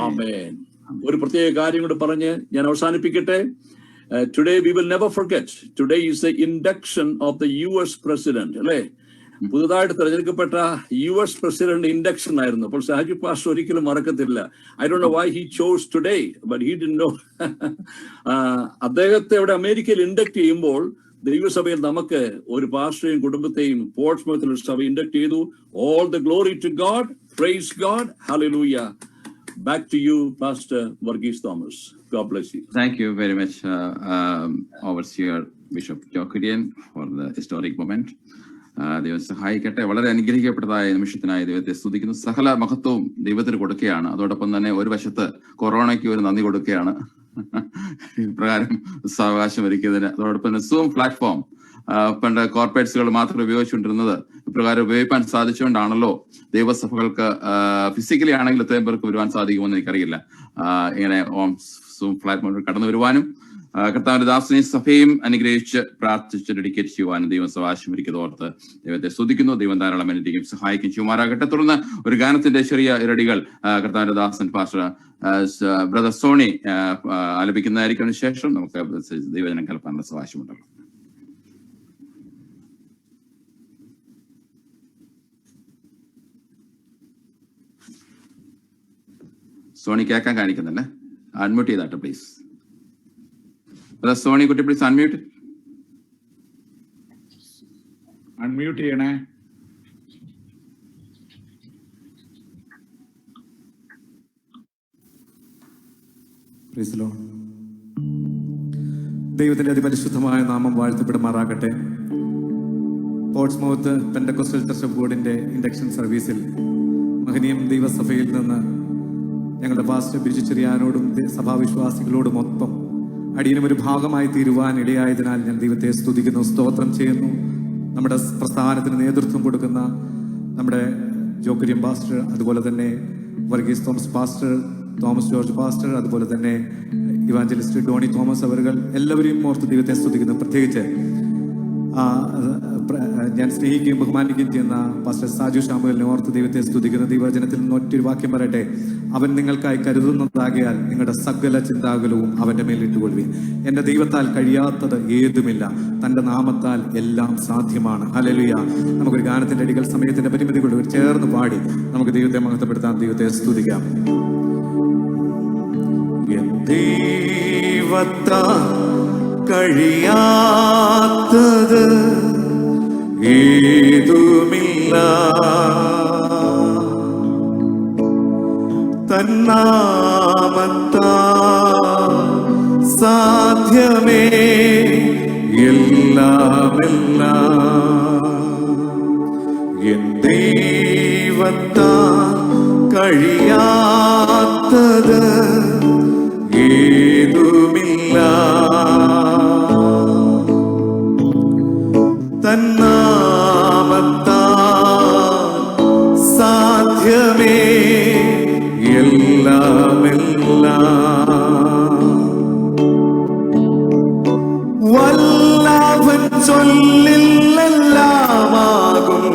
G: ആമേൻ. ഒരു പ്രത്യേക കാര്യം കൂടെ പറഞ്ഞ് ഞാൻ അവസാനിപ്പിക്കട്ടെ. Today we will never forget. Today is the induction of the US president. അല്ലേ? പുതുതായിട്ട് തെരഞ്ഞെടുക്കപ്പെട്ട US പ്രസിഡന്റ് ഇൻഡക്ഷൻ ആയിരുന്നു. അപ്പോൾ സാജു പാസ്റ്റർ ഒരിക്കലും മറക്കത്തില്ല. I don't know why he chose today, but he didn't know. അദ്ദേഹത്തെ ഇവിടെ അമേരിക്കയിൽ ഇൻഡക്ട് ചെയ്യുമ്പോൾ ദൈവസഭയിൽ നമുക്ക് ഒരു പാസ്റ്ററെയും കുടുംബത്തെയും പോർട്സ്മത്തിൽ സഭ ഇൻഡക്ട് ചെയ്തു. All the glory to God. Praise God. Hallelujah. Back to you, Pastor Varghese Thomas. God bless you.
B: Thank you very much, Overseer Bishop Jokerian, for the historic moment. ദൈവം സഹായിക്കട്ടെ. വളരെ അനുഗ്രഹിക്കപ്പെട്ടതായ നിമിഷത്തിനായി ദൈവത്തെ സ്തുതിക്കുന്നു. സകല മഹത്വവും ദൈവത്തിന് കൊടുക്കുകയാണ്. അതോടൊപ്പം തന്നെ ഒരു വശത്ത് കൊറോണയ്ക്ക് ഒരു നന്ദി കൊടുക്കുകയാണ് ഇപ്രകാരം സാവകാശം ഒരുക്കിയതിന്. അതോടൊപ്പം തന്നെ സൂം പ്ലാറ്റ്ഫോം പണ്ട് കോർപ്പറേറ്റ്സുകൾ മാത്രം ഉപയോഗിച്ചുകൊണ്ടിരുന്നത് ഇപ്രകാരം ഉപയോഗിക്കാൻ സാധിച്ചുകൊണ്ടാണല്ലോ ദൈവസഭകൾക്ക് ഫിസിക്കലി ആണെങ്കിൽ എത്രയും പേർക്ക് വരുവാൻ സാധിക്കുമെന്ന് എനിക്കറിയില്ല. ഇങ്ങനെ സൂം പ്ലാറ്റ്ഫോമിൽ കടന്നു വരുവാനും കർത്താവിന്റെ ദാസനെയും സഭയും അനുഗ്രഹിച്ച് പ്രാർത്ഥിച്ച് ഡെഡിക്കേറ്റ് ചെയ്യുവാനും ദൈവം സവാശമരിക്കുന്നത് ഓർത്ത് ദൈവത്തെ സ്തുതിക്കുന്നു. ദൈവം ധാരാളം അനുഗ്രഹിക്കും സഹായിക്കും ചെയ്യുമാറാകട്ടെ. തുടർന്ന് ഒരു ഗാനത്തിന്റെ ചെറിയ ഇരടികൾ കർത്താവിന്റെ ദാസൻ പാസ്റ്റർ ബ്രദർ സോണി ആലപിക്കുന്നതായിരിക്കും. ശേഷം നമുക്ക് ദൈവജനം കൽപ്പാനുള്ള സവാശമുണ്ടല്ലോ. സോണി കേൾക്കാൻ കാണിക്കുന്നില്ലേ? അൺമ്യൂട്ട് ചെയ്താട്ടെ പ്ലീസ്. സോണി കുട്ടി പ്ലീസ് അൺമ്യൂട്ട്.
A: അൺമ്യൂട്ട് ചെയ്യണേ.
I: ദൈവത്തിന്റെ അതിപരിശുദ്ധമായ നാമം വാഴ്ത്തപ്പെടുമാറാകട്ടെ. പോർട്സ്മൗത്ത് പെന്തക്കോസ്റ്റൽ ചർച്ച് ഓഫ് ഗോഡിന്റെ ഇൻഡക്ഷൻ സർവീസിൽ മഹനീയം ദൈവസഭയിൽ നിന്ന് ഞങ്ങളുടെ പാസ്റ്റർ ബിജു ചെറിയാനോടും സഭാവിശ്വാസികളോടും ഒപ്പം അടിയനും ഒരു ഭാഗമായി തീരുവാൻ ഇടയായതിനാൽ ഞാൻ ദൈവത്തെ സ്തുതിക്കുന്നു, സ്തോത്രം ചെയ്യുന്നു. നമ്മുടെ പ്രസ്ഥാനത്തിന് നേതൃത്വം കൊടുക്കുന്ന നമ്മുടെ ജോക്കുര്യൻ പാസ്റ്റർ, അതുപോലെ തന്നെ Varghese Thomas pastor, Thomas George pastor, അതുപോലെ തന്നെ ഇവാഞ്ചലിസ്റ്റ് ഡോണി തോമസ് അവர்கள் എല്ലാവരെയും ഓർത്ത് ദൈവത്തെ സ്തുതിക്കുന്നു. പ്രത്യേകിച്ച് ഞാൻ സ്നേഹിക്കുകയും ബഹുമാനിക്കുകയും ചെയ്യുന്ന പാസ്റ്റർ സാജു ഷാമുവലിനെ ഓർത്ത് ദൈവത്തെ സ്തുതിക്കുന്നു. ദൈവവചനത്തിൽ നിന്ന് ഒറ്റൊരു വാക്യം പറയട്ടെ: അവൻ നിങ്ങൾക്കായി കരുതുന്നതാകിയാൽ നിങ്ങളുടെ സകല ചിന്താകുലവും അവന്റെ മേൽ ഇട്ടുകൊള്ളുവിൻ. എന്റെ ദൈവത്താൽ കഴിയാത്തത് ഏതുമില്ല, തന്റെ നാമത്താൽ എല്ലാം സാധ്യമാണ്. ഹല്ലേലൂയ. നമുക്കൊരു ഗാനത്തിന്റെ അടികൾ സമയത്തിന്റെ പരിമിതി കൊണ്ട് ചേർന്ന് പാടി നമുക്ക് ദൈവത്തെ മഹത്വപ്പെടുത്താം, ദൈവത്തെ സ്തുതിക്കാം. ദൈവത്താൽ കഴിയാത്തത് ഏതുമില്ല, തന്നാമത്താൽ സാധ്യമേ എല്ലാമെല്ലാം. എൻ ദൈവത്താൽ കഴിയാത്തത് ഏതുമില്ല, തന്നാമത്താൽ സാധ്യമേ എല്ലാമെല്ലാം. വല്ലവൻ ചൊല്ലില്ലെല്ലാമാകും,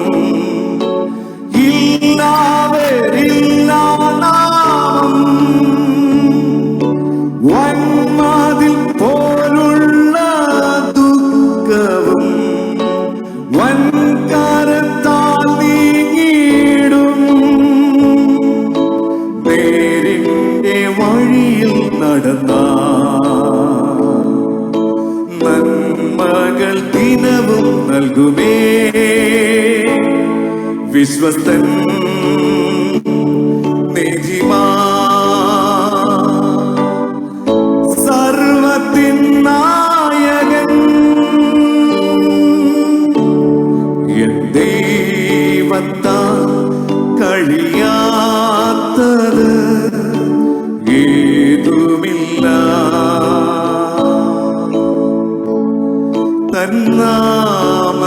I: ഇല്ലാവരില്ലാ നാമം. വന്മതിൽ പോലുള്ള ദുഃഖവും വൻകരത്താൽ നീങ്ങിടും. നേരിന്റെ വഴിയിൽ നടന്നാൽ നന്മകൾ ദിനവും നൽകുമേ. വിശ്വസ്തൻ നീതിമാൻ സർവത്തിൻ നായകൻ. എൻ ദൈവത്താൽ കഴിയാത്തത് ഏതുമില്ല, തന്നാമത്താൽ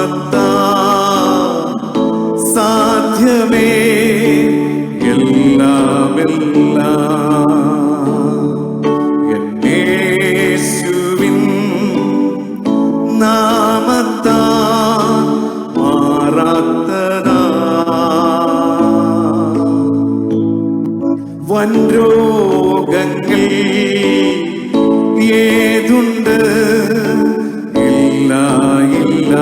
I: സാധ്യമേ എല്ലാമെല്ലാം. യേശുവിൻ നാമത്താൽ മാറാത്തതാ വൻരോഗങ്ങൾ ഏതുണ്ട്, ഇല്ല ഇല്ല.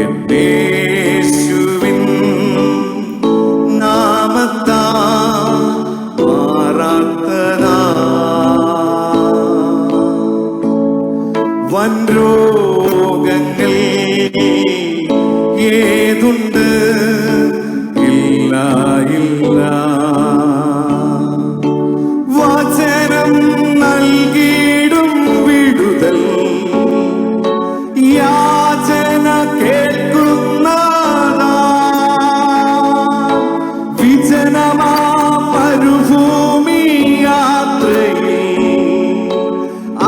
I: എൻ യേശുവിൻ നാമത്താൽ മാറാത്തതാ വൻരോഗങ്ങൾ ഏതുണ്ട്, ഇല്ല ഇല്ല. വചനം നൽകിയിടും വിടുതൽ, യാചന കേൾക്കുന്നതാ. വിജനമാ മരുഭൂമി യാത്രയിൽ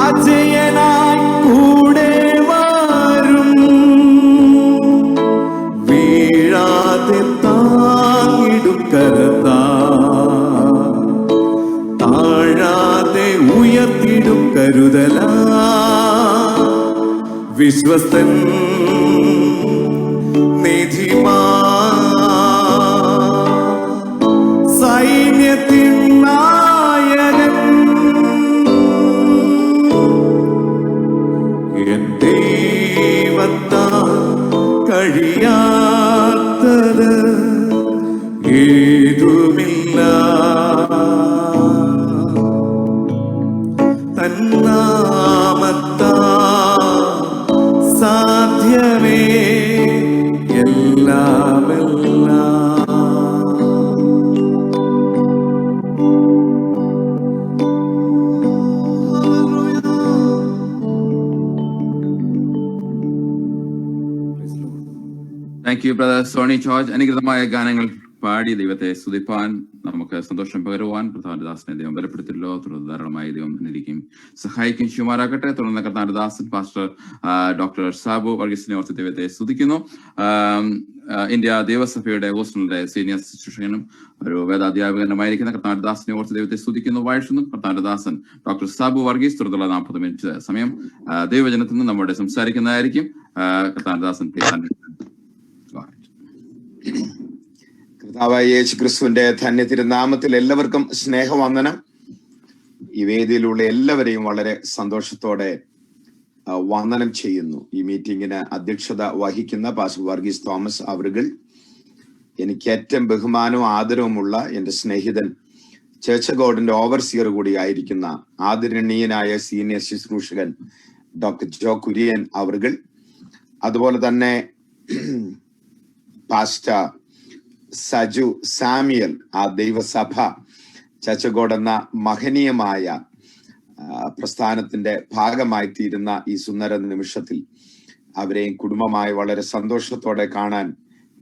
I: അജയനായി കൂടെ വരും. വീഴാതെ താങ്ങിടും കരത്താ വിശ്വസ്തൻ നിധിമാ സൈന്യത്തിൻ നായകൻ എൻ ദൈവത്താൽ കഴിയാത്തത് ഏതുമില്ല. തന്നാമത്താ സാധ്യമേ എല്ലാമെല്ലാം.
B: Thank you brother Sony George. അനുഗ്രതമായ ഗാനങ്ങൾ പാടി ദൈവത്തെ സ്തുതിപ്പാൻ നമുക്ക് സന്തോഷം പകരുവാൻ കർത്താവിന്റെ ദൈവം ബലപ്പെടുത്തില്ലോ. തുടർന്ന് ധാരാളമായി ദൈവം എന്നിരിക്കും സഹായിക്കും ചെയ്യുമാറാകട്ടെ. തുടർന്ന് കർത്താവിന്റെ പാസ്റ്റർ ഡോക്ടർ സാബു വർഗീസിനെ ഓർത്ത് ദൈവത്തെ സ്തുതിക്കുന്നു. ഇന്ത്യ ദേവസഭയുടെ ഹോസ്റ്റലിന്റെ സീനിയർ ശിക്ഷകനും ഒരു വേദാധ്യാപകനുമായിരിക്കുന്ന കർത്താവിന്റെ ഓർത്ത് ദൈവത്തെ സ്തുതിക്കുന്നു, വാഴ്ത്തുന്നു. കർത്താവിന്റെ ഡോക്ടർ സാബു വർഗീസ് തുടർന്നുള്ള 40 മിനിറ്റ് സമയം ദൈവജനത്തിൽ നിന്ന് നമ്മോട് സംസാരിക്കുന്നതായിരിക്കും. കർത്താവിന്റെ
J: കർത്താവായ യേശു ക്രിസ്തുവിന്റെ ധന്യ തിരുനാമത്തിൽ എല്ലാവർക്കും സ്നേഹവന്ദനം. ഈ വേദിയിലുള്ള എല്ലാവരെയും വളരെ സന്തോഷത്തോടെ വന്ദനം ചെയ്യുന്നു. ഈ മീറ്റിംഗിന് അധ്യക്ഷത വഹിക്കുന്ന പാസ്റ്റർ വർഗീസ് തോമസ് അവറുകൾ, എനിക്ക് ഏറ്റവും ബഹുമാനവും ആദരവുമുള്ള എൻ്റെ സ്നേഹിതൻ, ചർച്ച് ഗോഡിന്റെ ഓവർസിയർ കൂടി ആയിരിക്കുന്ന ആദരണീയനായ സീനിയർ ശുശ്രൂഷകൻ ഡോക്ടർ ജോ കുര്യൻ അവറുകൾ, അതുപോലെ തന്നെ പാസ്റ്റർ സജു സാമിയൽ, ആ ദൈവസഭ ചർച്ചഗോഡ് എന്ന മഹനീയമായ പ്രസ്ഥാനത്തിന്റെ ഭാഗമായി തീരുന്ന ഈ സുന്ദര നിമിഷത്തിൽ അവരെയും കുടുംബമായി വളരെ സന്തോഷത്തോടെ കാണാൻ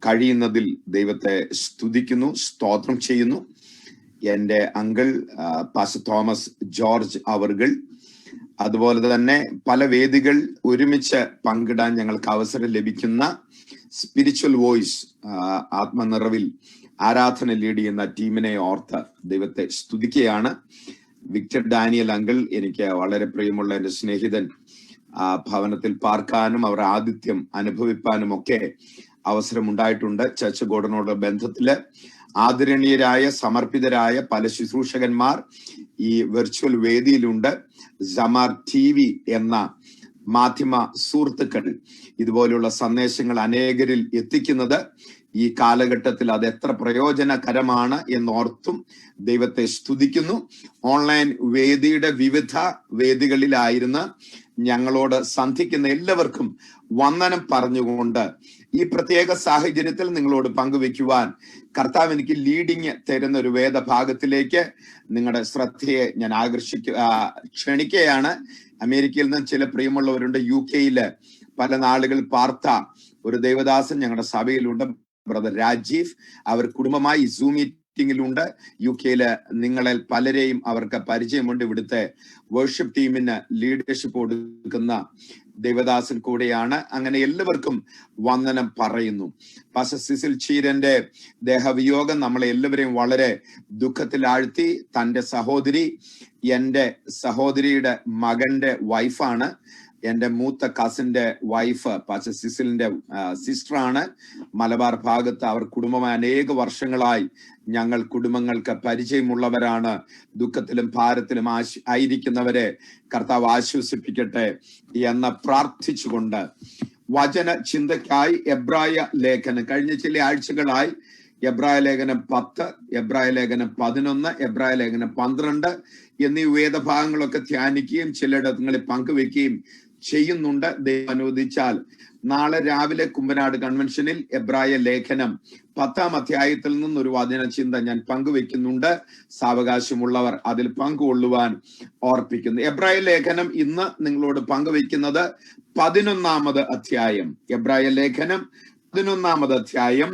J: കഴിയുന്നതിൽ ദൈവത്തെ സ്തുതിക്കുന്നു, സ്തോത്രം ചെയ്യുന്നു. എൻ്റെ അങ്കിൾ പാസ്റ്റർ തോമസ് ജോർജ് അവറുകൾ, അതുപോലെ തന്നെ പല വേദികൾ ഒരുമിച്ച് പങ്കിടാൻ ഞങ്ങൾക്ക് അവസരം ലഭിക്കുന്ന സ്പിരിച്വൽ വോയിസ് ആത്മനിറവിൽ ആരാധന ലീഡ് ചെയ്യുന്ന ടീമിനെ ഓർത്ത് ദൈവത്തെ സ്തുതിക്കുകയാണ്. വിക്ടർ ഡാനിയൽ അങ്കിൾ, എനിക്ക് വളരെ പ്രിയമുള്ള എൻ്റെ സ്നേഹിതൻ, ഭവനത്തിൽ പാർക്കാനും അവർ ആതിഥ്യം അനുഭവിപ്പാനും ഒക്കെ അവസരമുണ്ടായിട്ടുണ്ട്. ചർച്ച് ഗോഡനോട് ബന്ധത്തില് ആദരണീയരായ സമർപ്പിതരായ പല ശുശ്രൂഷകന്മാർ ഈ വെർച്വൽ വേദിയിലുണ്ട്. സമാർ TV എന്ന മാധ്യമ സുഹൃത്തുക്കൾ ഇതുപോലുള്ള സന്ദേശങ്ങൾ അനേകരിൽ എത്തിക്കുന്നത് ഈ കാലഘട്ടത്തിൽ അത് എത്ര പ്രയോജനകരമാണ് എന്നോർത്തും ദൈവത്തെ സ്തുതിക്കുന്നു. ഓൺലൈൻ വേദിയുടെ വിവിധ വേദികളിലായിരുന്ന ഞങ്ങളോട് സന്ധിക്കുന്ന എല്ലാവർക്കും വന്ദനം പറഞ്ഞുകൊണ്ട് ഈ പ്രത്യേക സാഹചര്യത്തിൽ നിങ്ങളോട് പങ്കുവെക്കുവാൻ കർത്താവ് എനിക്ക് ലീഡിങ് തരുന്ന ഒരു വേദഭാഗത്തിലേക്ക് നിങ്ങളുടെ ശ്രദ്ധയെ ഞാൻ ക്ഷണിക്കുകയാണ്. അമേരിക്കയിൽ നിന്ന് ചില പ്രിയമുള്ളവരുണ്ട്. UK പല നാളുകൾ പാർത്ത ഒരു ദൈവദാസൻ ഞങ്ങളുടെ സഭയിലുണ്ട്, ബ്രദർ രാജീവ്. അവർ കുടുംബമായി സൂം മീറ്റിംഗിലുണ്ട്. UK നിങ്ങളിൽ പലരെയും അവർക്ക് പരിചയമുണ്ട്. ഇവിടുത്തെ വർഷിപ്പ് ടീമിന് ലീഡർഷിപ്പ് കൊടുക്കുന്ന ദൈവദാസൻ കൂടെയാണ്. അങ്ങനെ എല്ലാവർക്കും വന്ദനം പറയുന്നു. പാസ്റ്റർ സിസിൽ ചീരന്റെ ദേഹവിയോഗം നമ്മളെ എല്ലാവരെയും വളരെ ദുഃഖത്തിലാഴ്ത്തി. തൻ്റെ സഹോദരി, എൻ്റെ സഹോദരിയുടെ മകന്റെ വൈഫാണ്. എൻ്റെ മൂത്ത കസിന്റെ വൈഫ് പാസ്റ്റർ സിസിലിന്റെ സിസ്റ്ററാണ്. മലബാർ ഭാഗത്ത് അവർ കുടുംബമായി അനേക വർഷങ്ങളായി ഞങ്ങൾ കുടുംബങ്ങൾക്ക് പരിചയമുള്ളവരാണ്. ദുഃഖത്തിലും ഭാരത്തിലും ആയിരിക്കുന്നവരെ കർത്താവ് ആശ്വസിപ്പിക്കട്ടെ എന്ന് പ്രാർത്ഥിച്ചുകൊണ്ട് വചന ചിന്തയ്ക്കായി എബ്രായ ലേഖനം കഴിഞ്ഞ ചില ആഴ്ചകളായി എബ്രായ ലേഖനം 10, എബ്രായ ലേഖനം 11, എബ്രായ ലേഖനം 12 എന്നീ വേദഭാഗങ്ങളൊക്കെ ധ്യാനിക്കുകയും ചിലയിടങ്ങളിൽ പങ്കുവെക്കുകയും ചെയ്യുന്നുണ്ട്. ദൈവം അനുവദിച്ചാൽ നാളെ രാവിലെ കുമ്പനാട് കൺവെൻഷനിൽ എബ്രായ ലേഖനം 10-ാം അധ്യായത്തിൽ നിന്നൊരു വചന ചിന്ത ഞാൻ പങ്കുവെക്കുന്നുണ്ട്. സാവകാശമുള്ളവർ അതിൽ പങ്കുകൊള്ളുവാൻ ഓർപ്പിക്കുന്നു. എബ്രായ ലേഖനം ഇന്ന് നിങ്ങളോട് പങ്കുവെക്കുന്നത് 11-ാമത് അധ്യായം. എബ്രായ ലേഖനം 11-ാമത് അധ്യായം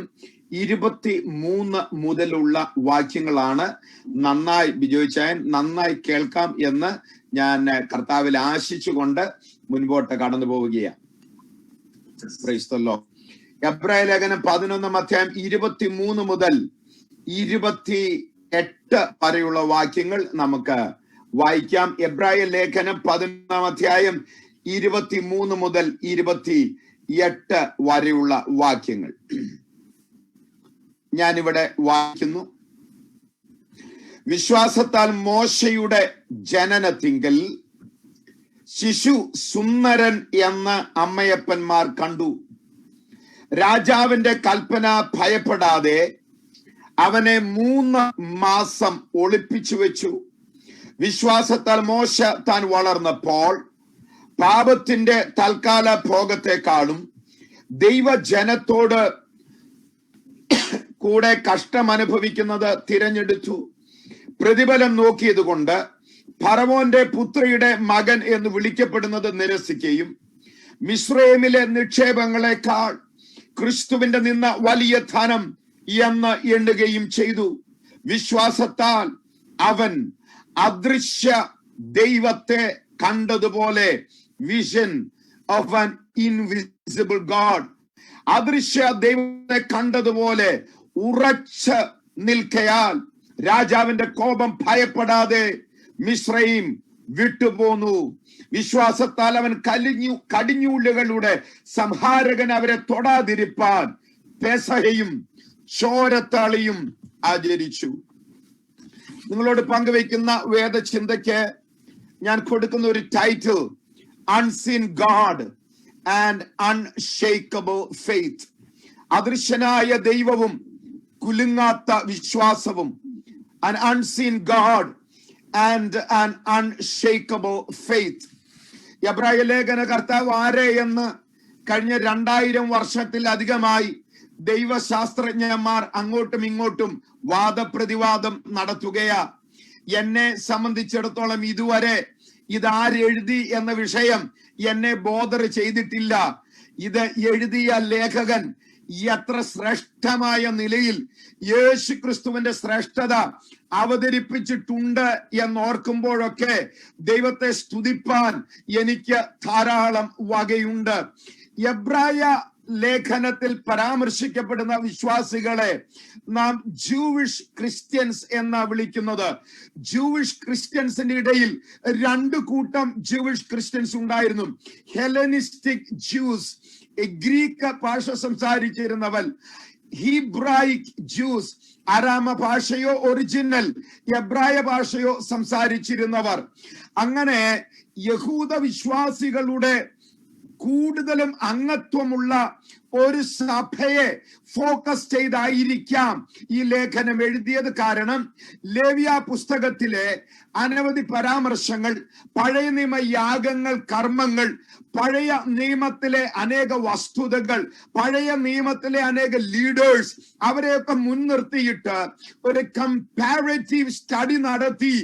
J: 23 മുതലുള്ള വാക്യങ്ങളാണ്. നന്നായി ബിജോയ്ച്ചായൻ നന്നായി കേൾക്കാം എന്ന് ഞാൻ കർത്താവിൽ ആശിച്ചുകൊണ്ട് മുൻപോട്ട് കടന്നു പോവുകയാണ്. എബ്രായ ലേഖനം 11-ാം അധ്യായം 23 മുതൽ 28 വരെയുള്ള വാക്യങ്ങൾ നമുക്ക് വായിക്കാം. എബ്രായ ലേഖനം 11-ാം അധ്യായം 23 മുതൽ 28 വരെയുള്ള വാക്യങ്ങൾ ഞാനിവിടെ വായിക്കുന്നു. വിശ്വാസത്താൽ മോശയുടെ ജനനത്തിങ്കൽ ശിശു സുന്ദരൻ എന്ന് അമ്മയപ്പന്മാർ കണ്ടു. രാജാവിന്റെ കൽപ്പന ഭയപ്പെടാതെ അവനെ 3 മാസം ഒളിപ്പിച്ചു വെച്ചു. വിശ്വാസത്താൽ മോശ താൻ വളർന്നപ്പോൾ പാപത്തിന്റെ തൽക്കാല ഭോഗത്തെക്കാളും ദൈവജനത്തോട് കൂടെ കഷ്ടം അനുഭവിക്കുന്നത് തിരഞ്ഞെടുത്തു. പ്രതിഫലം നോക്കിയത് കൊണ്ട് ഫറവോന്റെ പുത്രിയുടെ മകൻ എന്ന് വിളിക്കപ്പെടുന്നത് നിരസിക്കുകയും മിസ്രൈമിലെ നിക്ഷേപങ്ങളെക്കാൾ ക്രിസ്തുവിന്റെ നിന്ന വലിയ ധനം എന്ന് എണ്ണുകയും ചെയ്തു. വിശ്വാസത്താൽ അവൻ അദൃശ്യ ദൈവത്തെ കണ്ടതുപോലെ, vision of an invisible God, അദൃശ്യ ദൈവത്തെ കണ്ടതുപോലെ ഉറച്ച് നിൽക്കയാൽ രാജാവിന്റെ കോപം ഭയപ്പെടാതെ മിസ്രൈം വിട്ടുപോന്നു. വിശ്വാസത്താൽ അവൻ കടിഞ്ഞൂലുകളുടെ സംഹാരകൻ അവരെ തൊടാതിരിപ്പാൻ പെസഹയും ചോരത്താളിയും ആചരിച്ചു. നിങ്ങളോട് പങ്കുവയ്ക്കുന്ന വേദചിന്തയ്ക്ക് ഞാൻ കൊടുക്കുന്ന ഒരു title, unseen God and unshakable faith. അദൃശ്യനായ ദൈവവും കുലുങ്ങാത്ത വിശ്വാസവും. an unseen God and an unshakable faith. എബ്രായ ലേഖന കർത്താവ് ആരെ എന്ന് കഴിഞ്ഞ 2000 വർഷത്തിലധികമായി ദൈവശാസ്ത്രജ്ഞന്മാർ അങ്ങോട്ടും ഇങ്ങോട്ടും വാദപ്രതിവാദം നടത്തുകയാ. എന്നെ സംബന്ധിച്ചിടത്തോളം ഇതുവരെ ഇതാരെഴുതി എന്ന വിഷയം എന്നെ ബോധർ ചെയ്തിട്ടില്ല. ഇത് എഴുതിയ ലേഖകൻ എത്ര ശ്രേഷ്ഠമായ നിലയിൽ യേശു ക്രിസ്തുവിന്റെ ശ്രേഷ്ഠത അവതരിപ്പിച്ചിട്ടുണ്ട് എന്നോർക്കുമ്പോഴൊക്കെ ദൈവത്തെ സ്തുതിപ്പാൻ എനിക്ക് ധാരാളം വകയുണ്ട്. എബ്രായ ലേഖനത്തിൽ പരാമർശിക്കപ്പെടുന്ന വിശ്വാസികളെ നാം ജൂവിഷ് ക്രിസ്ത്യൻസ് എന്ന് വിളിക്കുന്നത്. ജൂവിഷ് ക്രിസ്ത്യൻസിന്റെ ഇടയിൽ 2 കൂട്ടം ജൂവിഷ് ക്രിസ്ത്യൻസ് ഉണ്ടായിരുന്നു. ഹെലനിസ്റ്റിക് ജ്യൂസ്, ഗ്രീക്ക് ഭാഷ സംസാരിച്ചിരുന്നവർ, ഹീബ്രായിക് ജ്യൂസ്, അരാമ ഭാഷയോ ഒറിജിനൽ എബ്രായ ഭാഷയോ സംസാരിച്ചിരുന്നവർ. അങ്ങനെ യഹൂദ വിശ്വാസികളുടെ കൂടുതലും അംഗത്വമുള്ള ഒരു സഭയെ ഫോക്കസ് ചെയ്തായിരിക്കാം ഈ ലേഖനം എഴുതിയത്. കാരണം ലേവ്യ പുസ്തകത്തിലെ അനവധി പരാമർശങ്ങൾ, പഴയ നിയമ യാഗങ്ങൾ, കർമ്മങ്ങൾ, പഴയ നിയമത്തിലെ അനേക വസ്തുതകൾ, പഴയ നിയമത്തിലെ അനേക ലീഡേഴ്സ്, അവരെയൊക്കെ മുൻനിർത്തിയിട്ട് ഒരു കമ്പാരറ്റീവ് സ്റ്റഡി നടത്തി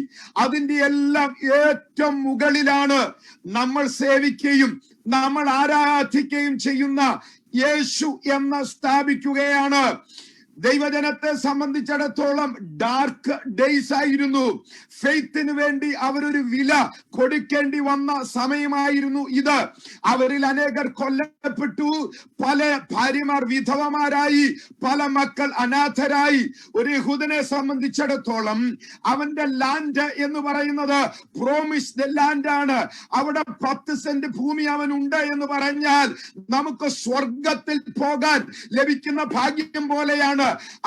J: അതിന്റെ എല്ലാം ഏറ്റവും മുകളിലാണ് നമ്മൾ സേവിക്കുകയും നമ്മൾ ആരാധിക്കുകയും ചെയ്യുന്ന യേശു എന്ന് സ്ഥാപിക്കുകയാണ്. ദൈവജനത്തെ സംബന്ധിച്ചിടത്തോളം ഡാർക്ക് ഡേയ്സ് ആയിരുന്നു. ഫെയ്ത്തിന് വേണ്ടി അവരൊരു വില കൊടുക്കേണ്ടി വന്ന സമയമായിരുന്നു ഇത്. അവരിൽ അനേകർ കൊല്ലപ്പെട്ടു, പല ഭാര്യമാർ വിധവമാരായി, പല മക്കൾ അനാഥരായി. ഒരു യഹൂദനെ സംബന്ധിച്ചിടത്തോളം അവന്റെ ലാൻഡ് എന്ന് പറയുന്നത് പ്രോമിസ്ഡ് ലാൻഡ് ആണ്. അവിടെ 10 സെന്റ് ഭൂമി അവനുണ്ട് എന്ന് പറഞ്ഞാൽ നമുക്ക് സ്വർഗത്തിൽ പോകാൻ ലഭിക്കുന്ന ഭാഗ്യം പോലെയാണ്.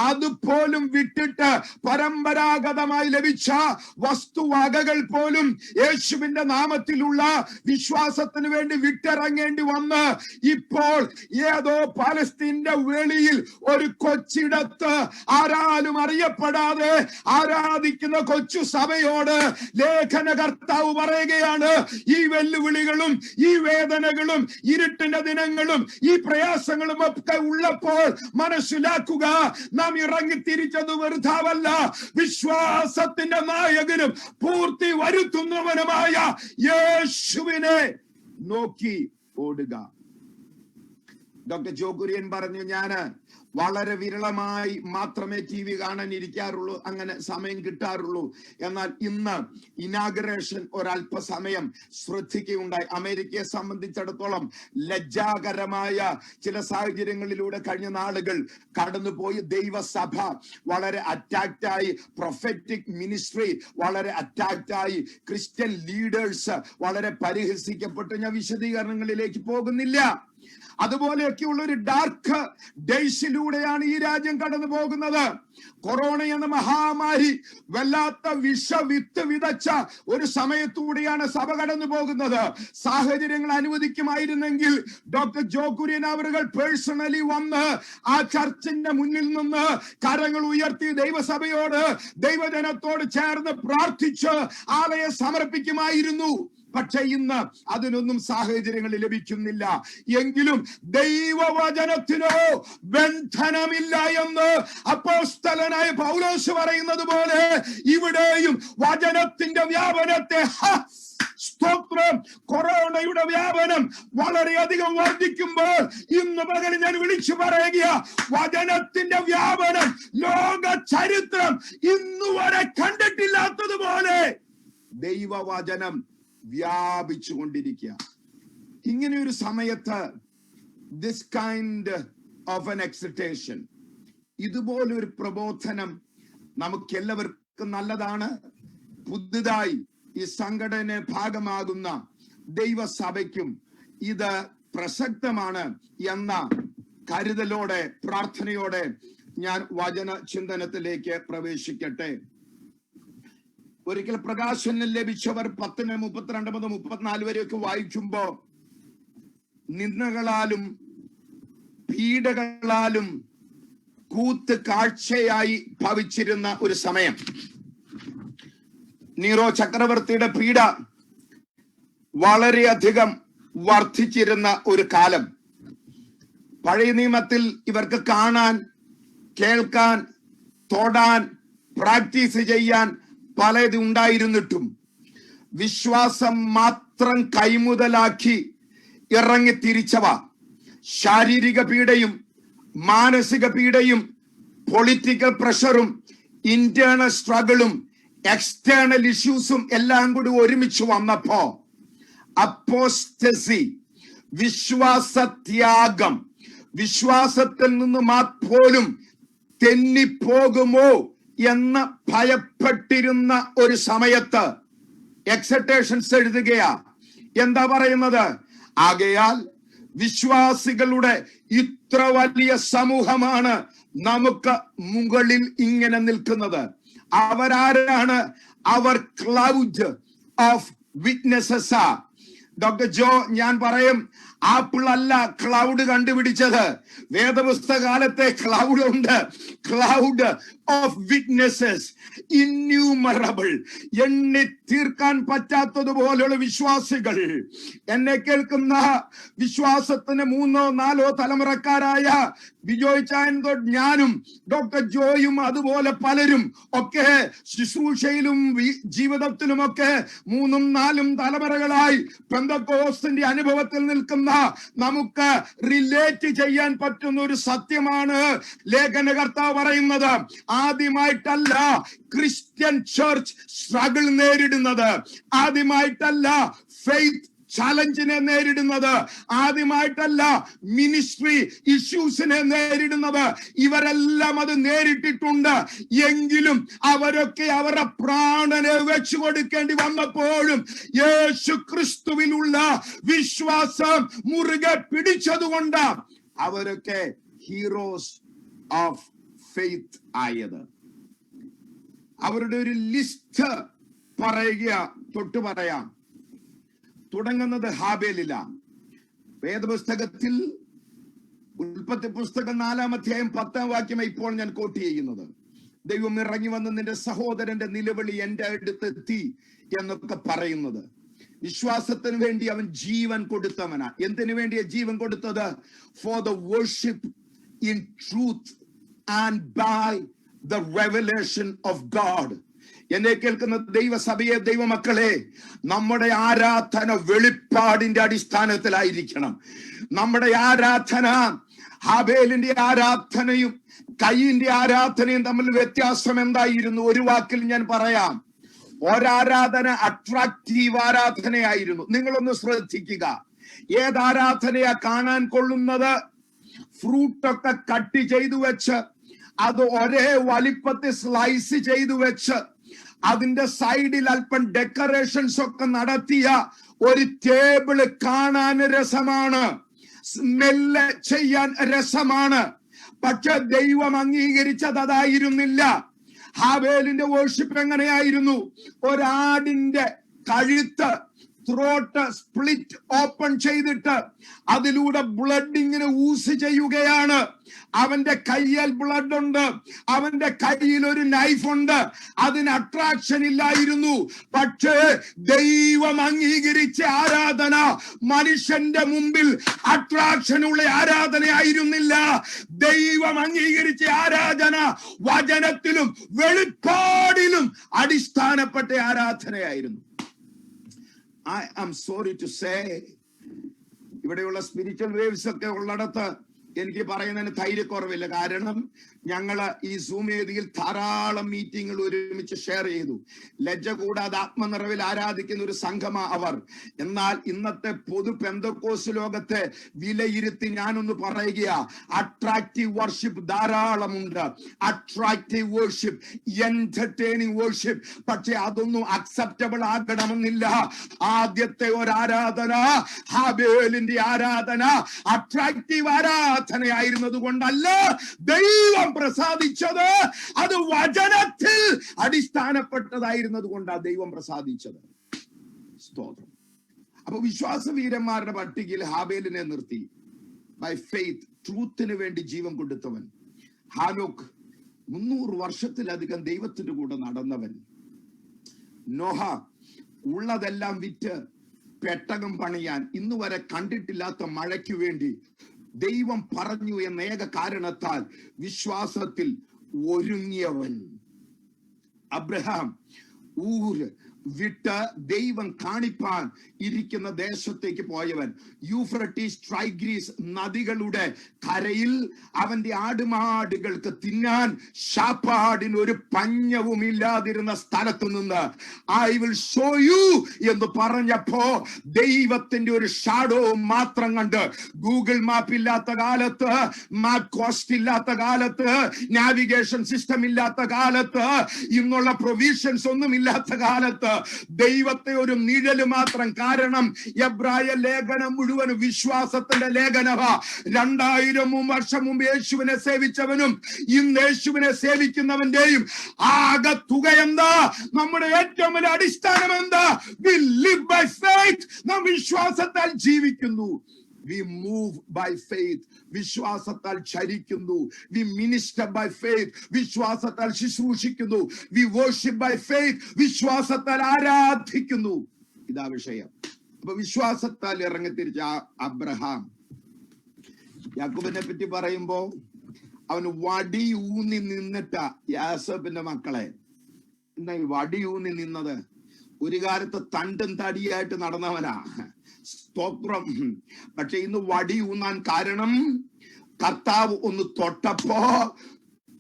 J: അതുപോലും വിട്ടിട്ട് പരമ്പരാഗതമായി ലഭിച്ച വസ്തുവകകൾ പോലും യേശുവിന്റെ നാമത്തിലുള്ള വിശ്വാസത്തിന് വേണ്ടി വിട്ടിറങ്ങേണ്ടി വന്ന് ഇപ്പോൾ ഏതോ പാലസ്തീന്റെ വെളിയിൽ ഒരു കൊച്ചിടത്ത് ആരാലും അറിയപ്പെടാതെ ആരാധിക്കുന്ന കൊച്ചു സഭയോട് ലേഖന കർത്താവ് പറയുകയാണ്, ഈ വെല്ലുവിളികളും ഈ വേദനകളും ഇരുട്ടിന്റെ ദിനങ്ങളും ഈ പ്രയാസങ്ങളും ഒക്കെ ഉള്ളപ്പോൾ മനസ്സിലാക്കുക, നാം ഇറങ്ങി തിരിച്ചത് വെറുതാവല്ല. വിശ്വാസത്തിന്റെ നായകനും പൂർത്തി വരുത്തുന്നവനുമായ യേശുവിനെ നോക്കി ഓടുക. ഡോക്ടർ ജോ കുര്യൻ പറഞ്ഞു, ഞാന് വളരെ വിരളമായി മാത്രമേ TV കാണാൻ ഇരിക്കാറുള്ളൂ, അങ്ങനെ സമയം കിട്ടാറുള്ളൂ. എന്നാൽ ഇന്ന് ഇനാഗുറേഷൻ ഒരല്പസമയം ശ്രദ്ധിക്കുകയുണ്ടായി. അമേരിക്കയെ സംബന്ധിച്ചിടത്തോളം ലജ്ജാകരമായ ചില സാഹചര്യങ്ങളിലൂടെ കഴിഞ്ഞ നാളുകൾ കടന്നുപോയി. ദൈവസഭ വളരെ അറ്റാക്റ്റായി, പ്രൊഫറ്റിക് മിനിസ്ട്രി വളരെ അറ്റാക്റ്റായി, ക്രിസ്ത്യൻ ലീഡേഴ്സ് വളരെ പരിഹസിക്കപ്പെട്ടു. ഞാൻ വിശദീകരണങ്ങളിലേക്ക് പോകുന്നില്ല. അതുപോലെയൊക്കെയുള്ള ഒരു ഡാർക്ക് ഡേയ്സിലൂടെയാണ് ഈ രാജ്യം കടന്നു പോകുന്നത്. കൊറോണ എന്ന മഹാമാരി വല്ലാത്ത വിഷവിത്ത് വിതച്ച ഒരു സമയത്തൂടെയാണ് സഭ കടന്നു പോകുന്നത്. സാഹചര്യങ്ങൾ അനുവദിക്കുമായിരുന്നെങ്കിൽ ഡോക്ടർ ജോ കുര്യൻ അവറുകൾ പേഴ്സണലി വന്ന് ആ ചർച്ചിന്റെ മുന്നിൽ നിന്ന് കരങ്ങൾ ഉയർത്തി ദൈവസഭയോട്, ദൈവജനത്തോട് ചേർന്ന് പ്രാർത്ഥിച്ച് ആലയം സമർപ്പിക്കുമായിരുന്നു. പക്ഷെ ഇന്ന് അതിനൊന്നും സാഹചര്യങ്ങൾ ലഭിക്കുന്നില്ല. എങ്കിലും ദൈവവചനത്തിനോ ബന്ധനമില്ല എന്ന് അപ്പോസ്തലനായ പൗലോസ് പറയുന്നത് പോലെ ഇവിടെയും വചനത്തിന്റെ വ്യാപനത്തെ, സ്തോത്രം, കൊറോണയുടെ വ്യാപനം വളരെയധികം വർദ്ധിക്കുമ്പോൾ ഇന്ന് പകൽ ഞാൻ വിളിച്ചു പറയുക, വചനത്തിന്റെ വ്യാപനം ലോക ചരിത്രം ഇന്നുവരെ കണ്ടിട്ടില്ലാത്തതുപോലെ ദൈവവചനം വ്യാപിച്ചു കൊണ്ടിരിക്കുക. ഇങ്ങനെ ഒരു സമയത്ത് this kind of N excitation, ഇതുപോലൊരു പ്രബോധനം നമുക്ക് എല്ലാവർക്കും നല്ലതാണ്. പുതുതായി ഈ സംഘടന ഭാഗമാകുന്ന ദൈവസഭയ്ക്കും ഇത് പ്രസക്തമാണ് എന്ന കരുതലോടെ, പ്രാർത്ഥനയോടെ ഞാൻ വചന ചിന്തനത്തിലേക്ക് പ്രവേശിക്കട്ടെ. ഒരിക്കൽ പ്രകാശനം ലഭിച്ചവർ 10:32 മുതൽ 34 വരെയൊക്കെ വായിക്കുമ്പോ നിന്ദകളാലും പീഡകളാലും കൂത്ത് കാഴ്ചയായി ഭവിച്ചിരുന്ന ഒരു സമയം. നീറോ ചക്രവർത്തിയുടെ പീഡ വളരെയധികം വർദ്ധിച്ചിരുന്ന ഒരു കാലം. പഴയ നിയമത്തിൽ ഇവർക്ക് കാണാൻ, കേൾക്കാൻ, തൊടാൻ, പ്രാക്ടീസ് ചെയ്യാൻ പലതും ഉണ്ടായിരുന്നിട്ടും വിശ്വാസം മാത്രം കൈമുതലാക്കി ഇറങ്ങി തിരിച്ചവ ശാരീരിക പീഡയും മാനസിക പീഡയും പൊളിറ്റിക്കൽ പ്രഷറും ഇന്റേണൽ സ്ട്രഗിളും എക്സ്റ്റേണൽ ഇഷ്യൂസും എല്ലാം കൂടി ഒരുമിച്ച് വന്നപ്പോ അപ്പോസ്റ്റസി, വിശ്വാസത്യാഗം, വിശ്വാസത്തിൽ നിന്ന് പോലും തെന്നിപ്പോകുമോ എന്ന് ഭയപ്പെട്ടിരുന്ന ഒരു സമയത്ത് എക്സറ്റേഷൻസ് എഴുതുകയാ. എന്താ പറയുന്നത്? ആകയാൽ വിശ്വാസികളുടെ ഇത്ര വലിയ സമൂഹമാണ് നമുക്ക് മുകളിൽ ഇങ്ങനെ നിൽക്കുന്നത്. അവരാരാണ്? അവർ ക്ലൗഡ് ഓഫ് വിറ്റ്നസസ്. ഡോക്ടർ ജോ, ഞാൻ പറയും, ആപ്പിൾ അല്ല ക്ലൗഡ് കണ്ടുപിടിച്ചത്. വേദപുസ്തകാലത്തെ ക്ലൗഡ് ഉണ്ട്. ക്ലൗഡ് ഓഫ് വിറ്റ്നസസ്, ഇന്യൂമറബിൾ, എണ്ണി തീർക്കാൻ പറ്റാത്തതുപോലെയുള്ള വിശ്വാസികൾ. എന്നെ കേൾക്കുന്ന വിശ്വാസത്തിന് 3ഓ 4ഓ തലമുറക്കാരായ ബിജോയ് ചായൻ തൊട്ട് ഞാനും ഡോക്ടർ ജോയും അതുപോലെ പലരും ഒക്കെ ശുശ്രൂഷയിലും ജീവിതത്തിലുമൊക്കെ 3ഉം 4ഉം തലമുറകളായി പെന്തക്കോസ്തിന്റെ അനുഭവത്തിൽ നിൽക്കുന്ന നമുക്ക് റിലേറ്റ് ചെയ്യാൻ പറ്റുന്ന ഒരു സത്യമാണ് ലേഖനകർത്താവ് പറയുന്നത്. ആദ്യമായിട്ടല്ല ക്രിസ്ത്യൻ ചർച്ച് സ്ട്രഗിൾ നേരിടുന്നത്, ആദ്യമായിട്ടല്ല ഫെയ്ത്ത് ചാലഞ്ചിനെ നേരിടുന്നത്, ആദ്യമായിട്ടല്ല മിനിസ്ട്രി ഇഷ്യൂസിനെ നേരിടുന്നത്. ഇവരെല്ലാം അത് നേരിട്ടിട്ടുണ്ട്. എങ്കിലും അവരൊക്കെ അവരുടെ പ്രാണനെ വെച്ചു കൊടുക്കേണ്ടി വന്നപ്പോഴും യേശു ക്രിസ്തുവിലുള്ള വിശ്വാസം മുറുകെ പിടിച്ചതുകൊണ്ട് അവരൊക്കെ ഹീറോസ് ഓഫ് ഫെയ്ത്ത് ആയത്. അവരുടെ ഒരു ലിസ്റ്റ് പറയുക, തൊട്ടു പറയാം. തുടങ്ങുന്നത് ഹാബേലില. വേദപുസ്തകത്തിൽ ഉൽപ്പത്തി പുസ്തകം 4-ാം അധ്യായം 10-ാം വാക്യം ഇപ്പോൾ ഞാൻ കോട്ട് ചെയ്യുന്നത്. ദൈവം ഇറങ്ങി വന്ന് നിന്റെ സഹോദരന്റെ നിലവിളി എന്റെ അടുത്തെത്തി എന്നൊക്കെ പറയുന്നത്. വിശ്വാസത്തിന് വേണ്ടി അവൻ ജീവൻ കൊടുത്തവനാ. എന്തിനു വേണ്ടിയാ ജീവൻ കൊടുത്തത്? For the worship in truth and by the revelation of God. എന്നെ കേൾക്കുന്ന ദൈവസഭയെ, ദൈവമക്കളെ, നമ്മുടെ ആരാധന വെളിപ്പാടിന്റെ അടിസ്ഥാനത്തിലായിരിക്കണം. നമ്മുടെ ആരാധന, ഹാബേലിന്റെ ആരാധനയും കയ്യിന്റെ ആരാധനയും തമ്മിൽ വ്യത്യാസം എന്തായിരുന്നു? ഒരു വാക്കിൽ ഞാൻ പറയാം. ഒരാരാധന അട്രാക്റ്റീവ് ആരാധനയായിരുന്നു. നിങ്ങളൊന്ന് ശ്രദ്ധിക്കുക. ഏതാരാധനയാ കാണാൻ കൊള്ളുന്നത്? ഫ്രൂട്ടൊക്കെ കട്ട് ചെയ്തു വെച്ച്, അത് ഒരേ വലിപ്പത്തിൽ സ്ലൈസ് ചെയ്തു വെച്ച്, അതിന്റെ സൈഡിൽ അല്പം ഡെക്കറേഷൻസ് ഒക്കെ നടത്തിയ ഒരു ടേബിള് കാണാൻ രസമാണ്, സ്മെല്ല് ചെയ്യാൻ രസമാണ്. പക്ഷെ ദൈവം അംഗീകരിച്ചത് അതായിരുന്നില്ല. ഹാബേലിന്റെ വർഷിപ്പ് എങ്ങനെയായിരുന്നു? ഒരാടിന്റെ കഴുത്ത്, ത്രോട്ട് സ്പ്ലിറ്റ് ഓപ്പൺ ചെയ്തിട്ട് അതിലൂടെ ബ്ലഡ് ഇങ്ങനെ ഊസ് ചെയ്യുകയാണ്. അവന്റെ കയ്യിൽ ബ്ലഡ് ഉണ്ട്, അവന്റെ കയ്യിൽ ഒരു നൈഫ് ഉണ്ട്. അതിന് അട്രാക്ഷൻ ഇല്ലായിരുന്നു. പക്ഷേ ദൈവം അംഗീകരിച്ച ആരാധന മനുഷ്യന്റെ മുമ്പിൽ അട്രാക്ഷൻ ഉള്ള ആരാധനയായിരുന്നില്ല. ദൈവം അംഗീകരിച്ച ആരാധന വചനത്തിലും വെളിപ്പാടിലും അടിസ്ഥാനപ്പെട്ട ആരാധനയായിരുന്നു. I am sorry to say, ഇവിടെയുള്ള സ്പിരിച്വൽ വേവ്സ് ഒക്കെ ഉള്ളിടത്ത് എനിക്ക് പറയുന്നതിന് ധൈര്യക്കുറവില്ല. കാരണം ഞങ്ങള് ഈ സൂം വേദിയിൽ ധാരാളം മീറ്റിങ്ങുകൾ ഒരുമിച്ച് ഷെയർ ചെയ്തു. ലജ്ജ കൂടാതെ ആത്മനിറവിൽ ആരാധിക്കുന്ന ഒരു സംഘമാ അവർ. എന്നാൽ ഇന്നത്തെ പൊതു പെന്തക്കോസ് ലോകത്തെ വിലയിരുത്തി ഞാനൊന്ന് പറയുക, അട്രാക്റ്റീവ് വർഷിപ്പ് ധാരാളമുണ്ട്. Attractive worship, entertaining worship. പക്ഷെ അതൊന്നും അക്സെപ്റ്റബിൾ ആകണമെന്നില്ല. ആദ്യത്തെ ഒരു ആരാധന, ഹാബേലിന്റെ ആരാധന, അട്രാക്റ്റീവ് ആരാധനയായിരുന്നത് കൊണ്ടല്ല ദൈവം പ്രസാദിച്ചത്. അത് വചനത്തിൽ അടിസ്ഥാനപ്പെട്ടതായിരുന്നത് കൊണ്ടാണ് ദൈവം പ്രസാദിച്ചത്. സ്തോത്രം. അപ്പൊ വിശ്വാസവീരന്മാരുടെ പട്ടികയിൽ ഹാബേലിനെ നിർത്തി. ബൈ ഫെയ്ത്ത്, ട്രൂത്തിന് വേണ്ടി ജീവൻ കൊടുത്തവൻ. ഹാനോക്ക് 300 വർഷത്തിലധികം ദൈവത്തിന്റെ കൂടെ നടന്നവൻ. നോഹ ഉള്ളതെല്ലാം വിറ്റ് പെട്ടകം പണിയാൻ ഇന്ന് വരെ കണ്ടിട്ടില്ലാത്ത മഴയ്ക്ക് വേണ്ടി ദൈവം പറഞ്ഞു എന്ന ഏക കാരണത്താൽ വിശ്വാസത്തിൽ ഒരുങ്ങിയവൻ. അബ്രഹാം ഊര് വിട്ട് ദൈവം കാണിപ്പാൻ ഇരിക്കുന്ന ദേശത്തേക്ക് പോയവൻ. യൂഫ്രട്ടീസ്, ട്രൈഗ്രീസ് നദികളുടെ കരയിൽ അവന്റെ ആടുമാടുകൾക്ക് തിന്നാൻ ശാപ്പാടിന് ഒരു പഞ്ഞവും ഇല്ലാതിരുന്ന സ്ഥലത്ത് നിന്ന് ഐ വിൽ ഷോ യു എന്ന് പറഞ്ഞപ്പോ ദൈവത്തിന്റെ ഒരു ഷാഡോ മാത്രം കണ്ട്, ഗൂഗിൾ മാപ്പ് ഇല്ലാത്ത കാലത്ത്, മാപ്പ് കോസ്റ്റ് ഇല്ലാത്ത കാലത്ത്, നാവിഗേഷൻ സിസ്റ്റം ഇല്ലാത്ത കാലത്ത്, ഇന്നുള്ള പ്രൊവിഷൻസ് ഒന്നും ഇല്ലാത്ത കാലത്ത് ദൈവത്തെ ഒരു നിഴല് മാത്രം. കാരണം എബ്രായ ലേഖനം മുഴുവൻ വിശ്വാസത്തിന്റെ ലേഖനമാ. 2000 വർഷം മുമ്പ് യേശുവിനെ സേവിച്ചവനും ഇന്ന് യേശുവിനെ സേവിക്കുന്നവന്റെയും ആകെ തുക എന്താ? നമ്മുടെ ഏറ്റവും വലിയ അടിസ്ഥാനം എന്താ? We live by faith. നാം വിശ്വാസത്താൽ ജീവിക്കുന്നു. We move by faith. വിശ്വാസത്താൽ ചരിക്കുന്നു. We minister by faith. വിശ്വാസത്താൽ ശുശ്രൂഷിക്കുന്നു. We worship by faith. വിശ്വാസത്താൽ ആരാധിക്കുന്നു. ഇതാ വിഷയം. അപ്പൊ വിശ്വാസത്താൽ ഇറങ്ങിത്തിരിച്ച അബ്രഹാം, യാക്കോബിനെ പറ്റി പറയുമ്പോ അവന് വടി ഊന്നി നിന്നിട്ട യാസോബിന്റെ മക്കളെ. എന്നാ ഈ വടി ഊന്നി നിന്നത്? ഒരു കാലത്ത് തണ്ടും തടിയായിട്ട് നടന്നവനാ. സ്തോത്രം. പക്ഷെ ഇന്ന് വടി ഊന്നാൻ കാരണം കർത്താവ് ഒന്ന് തൊട്ടപ്പോ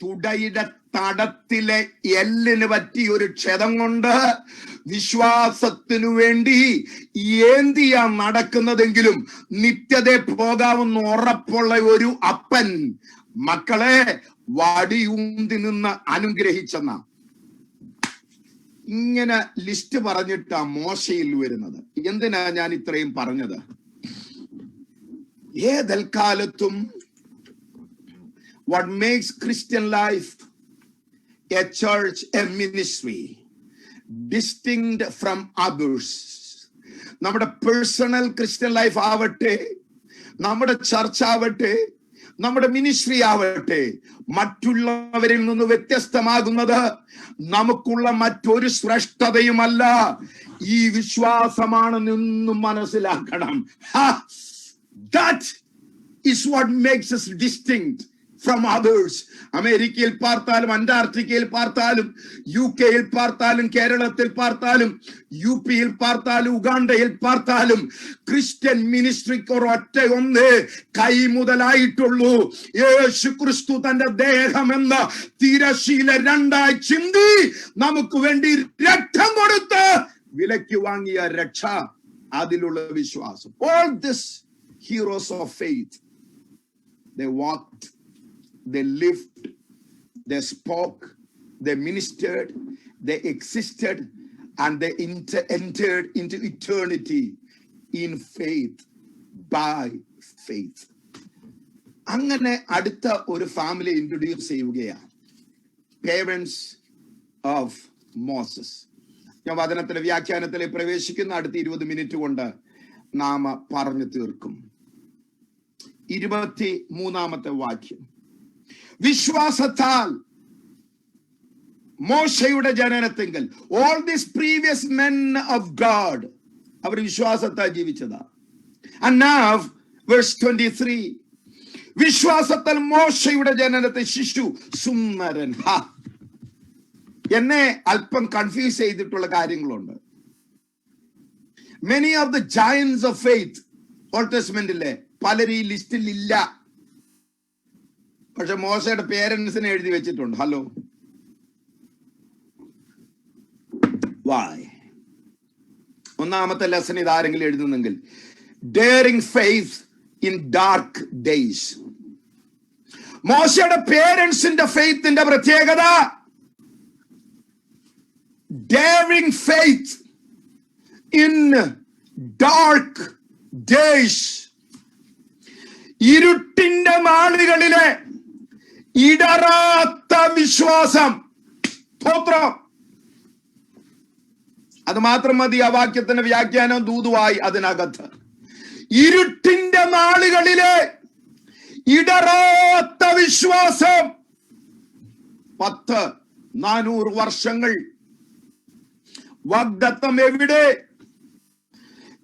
J: തുടയുടെ തടത്തിലെ എല്ലിന് പറ്റിയ ഒരു ക്ഷതം കൊണ്ട് വിശ്വാസത്തിനു വേണ്ടി ഏന്തിയാ നടക്കുന്നതെങ്കിലും നിത്യതയെ പോകാമെന്ന് ഉറപ്പുള്ള ഒരു അപ്പൻ മക്കളെ വടിയൂന്തി നിന്ന് അനുഗ്രഹിച്ചെന്ന ഇങ്ങനെ ലിസ്റ്റ് പറഞ്ഞിട്ടാ മോശയിൽ വരുന്നത്. എന്തിനാ ഞാൻ ഇത്രയും പറഞ്ഞത്? ഏതെൽക്കാലത്തും what makes Christian life a church, a ministry, distinct from others. നമ്മുടെ പേഴ്സണൽ ക്രിസ്ത്യൻ ലൈഫ് ആവട്ടെ, നമ്മുടെ ചർച്ച് ആവട്ടെ, നമ്മുടെ മിനിസ്ട്രി ആവട്ടെ, മറ്റുള്ളവരിൽ നിന്ന് വ്യത്യസ്തമാകുന്നത് നമുക്കുള്ള മറ്റൊരു ശ്രേഷ്ഠതയുമല്ല, ഈ വിശ്വാസമാണെന്നും മനസ്സിലാക്കണം. That is what makes us distinct from others. അമേരിക്കയിൽ പാർത്താലും, അന്റാർട്ടിക്കയിൽ പാർത്താലും, UK-യിൽ പാർത്താലും, കേരളത്തിൽ പാർത്താലും, UP-യിൽ പാർത്താലും, ഉഗാണ്ടയിൽ പാർത്താലും, ക്രിസ്ത്യൻ മിനിസ്ട്രിക്ക് ഒരൊറ്റ ഒന്ന് കൈ മുതലായിട്ടുള്ളൂ. യേശു ക്രിസ്തു തന്റെ ദേഹമെന്ന തിരശീല രണ്ടായി ചിന്തി നമുക്ക് വേണ്ടി രക്തം കൊടുത്ത് വിലയ്ക്ക് വാങ്ങിയ രക്ഷ, അതിലുള്ള വിശ്വാസം. All this heroes of faith, they walked, they lived, they spoke, they ministered, they existed, and they entered into eternity in faith, by faith. അങ്ങനെ അടുത്ത ഒരു ഫാമിലി ഇൻട്രൊഡ്യൂസ് ചെയ്യുകയാണ്, പേരൻസ് ഓഫ് മോസസ്. ഞാൻ വചനത്തിലെ വ്യാഖ്യാനത്തിലെ പ്രവേശിക്കുന്ന അടുത്ത 20 മിനിറ്റ് കൊണ്ട് നാം പറഞ്ഞു തീർക്കും. 23-ാമത്തെ വാക്യം, വിശ്വാസത്താൽ മോശയുടെ ജനനത്തിങ്കൽ, all these previous men of God, അവർ വിശ്വാസത്താൽ ജീവിച്ചതാ. And now verse 23, വിശ്വാസത്താൽ മോശയുടെ ജനനത്തെ ശിശു സുന്ദരൻ. എന്നെ അല്പം കൺഫ്യൂസ് ചെയ്തിട്ടുള്ള കാര്യങ്ങളുണ്ട്. Many of the giants of faith Old Testamentലെ പലരും ഈ ലിസ്റ്റിൽ ഇല്ല. പക്ഷെ മോശയുടെ പേരൻസിനെ എഴുതി വെച്ചിട്ടുണ്ട്. Hello, why? ഒന്നാമത്തെ ലെസൺ ഇതാരെങ്കിലും എഴുതുന്നെങ്കിൽ, daring faith in dark days. മോശയുടെ പേരൻസിന്റെ ഫെയ്ത്തിന്റെ പ്രത്യേകത, daring faith in dark days. ഇരുട്ടിന്റെ നാളുകളിലെ ഇടറാത്ത വിശ്വാസം. സ്തോത്രം. അത് മാത്രം മതി ആ വാക്യത്തിന്റെ വ്യാഖ്യാനം ദൂതുവായി അതിനകത്ത്. ഇരുട്ടിന്റെ നാളുകളിലെ ഇടറാത്ത വിശ്വാസം. 400 വർഷങ്ങൾ വാഗ്ദത്തം എവിടെ?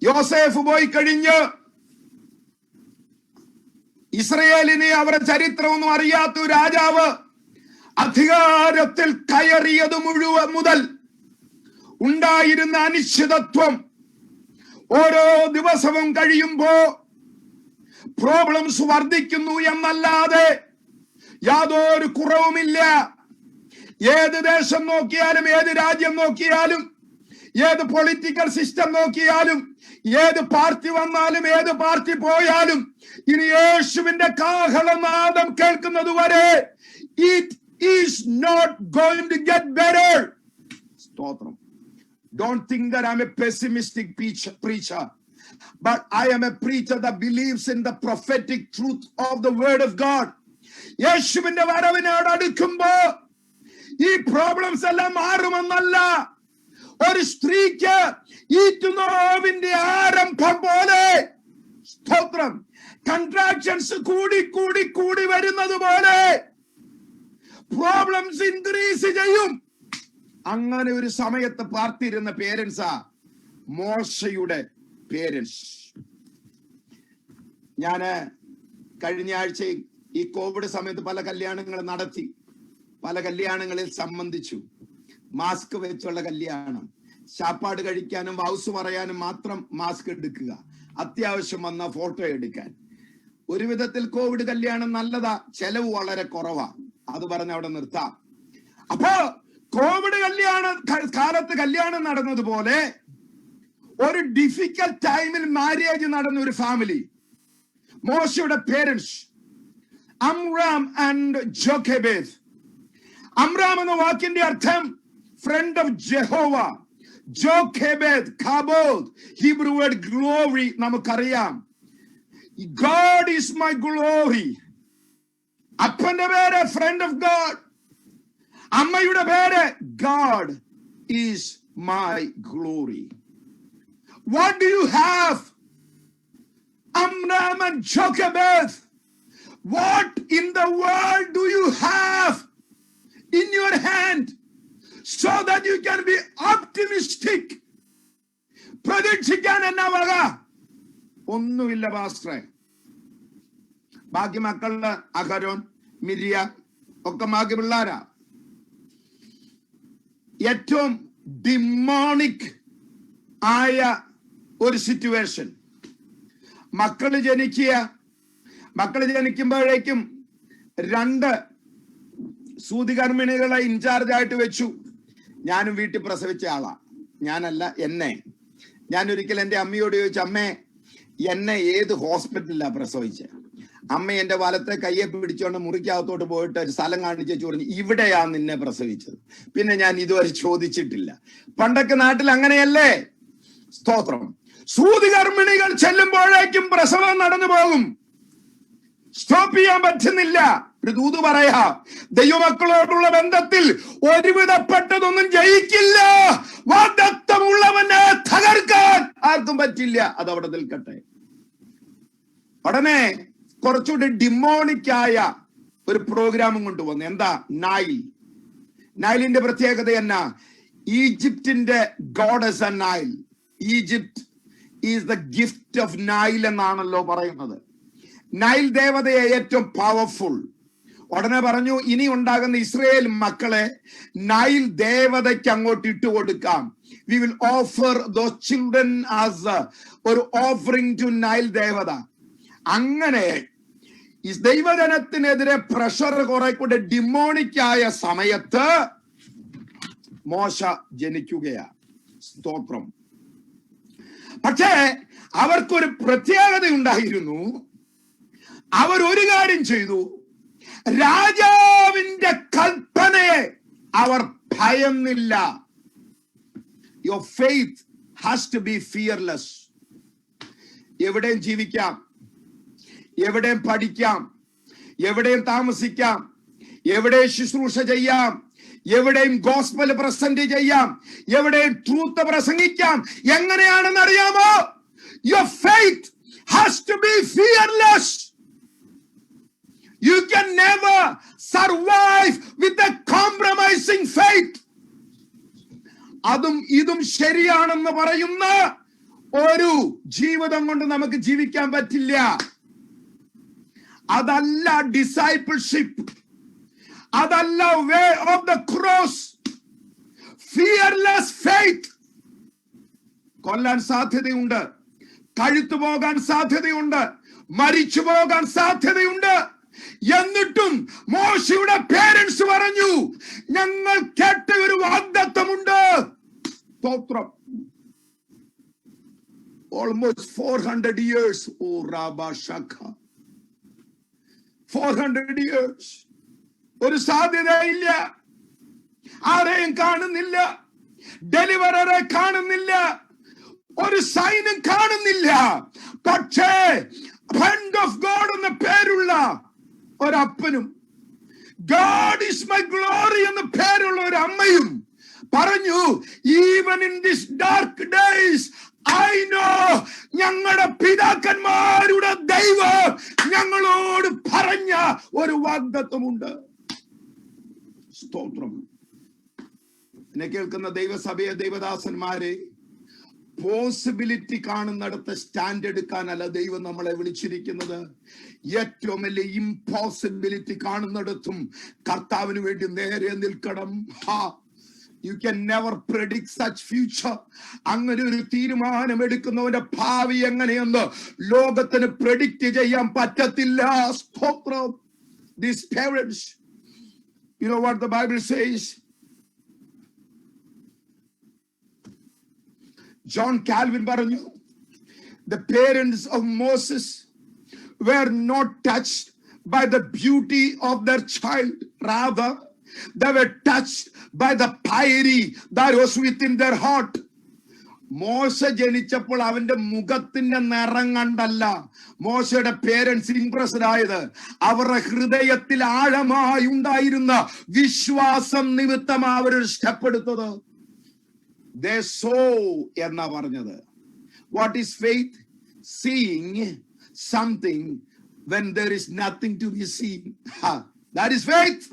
J: യോസേഫ് പോയി കഴിഞ്ഞ് ഇസ്രയേലിനെ അവരുടെ ചരിത്രമൊന്നും അറിയാത്ത ഒരു രാജാവ് അധികാരത്തിൽ കയറിയത് മുതൽ ഉണ്ടായിരുന്ന അനിശ്ചിതത്വം, ഓരോ ദിവസവും കഴിയുമ്പോ പ്രോബ്ലംസ് വർദ്ധിക്കുന്നു എന്നല്ലാതെ യാതൊരു കുറവുമില്ല. ഏത് ദേശം നോക്കിയാലും, ഏത് രാജ്യം നോക്കിയാലും, ഏത് പൊളിറ്റിക്കൽ സിസ്റ്റം നോക്കിയാലും, ഏത് പാർട്ടി വന്നാലും, ഏത് പാർട്ടി പോയാലും, ഇനി യേശുവിന്റെ കാഹളനാദം കേൾക്കുന്നത് വരെ it is not going to get better. സ്തോത്രം. Don't think that I'm a pessimistic preacher, but I am a preacher that believes in the prophetic truth of the word of God. യേശുവിന്റെ വരവിനോട് അടുക്കുമ്പോ ഈ പ്രോബ്ലംസ് എല്ലാം മാറുമെന്നല്ല. ഒരു സ്ത്രീക്ക് ഈറ്റുനോവിന്റെ ആരംഭം പോലെ, സ്തോത്രം, കൺട്രാക്ഷൻസ് കൂടി വരുന്നത് പോലെ പ്രോബ്ലംസ് ഇൻക്രീസ് ചെയ്യും. അങ്ങനെ ഒരു സമയത്ത് പാർത്തിരുന്ന പേരൻസാ മോശയുടെ പേരൻസ്. ഞാന് കഴിഞ്ഞ ആഴ്ച ഈ കോവിഡ് സമയത്ത് പല കല്യാണങ്ങൾ നടത്തി, പല കല്യാണങ്ങളിൽ സംബന്ധിച്ചു. മാസ്ക് വെച്ചുള്ള കല്യാണം, ശാപ്പാട് കഴിക്കാനും വൗസ് പറയാനും മാത്രം മാസ്ക് എടുക്കുക, അത്യാവശ്യം വന്ന ഫോട്ടോ എടുക്കാൻ. ഒരു വിധത്തിൽ കോവിഡ് കല്യാണം നല്ലതാ, ചെലവ് വളരെ കുറവാ. അത് പറഞ്ഞ് അവിടെ നിർത്താം. അപ്പോ കോവിഡ് കാലത്ത് കല്യാണം നടന്നതുപോലെ ഒരു ഡിഫിക്കൽട്ട് ടൈമിൽ മാരേജ് നടന്ന ഒരു ഫാമിലി, മോശയുടെ പേരൻസ് അമ്രാം ആൻഡ് ജോഖെബേദ്. അമ്രാം എന്ന വാക്കിന്റെ അർത്ഥം friend of Jehovah. Jochebed, Kabod, Hebrew word glory നമുക്കറിയാം. God is my glory. അപ്പന്റെ പേര് ഫ്രണ്ട് ഓഫ് ഗോഡ്, അമ്മയുടെ പേര് God is my glory. What do you have? Amram and Jochebed. What in the world do you have in your hand so that you can be optimistic? പ്രതീക്ഷിക്കാൻ എന്നാ വക? ഒന്നുമില്ല പാസ്റ്ററെ. ബാക്കി മക്കളുടെ അഹരോൻ, മിരിയ ഒക്കെ മാക്കി പിള്ളാരാ. ഏറ്റവും ഡിമോണിക് ആയ ഒരു സിറ്റുവേഷൻ. മക്കള് ജനിക്കുമ്പോഴേക്കും 2 സൂതികർമ്മിണികളെ ഇൻചാർജ് ആയിട്ട് വെച്ചു. ഞാനും വീട്ടിൽ പ്രസവിച്ച ആളാ, ഞാനല്ല, ഞാൻ ഒരിക്കൽ എൻ്റെ അമ്മയോട് ചോദിച്ചു, അമ്മേ എന്നെ ഏത് ഹോസ്പിറ്റലിലാണ് പ്രസവിച്ചത്? അമ്മ എൻ്റെ വലത്തെ കയ്യെ പിടിച്ചോണ്ട് മുറിക്കകത്തോട്ട് പോയിട്ട് ഒരു സ്ഥലം കാണിച്ചു പറഞ്ഞു, ഇവിടെയാ നിന്നെ പ്രസവിച്ചത്. പിന്നെ ഞാൻ ഇതുവരെ ചോദിച്ചിട്ടില്ല. പണ്ടൊക്കെ നാട്ടിൽ അങ്ങനെയല്ലേ? സ്തോത്രം. സൂതികർമ്മിണികൾ ചെല്ലുമ്പോഴേക്കും പ്രസവം നടന്നു പോകും. സ്റ്റോപ്പ് ചെയ്യാൻ പറ്റുന്നില്ല. ഒരു ദൂത് പറയാ, ദൈവമക്കളോടുള്ള ബന്ധത്തിൽ ഒരുവിധപ്പെട്ടതൊന്നും ജയിക്കില്ല. വാഗ്ദത്തമുള്ളവനെ തകർക്കാൻ ആർക്കും പറ്റില്ല. അത് അവിടെ നിൽക്കട്ടെ. ഉടനെ കുറച്ചുകൂടി ഡിമോണിക്കായ ഒരു പ്രോഗ്രാമും കൊണ്ടുവന്നു. എന്താ? നൈലിന്റെ പ്രത്യേകത എന്നാ? ഈജിപ്തിന്റെ goddess and Nile. Egypt is the gift of Nile എന്നാണല്ലോ പറയുന്നത്. നൈൽ ദേവതയെ ഏറ്റവും പവർഫുൾ. ഉടനെ പറഞ്ഞു, ഇനി ഉണ്ടാകുന്ന ഇസ്രയേൽ മക്കളെ നൈൽ ദേവതയ്ക്ക് അങ്ങോട്ട് ഇട്ടുകൊടുക്കാം. We will offer those children as ഒരു ഓഫറിംഗ് ടു നൈൽ ദേവത. അങ്ങനെ ഈ ദൈവജനത്തിനെതിരെ പ്രഷർ കുറെ കൂടെ ഡിമോണിക്കായ സമയത്ത് മോശ ജനിക്കുകയാ. സ്തോത്രം. പക്ഷേ അവർക്കൊരു പ്രത്യേകത ഉണ്ടായിരുന്നു. അവർ ഒരു കാര്യം ചെയ്തു. രാജാവിന്റെ കൽപ്പനയെ അവർ ഭയന്നില്ല. Your faith has to be fearless. എവിടെയും ജീവിക്കാം, എവിടെയും പഠിക്കാം, എവിടെയും താമസിക്കാം, എവിടെയും ശുശ്രൂഷ ചെയ്യാം, എവിടെയും ഗോസ്പൽ പ്രസന്റ് ചെയ്യാം, എവിടെയും ട്രൂത്ത് പ്രസംഗിക്കാം. എങ്ങനെയാണെന്ന് അറിയാമോ? Your faith has to be fearless. You can never survive with a compromising faith. അതും ഇതും ശരിയാണെന്ന് പറയുന്ന ഒരു ജീവിതം കൊണ്ട് നമുക്ക് ജീവിക്കാൻ പറ്റില്ല. അതല്ല ഡിസൈപ്പിൾഷിപ്പ്, അതല്ല way of the cross. Fearless faith. കൊല്ലാൻ സാധ്യതയുണ്ട്, കഴുത്തു പോകാൻ സാധ്യതയുണ്ട്, മരിച്ചു പോകാൻ സാധ്യതയുണ്ട്. എന്നിട്ടും മോശയുടെ പേരൻസ് പറഞ്ഞു, ഞങ്ങൾ കേട്ട ഒരു വാഗ്ദത്തമുണ്ട്. സ്തോത്രം. Almost 400 years. ഓ റാബാ ശഖ. 400 years. ഒരു സാധ്യതയില്ല. ആരെയും കാണുന്നില്ല, ഡെലിവററെ കാണുന്നില്ല, ഒരു സൈനും കാണുന്നില്ല. പക്ഷേ ഫ്രണ്ട് ഓഫ് ഗോഡ് എന്ന പേരുള്ള ഒരപ്പനും, ഗോഡ് ഈസ് മൈ ഗ്ലോറി എന്ന പേരുള്ള ഒരു അമ്മയും പറഞ്ഞു, even in this dark days I know, ഞങ്ങളുടെ പിതാക്കന്മാരുടെ ദൈവം ഞങ്ങളോട് പറഞ്ഞ ഒരു വാഗ്ദത്തമുണ്ട്. സ്തോത്രം. എന്നെ കേൾക്കുന്ന ദൈവസഭയെ, ദൈവദാസന്മാരെ, പോസിബിലിറ്റി കാണുന്നിടത്ത് സ്റ്റാൻഡ് എടുക്കാനല്ല ദൈവം നമ്മളെ വിളിച്ചിരിക്കുന്നത്. ഏറ്റവും വലിയ ഇംപോസിബിലിറ്റി കാണുന്നിടത്തും കർത്താവിന് വേണ്ടി നേരെ നിൽക്കണം. You can never predict such future. അങ്ങനെ ഒരു തീരുമാനം എടുക്കുന്നവന്റെ ഭാവി എങ്ങനെയെന്ന് ലോകത്തിന് പ്രെഡിക്റ്റ് ചെയ്യാൻ പറ്റത്തില്ല. സ്തോത്രം. These parents, you know what the Bible says? John Calvin പറഞ്ഞു, the parents of Moses were not touched by the beauty of their child. Rather, they were touched by the piety that was within their heart. മോശ ജനിച്ചപ്പോൾ അവന്റെ മുഖത്തിന്റെ നിറം കണ്ടല്ല മോശയുടെ പേരൻസ് ഇംപ്രസ്ഡ് ആയത്. അവരുടെ ഹൃദയത്തിൽ ആഴമായി ഉണ്ടായിരുന്ന വിശ്വാസം നിമിത്തം അവരൊരു സ്റ്റെപ്പ് എടുത്തത്. They saw എന്നാ പറഞ്ഞത്. What is faith? Seeing something when there is nothing to be seen. That is faith.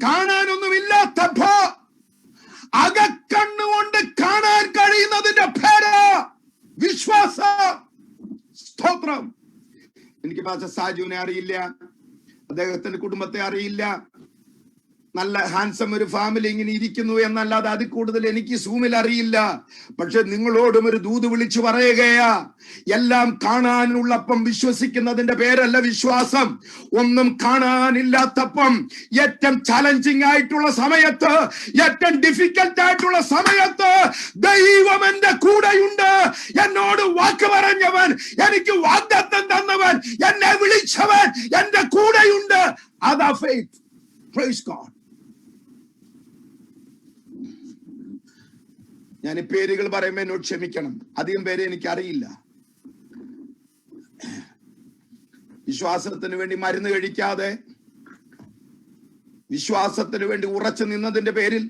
J: കാണാനൊന്നുമില്ലാത്തപ്പോ അകക്കണ്ണുകൊണ്ട് കാണാൻ കഴിയുന്നതിന്റെ പേര് വിശ്വാസം. സ്തോത്രം. എനിക്ക് പാസ്റ്റർ സാജുവിനെ അറിയില്ല, അദ്ദേഹത്തിന്റെ കുടുംബത്തെ അറിയില്ല. നല്ല ഹാൻസം ഒരു ഫാമിലി ഇങ്ങനെ ഇരിക്കുന്നു എന്നല്ലാതെ അതിൽ കൂടുതൽ എനിക്ക് സൂമിൽ അറിയില്ല. പക്ഷെ നിങ്ങളോടും ഒരു ദൂത് വിളിച്ചു പറയുകയാ, എല്ലാം കാണാനുള്ളപ്പം വിശ്വസിക്കുന്നതിന്റെ പേരല്ല വിശ്വാസം. ഒന്നും കാണാനില്ലാത്തപ്പം, ഏറ്റവും ചലഞ്ചിങ് ആയിട്ടുള്ള സമയത്ത്, ഏറ്റവും ഡിഫിക്കൽട്ട് ആയിട്ടുള്ള സമയത്ത് ദൈവം എന്റെ കൂടെയുണ്ട്. എന്നോട് വാക്ക് പറഞ്ഞവൻ, എനിക്ക് വാഗ്ദത്തം തന്നവൻ, എന്നെ വിളിച്ചവൻ എന്റെ കൂടെയുണ്ട്. അതാ ഫെയ്ത്ത്. Praise God. ഞാൻ ഈ പേരുകൾ പറയുമ്പോൾ എന്നോട് ക്ഷമിക്കണം, അധികം പേരെ എനിക്ക് അറിയില്ല. വിശ്വാസത്തിന് വേണ്ടി മരുന്ന് കഴിക്കാതെ, വിശ്വാസത്തിന് വേണ്ടി ഉറച്ചു നിന്നതിന്റെ പേരിൽ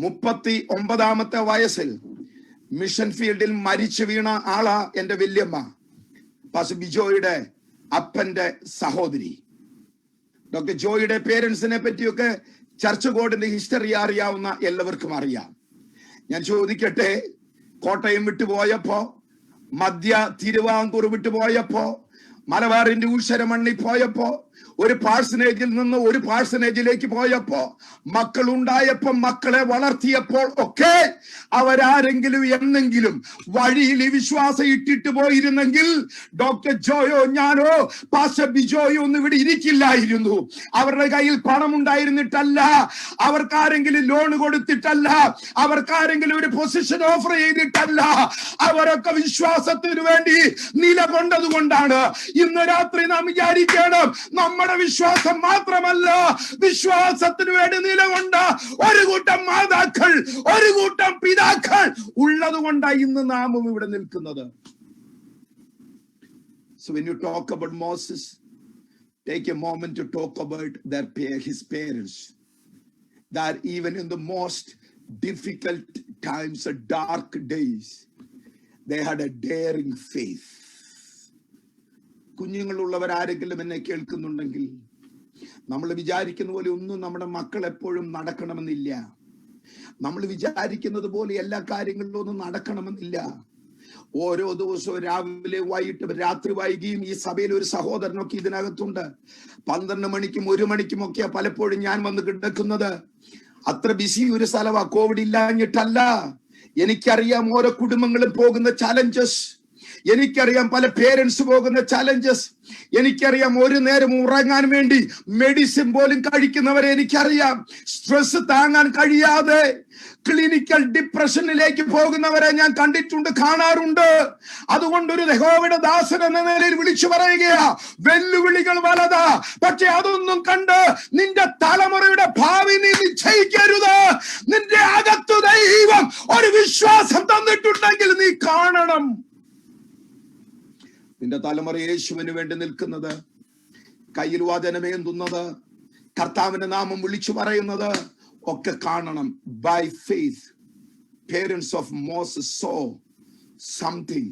J: 39 വയസ്സിൽ മിഷൻ ഫീൽഡിൽ മരിച്ചു വീണ ആളാ എന്റെ വല്യമ്മ, പാസ്റ്റർ ബിജോയുടെ അപ്പന്റെ സഹോദരി. ഡോക്ടർ ജോയിയുടെ പേരൻസിനെ പറ്റിയൊക്കെ ചർച്ച് ബോർഡിന്റെ ഹിസ്റ്ററി അറിയാവുന്ന എല്ലാവർക്കും അറിയാം. ഞാൻ ചോദിക്കട്ടെ, കോട്ടയം വിട്ടുപോയപ്പോ, മധ്യ തിരുവാങ്കൂർ വിട്ടുപോയപ്പോ, മലബാറിന്റെ ഊശ്വരമണ്ണി പോയപ്പോ, ഒരു പാഴ്സനേജിൽ നിന്ന് ഒരു പാഴ്സനേജിലേക്ക് പോയപ്പോ, മക്കളുണ്ടായപ്പോ, മക്കളെ വളർത്തിയപ്പോൾ ഒക്കെ അവരാരെങ്കിലും എന്നെങ്കിലും വഴിയിൽ ഈ വിശ്വാസം ഇട്ടിട്ട് പോയിരുന്നെങ്കിൽ ഡോക്ടർ ജോയോ ഞാനോ പാസ്റ്റർ ബിജോയോ ഒന്നും ഇവിടെ ഇരിക്കില്ലായിരുന്നു. അവരുടെ കയ്യിൽ പണം ഉണ്ടായിരുന്നിട്ടല്ല, അവർക്കാരെങ്കിലും ലോൺ കൊടുത്തിട്ടല്ല, അവർക്കാരെങ്കിലും ഒരു പൊസിഷൻ ഓഫർ ചെയ്തിട്ടല്ല, അവരൊക്കെ വിശ്വാസത്തിന് വേണ്ടി നിലകൊണ്ടത് കൊണ്ടാണ്. ഇന്ന് രാത്രി നാം വിചാരിക്കണം, നമ്മുടെ വിശ്വാസം മാത്രമല്ല, വിശ്വാസത്തിന് വേണ്ടി നിലകൊണ്ട ഒരു കൂട്ടം മാതാക്കൾ, ഒരു കൂട്ടം പിതാക്കൾ ഉള്ളത് കൊണ്ടാണ് ഇന്ന് നാമും ഇവിടെ നിൽക്കുന്നത്. So when you talk about Moses, take a moment to talk about his parents, that even in the most difficult times, dark days, they had a daring faith. കുഞ്ഞുങ്ങളുള്ളവർ ആരെങ്കിലും എന്നെ കേൾക്കുന്നുണ്ടെങ്കിൽ, നമ്മൾ വിചാരിക്കുന്ന പോലെ ഒന്നും നമ്മുടെ മക്കൾ എപ്പോഴും നടക്കണമെന്നില്ല. നമ്മൾ വിചാരിക്കുന്നത് പോലെ എല്ലാ കാര്യങ്ങളിലും ഒന്നും നടക്കണമെന്നില്ല. ഓരോ ദിവസവും രാവിലെ വൈകിട്ട് രാത്രി വൈകിയും ഈ സഭയിൽ ഒരു സഹോദരനൊക്കെ ഇതിനകത്തുണ്ട്. 12 മണിക്കും 1 മണിക്കും ഒക്കെയാ പലപ്പോഴും ഞാൻ വന്ന് കിടക്കുന്നത്. അത്ര ബിസി ഒരു സ്ഥലമാ, കോവിഡ് ഇല്ലാഞ്ഞിട്ടല്ല. എനിക്കറിയാം ഓരോ കുടുംബങ്ങളും പോകുന്ന ചാലഞ്ചസ്, എനിക്കറിയാം പല പേരൻസ് പോകുന്ന ചാലഞ്ചസ്, എനിക്കറിയാം ഒരു നേരം ഉറങ്ങാൻ വേണ്ടി മെഡിസിൻ പോലും കഴിക്കുന്നവരെ എനിക്കറിയാം. സ്ട്രെസ് താങ്ങാൻ കഴിയാതെ ക്ലിനിക്കൽ ഡിപ്രഷനിലേക്ക് പോകുന്നവരെ ഞാൻ കണ്ടിട്ടുണ്ട്, കാണാറുണ്ട്. അതുകൊണ്ട് ഒരു യഹോവയുടെ ദാസൻ എന്ന നിലയിൽ വിളിച്ചു പറയുകയാ, വെല്ലുവിളികൾ വലതാ, പക്ഷെ അതൊന്നും കണ്ട് നിന്റെ തലമുറയുടെ ഭാവി നീ നിശ്ചയിക്കരുത്. നിന്റെ അകത്തു ദൈവം ഒരു വിശ്വാസം തന്നിട്ടുണ്ടെങ്കിൽ നീ കാണണം. നിന്റെ തലമുറ യേശുവിന് വേണ്ടി നിൽക്കുന്നത്, കയ്യിൽ വചനമേന്തുന്നത്, കർത്താവിന്റെ നാമം വിളിച്ചു പറയുന്നത് ഒക്കെ കാണണം. By faith parents of Moses saw something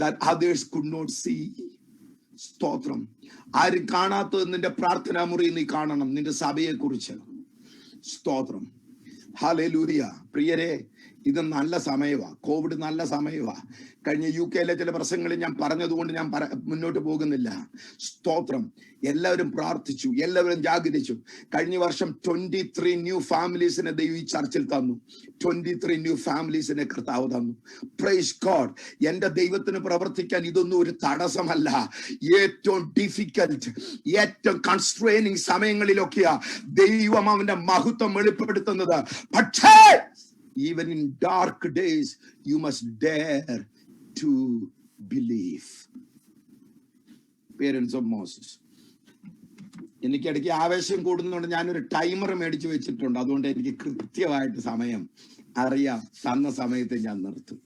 J: that others could not see. സ്തോത്രം. ആരും കാണാത്തത് നിന്റെ പ്രാർത്ഥനാ മുറി നീ കാണണം, നിന്റെ സഭയെ കുറിച്ച്. സ്തോത്രം. ഹല്ലേലൂയ. പ്രിയരെ, ഇത് നല്ല സമയമാ, കോവിഡ് നല്ല സമയമാ. കഴിഞ്ഞ UK ചില പ്രസംഗങ്ങളിൽ ഞാൻ പറഞ്ഞതുകൊണ്ട് ഞാൻ മുന്നോട്ട് പോകുന്നില്ല. സ്തോത്രം. എല്ലാവരും പ്രാർത്ഥിച്ചു, എല്ലാവരും ജാഗരിച്ചു. കഴിഞ്ഞ വർഷം 23 ന്യൂ ഫാമിലീസിനെ ദൈവം ഈ ചർച്ചിൽ തന്നു. 23 ന്യൂ ഫാമിലീസിനെ കർത്താവ് തന്നു. Praise God. എന്റെ ദൈവത്തിന് പ്രവർത്തിക്കാൻ ഇതൊന്നും ഒരു തടസ്സമല്ല. ഏറ്റവും ഡിഫിക്കൽട്ട്, ഏറ്റവും കൺസ്ട്രെയിനിങ് സമയങ്ങളിലൊക്കെയാ ദൈവം അവന്റെ മഹത്വം വെളിപ്പെടുത്തുന്നത്. പക്ഷേ even in dark days you must dare to believe. Parents of Moses. എനിക്കിടയ്ക്ക് ആവേശം കൂടുന്നതുകൊണ്ട് ഞാനൊരു ടൈമർ മേടിച്ചു വെച്ചിട്ടുണ്ട്. അതുകൊണ്ട് എനിക്ക് കൃത്യമായിട്ട് സമയം അറിയാം. തന്ന സമയത്ത് ഞാൻ നിർത്തും.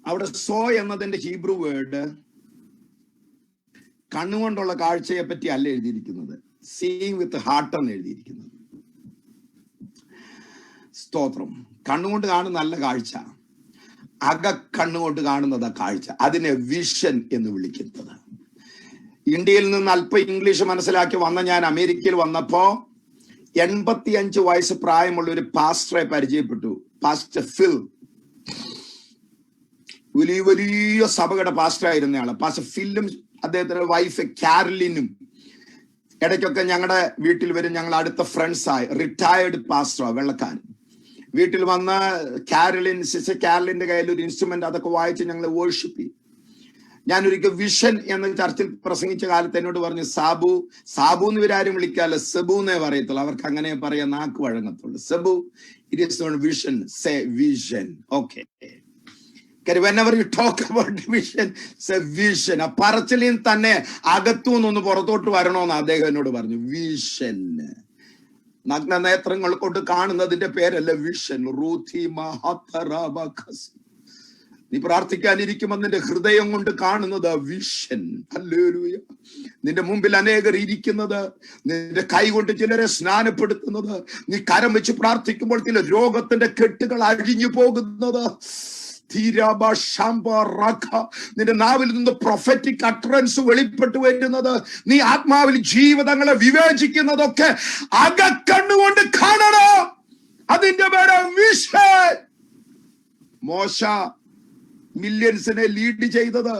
J: അവിടെ സോ എന്നതിന്റെ ഹീബ്രു വേർഡ് കണ്ണുകൊണ്ടുള്ള കാഴ്ചയെ പറ്റി അല്ല എഴുതിയിരിക്കുന്നത്, സീയിങ് വിത്ത് ഹാർട്ട് എന്ന് എഴുതിയിരിക്കുന്നത്. സ്തോത്രം. കണ്ണുകൊണ്ട് കാണുന്ന നല്ല കാഴ്ച, അകക്കണ്ണുകൊണ്ട് കാണുന്നത് കാഴ്ച. അതിനെ വിഷൻ എന്ന് വിളിക്കുന്നത്. ഇന്ത്യയിൽ നിന്ന് അല്പം ഇംഗ്ലീഷ് മനസ്സിലാക്കി വന്ന ഞാൻ അമേരിക്കയിൽ വന്നപ്പോ 85 വയസ്സ് പ്രായമുള്ള ഒരു പാസ്റ്ററെ പരിചയപ്പെട്ടു. പാസ്റ്റർ ഫിൽ. വലിയ വലിയ സഭയുടെ പാസ്റ്റർ ആയിരുന്നയാള്. പാസ്റ്റർ ഫില്ലും അദ്ദേഹത്തിന്റെ വൈഫ് കാരലിനും ഇടയ്ക്കൊക്കെ ഞങ്ങളുടെ വീട്ടിൽ വരും. ഞങ്ങൾ അടുത്ത ഫ്രണ്ട്സായി. റിട്ടയർഡ് പാസ്റ്റർ വെള്ളക്കാരൻ വീട്ടിൽ വന്ന് സിസ്റ്റർ കാരലിന്റെ കയ്യിൽ ഒരു ഇൻസ്ട്രുമെന്റ് അതൊക്കെ വായിച്ച് ഞങ്ങൾ വേർഷിപ്പ് ചെയ്യും. ഞാനൊരിക്കൽ വിഷൻ എന്ന ചർച്ചിൽ പ്രസംഗിച്ച കാലത്ത് എന്നോട് പറഞ്ഞു, സാബു എന്ന് ഇവരാരും വിളിക്കാല്ല, സെബു എന്നേ പറയത്തുള്ളൂ. അവർക്ക് അങ്ങനെ പറയാൻ നാക്ക് വഴങ്ങത്തുള്ളൂ. Sebu, it is not vision, say vision. Okay, whenever you talk about vision, say vision. ആ പറച്ചിലിൽ തന്നെ അകത്തുനിന്നൊന്ന് പുറത്തോട്ട് വരണമെന്ന് അദ്ദേഹം എന്നോട് പറഞ്ഞു. വിഷൻ, നഗ്ന നേത്രങ്ങൾ കൊണ്ട് കാണുന്നതിന്റെ പേരല്ല വിഷൻ. നീ പ്രാർത്ഥിക്കാനിരിക്കുമ്പോൾ നിന്റെ ഹൃദയം കൊണ്ട് കാണുന്നത് വിഷൻ. ഹല്ലേലൂയ. നിന്റെ മുമ്പിൽ അനേകർ ഇരിക്കുന്നത്, നിന്റെ കൈ കൊണ്ട് ചിലരെ സ്നാനപ്പെടുത്തുന്നത്, നീ കരം വെച്ച് പ്രാർത്ഥിക്കുമ്പോൾ ചില രോഗത്തിന്റെ കെട്ടുകൾ അഴിഞ്ഞു പോകുന്നത്, നിന്റെ നാവിൽ നിന്ന് പ്രൊഫറ്റിക് അട്രൻസ് വെളിപ്പെട്ടു വരുന്നത്, നീ ആത്മാവിൽ ജീവിതങ്ങളെ വിവേചിക്കുന്നതൊക്കെ അകക്കണ്ണുകൊണ്ട് കാണണം. അതിന്റെ പേര് വിഷൻ. മോശ മില്യൻസിനെ ലീഡ് ചെയ്തത്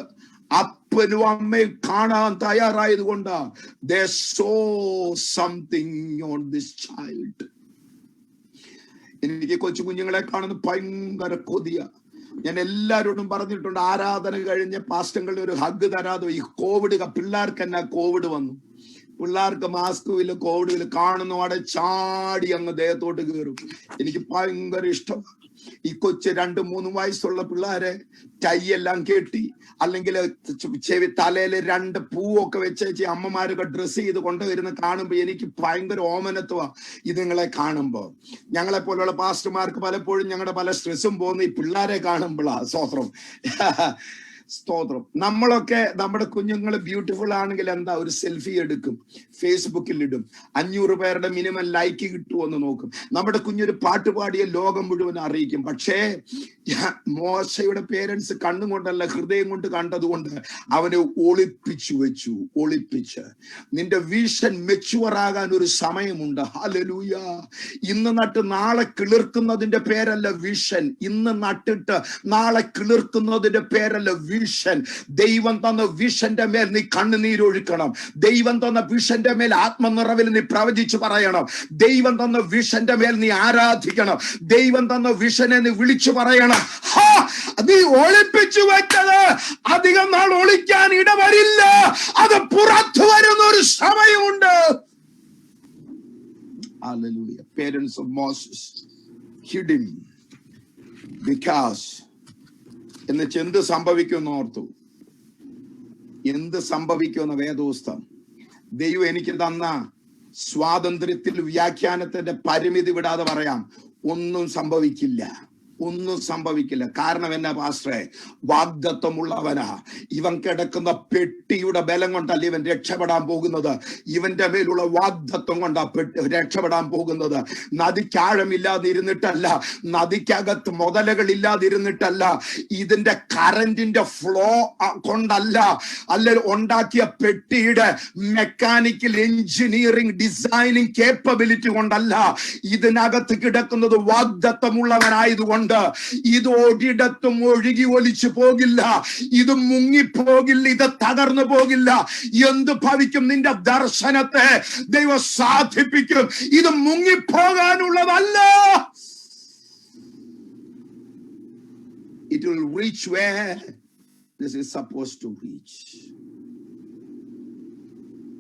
J: അപ്പനും അമ്മയും കാണാൻ തയ്യാറായത് കൊണ്ടാ. They saw something on this child. എനിക്ക് കൊച്ചു കുഞ്ഞുങ്ങളെ കാണുന്ന ഭയങ്കര കൊതിയ. ഞാൻ എല്ലാവരോടും പറഞ്ഞിട്ടുണ്ട്, ആരാധന കഴിഞ്ഞ പാസ്റ്റങ്ങളുടെ ഒരു ഹഗ് തരാതെ. ഈ കോവിഡ് പിള്ളേർക്ക് എന്നാ കോവിഡ് വന്നു, പിള്ളേർക്ക് മാസ്കും ഇല്ല, കോവിഡും ഇല്ല, കാണുന്നു അവിടെ ചാടി അങ്ങ് ദേഹത്തോട്ട് കയറും. എനിക്ക് ഭയങ്കര ഇഷ്ടം. ഈ കൊച്ചു 2-3 വയസ്സുള്ള പിള്ളേരെ ടൈ എല്ലാം കെട്ടി, അല്ലെങ്കിൽ ചെവി തലയിൽ 2 പൂവൊക്കെ വെച്ചേച്ച് അമ്മമാരൊക്കെ ഡ്രസ്സ് ചെയ്ത് കൊണ്ടുവരുന്ന കാണുമ്പോ എനിക്ക് ഭയങ്കര ഓമനത്വ. ഇതുങ്ങളെ കാണുമ്പോ ഞങ്ങളെ പോലുള്ള പാസ്റ്റർമാർക്ക് പലപ്പോഴും ഞങ്ങളുടെ പല സ്ട്രെസ്സും പോകുന്ന ഈ പിള്ളേരെ കാണുമ്പോഴാ. സ്തോത്രം. നമ്മളൊക്കെ നമ്മുടെ കുഞ്ഞുങ്ങൾ ബ്യൂട്ടിഫുൾ ആണെങ്കിൽ എന്താ, ഒരു സെൽഫി എടുക്കും, ഫേസ്ബുക്കിൽ ഇടും, 500 പേരുടെ മിനിമം ലൈക്ക് കിട്ടുമെന്ന് നോക്കും. നമ്മുടെ കുഞ്ഞൊരു പാട്ട് പാടിയ ലോകം മുഴുവൻ അറിയിക്കും. പക്ഷേ മോശയുടെ പേരൻസ് കണ്ണുകൊണ്ടല്ല ഹൃദയം കൊണ്ട് കണ്ടതുകൊണ്ട് അവനെ ഒളിപ്പിച്ചു വെച്ചു. ഒളിപ്പിച്ച് നിന്റെ വിഷൻ മെച്ചുവർ ആകാൻ ഒരു സമയമുണ്ട്. ഹല്ലേലൂയ. ഇന്ന് നട്ട് നാളെ കിളിർക്കുന്നതിന്റെ പേരല്ല വിഷൻ. ഇന്ന് നട്ടിട്ട് നാളെ കിളിർക്കുന്നതിന്റെ പേരല്ല വിഷൻ. ദൈവം തന്ന വിഷന്റെ മേൽ നീ കണ്ണുനീരൊഴുക്കണം. ദൈവം തന്ന വിഷന്റെ മേൽ ആത്മനിറവിൽ നീ പ്രവചിച്ചു പറയണം. ദൈവം തന്ന വിഷന്റെ മേൽ നീ ആരാധിക്കണം. ദൈവം തന്ന വിഷനെ നീ വിളിച്ചു പറയണം. നീ ഒളിപ്പിച്ചു വെച്ചത് അധികം നാൾ ഒളിക്കാൻ ഇടവരില്ല. അത് പുറത്തു വരുന്ന ഒരു സമയമുണ്ട്. Hallelujah. Parents of Moses hid him because എന്നിട്ട് എന്ത് സംഭവിക്കുമെന്ന് ഓർത്തു. എന്ത് സംഭവിക്കുമെന്ന് വേദോസ്തം. ദൈവം എനിക്ക് തന്ന സ്വാതന്ത്ര്യത്തിൽ വ്യാഖ്യാനത്തിന്റെ പരിമിതി വിടാതെ പറയാം, ഒന്നും സംഭവിക്കില്ല. ഒന്നും സംഭവിക്കില്ല. കാരണം എന്നാ പാസ്റ്ററെ, വാഗ്ദത്വമുള്ളവനാ. ഇവൻ കിടക്കുന്ന പെട്ടിയുടെ ബലം കൊണ്ടല്ല ഇവൻ രക്ഷപ്പെടാൻ പോകുന്നത്. ഇവന്റെ മേലുള്ള വാഗ്ദത്വം കൊണ്ടാ രക്ഷപ്പെടാൻ പോകുന്നത്. നദിക്കാഴമില്ലാതെ ഇരുന്നിട്ടല്ല, നദിക്കകത്ത് മുതലകൾ ഇല്ലാതിരുന്നിട്ടല്ല, ഇതിന്റെ കറന്റിന്റെ ഫ്ലോ കൊണ്ടല്ല, അല്ല ഉണ്ടാക്കിയ പെട്ടിയുടെ മെക്കാനിക്കൽ എഞ്ചിനീയറിംഗ് ഡിസൈനിങ് കേപ്പബിലിറ്റി കൊണ്ടല്ല. ഇതിനകത്ത് കിടക്കുന്നത് വാഗ്ദത്വമുള്ളവനായതുകൊണ്ട് ഇത് ഒരിടത്തും ഒഴുകി ഒലിച്ചു പോകില്ല. ഇത് മുങ്ങിപ്പോകില്ല. ഇത് തകർന്നു പോകില്ല. എന്ത് ഭവിക്കും? നിന്റെ ദർശനത്തെ ദൈവം സാധിപ്പിക്കും. ഇത് മുങ്ങിപ്പോകാനുള്ളതല്ല. It will reach where this is supposed to reach.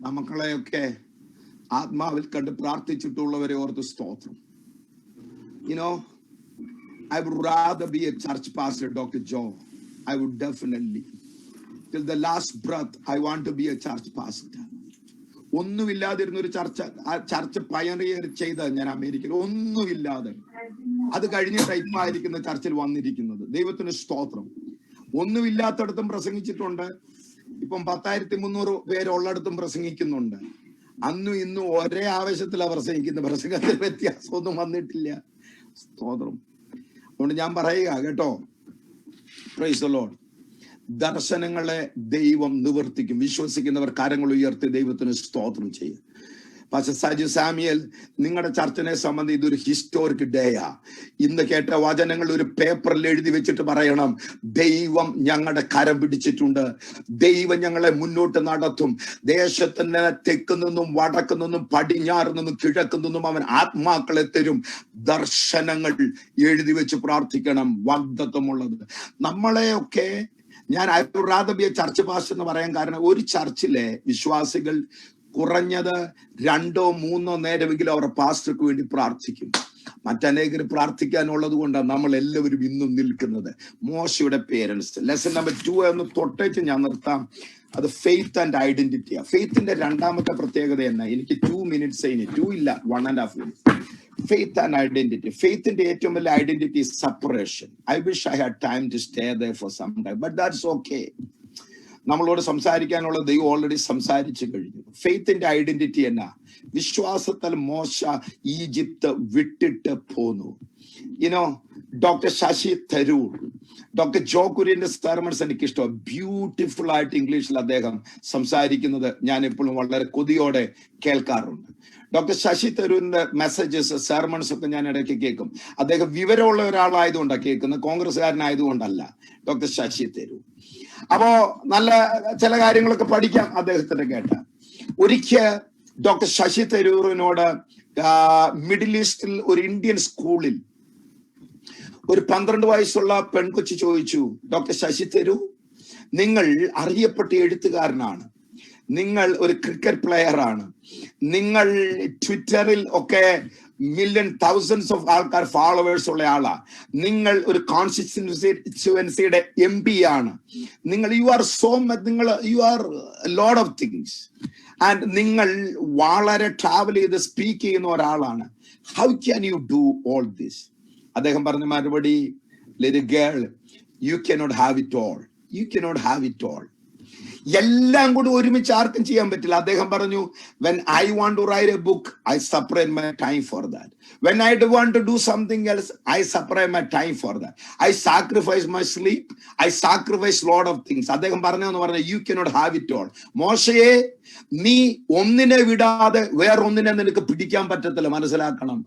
J: നമ്മളെയൊക്കെ ആത്മാവിൽ കണ്ട് പ്രാർത്ഥിച്ചിട്ടുള്ളവരെ ഓർത്ത് സ്തോത്രം. You know, I would rather be a church pastor, Dr. Joe. I would definitely. Till the last breath, I want to be a church pastor. ഒന്നുമില്ലാതിരുന്ന ഒരു ചർച്ച പയറിയർ ചെയ്ത ഞാൻ അമേരിക്കയിൽ ഒന്നുമില്ലാതെ, അത് കഴിഞ്ഞിട്ട് ഇപ്പം ആയിരിക്കുന്ന ചർച്ചിൽ വന്നിരിക്കുന്നത്. ദൈവത്തിന് സ്തോത്രം. ഒന്നുമില്ലാത്തടത്തും പ്രസംഗിച്ചിട്ടുണ്ട്. ഇപ്പം 10,300 പേരുള്ളിടത്തും പ്രസംഗിക്കുന്നുണ്ട്. അന്നും ഇന്നും ഒരേ ആവേശത്തിലാണ് പ്രസംഗിക്കുന്നത്. പ്രസംഗത്തിൽ വ്യത്യാസമൊന്നും വന്നിട്ടില്ല. സ്തോത്രം. അതുകൊണ്ട് ഞാൻ പറയുക കേട്ടോ, പ്രൈസ് ദി ലോർഡ്. ദർശനങ്ങളെ ദൈവം നിവർത്തിക്കും. വിശ്വസിക്കുന്നവർ കരങ്ങൾ ഉയർത്തി ദൈവത്തിന് സ്തോത്രം ചെയ്യും. പാസ്റ്റർ സാജു സാമുവൽ, നിങ്ങളുടെ ചർച്ചിനെ സംബന്ധിച്ച് ഇതൊരു ഹിസ്റ്റോറിക് ഡേയാ. ഇന്ന് കേട്ട വചനങ്ങൾ ഒരു പേപ്പറിൽ എഴുതി വെച്ചിട്ട് പറയണം, ദൈവം ഞങ്ങളുടെ കരം പിടിച്ചിട്ടുണ്ട്, ദൈവം ഞങ്ങളെ മുന്നോട്ട് നടത്തും. ദേശത്തിന് തെക്ക് നിന്നും വടക്ക് നിന്നും പടിഞ്ഞാറ് നിന്നും കിഴക്ക് നിന്നും അവൻ ആത്മാക്കളെ തരും. ദർശനങ്ങൾ എഴുതി വെച്ച് പ്രാർത്ഥിക്കണം, വാഗ്ദത്തമുള്ളത്. നമ്മളെയൊക്കെ ഞാൻ I would rather be a church pastor എന്ന് പറയാൻ കാരണം, ഒരു ചർച്ചിലെ വിശ്വാസികൾ കുറഞ്ഞത് 2-3 നേരമെങ്കിലും അവരുടെ പാസ്റ്റർക്ക് വേണ്ടി പ്രാർത്ഥിക്കും. മറ്റനേകർ പ്രാർത്ഥിക്കാനുള്ളത് കൊണ്ടാണ് നമ്മൾ എല്ലാവരും ഇന്നും നിൽക്കുന്നത്. മോശയുടെ പേരൻസ്. ലെസൺ നമ്പർ 2 എന്ന് തൊട്ടേച്ച് ഞാൻ നിർത്താം. അത് ഫെയ്ത്ത് ആൻഡ് ഐഡന്റിറ്റിയാ. ഫെയ്ത്തിന്റെ രണ്ടാമത്തെ പ്രത്യേകത എന്നാ, എനിക്ക് 2 minutes 2 ഇല്ല 1.5 minutes. Faith and identity. Faith in the ഏറ്റവും വലിയ identity is separation. I wish I had time to stay there for some time, but that's okay. നമ്മളോട് സംസാരിക്കാനുള്ള ദൈവം ഓൾറെഡി സംസാരിച്ചു കഴിഞ്ഞു. ഫെയ്ത്തിന്റെ ഐഡന്റിറ്റി എന്നാ? വിശ്വാസത്താൽ മോശ ഈജിപ്ത് വിട്ടിട്ട് പോന്നു. You know, doctor Shashi Tharoor, doctor Joe കുര്യന്റെ സെർമൺസ് എനിക്ക് ഇഷ്ടമാണ്. ബ്യൂട്ടിഫുൾ ആയിട്ട് ഇംഗ്ലീഷിൽ അദ്ദേഹം സംസാരിക്കുന്നത് ഞാൻ എപ്പോഴും വളരെ കൊതിയോടെ കേൾക്കാറുണ്ട്. ഡോക്ടർ ശശി തരൂരിന്റെ മെസ്സേജസ്, സെർമൺസ് ഒക്കെ ഞാൻ ഇടയ്ക്ക് കേൾക്കും. അദ്ദേഹം വിവരമുള്ള ഒരാളായതുകൊണ്ടാണ് കേൾക്കുന്നത്, കോൺഗ്രസ്സുകാരനായതുകൊണ്ടല്ല. ഡോക്ടർ ശശി തരൂർ അപ്പോ നല്ല ചില കാര്യങ്ങളൊക്കെ പഠിക്കാം അദ്ദേഹത്തിന്റെ കേട്ട. ഒരിക്കൽ ഡോക്ടർ ശശി തരൂരിനോട് മിഡിൽ ഈസ്റ്റിൽ ഒരു ഇന്ത്യൻ സ്കൂളിൽ ഒരു 12 വയസ്സുള്ള പെൺകൊച്ചു ചോദിച്ചു, ഡോക്ടർ ശശി തരൂർ, നിങ്ങൾ അറിയപ്പെട്ട എഴുത്തുകാരനാണ്, നിങ്ങൾ ഒരു ക്രിക്കറ്റ് പ്ലെയർ ആണ്, നിങ്ങൾ ട്വിറ്ററിൽ ഒക്കെ thousands of ആൾക്കാർ ഫോളോവേഴ്സ് ഉള്ള ആളാ, നിങ്ങൾ ഒരു കോൺസ്റ്റിറ്റ്യുവൻസിയുടെ MP ആണ്, നിങ്ങൾ you are lot of things, and നിങ്ങൾ വളരെ ട്രാവൽ ചെയ്ത് സ്പീക്ക് ചെയ്യുന്ന ഒരാളാണ്. How can you do all this? അദ്ദേഹം പറഞ്ഞ മറുപടി, little girl, U cannot have it all. U cannot have it all. എല്ലാം കൂടി ഒരുമിച്ച് ആർക്കും ചെയ്യാൻ പറ്റില്ല. അദ്ദേഹം പറഞ്ഞു, when I want to write a book, I separate my time for that. When I want to do something else, I separate my time for that. I sacrifice my sleep. I sacrifice lot of things. അദ്ദേഹം പറഞ്ഞെന്ന് പറഞ്ഞാൽ, you cannot have it all. മോശയെ, നീ ഒന്നിനെ വിടാതെ വേറൊന്നിനെ നിനക്ക് പിടിക്കാൻ പറ്റത്തില്ല, മനസ്സിലാക്കണം.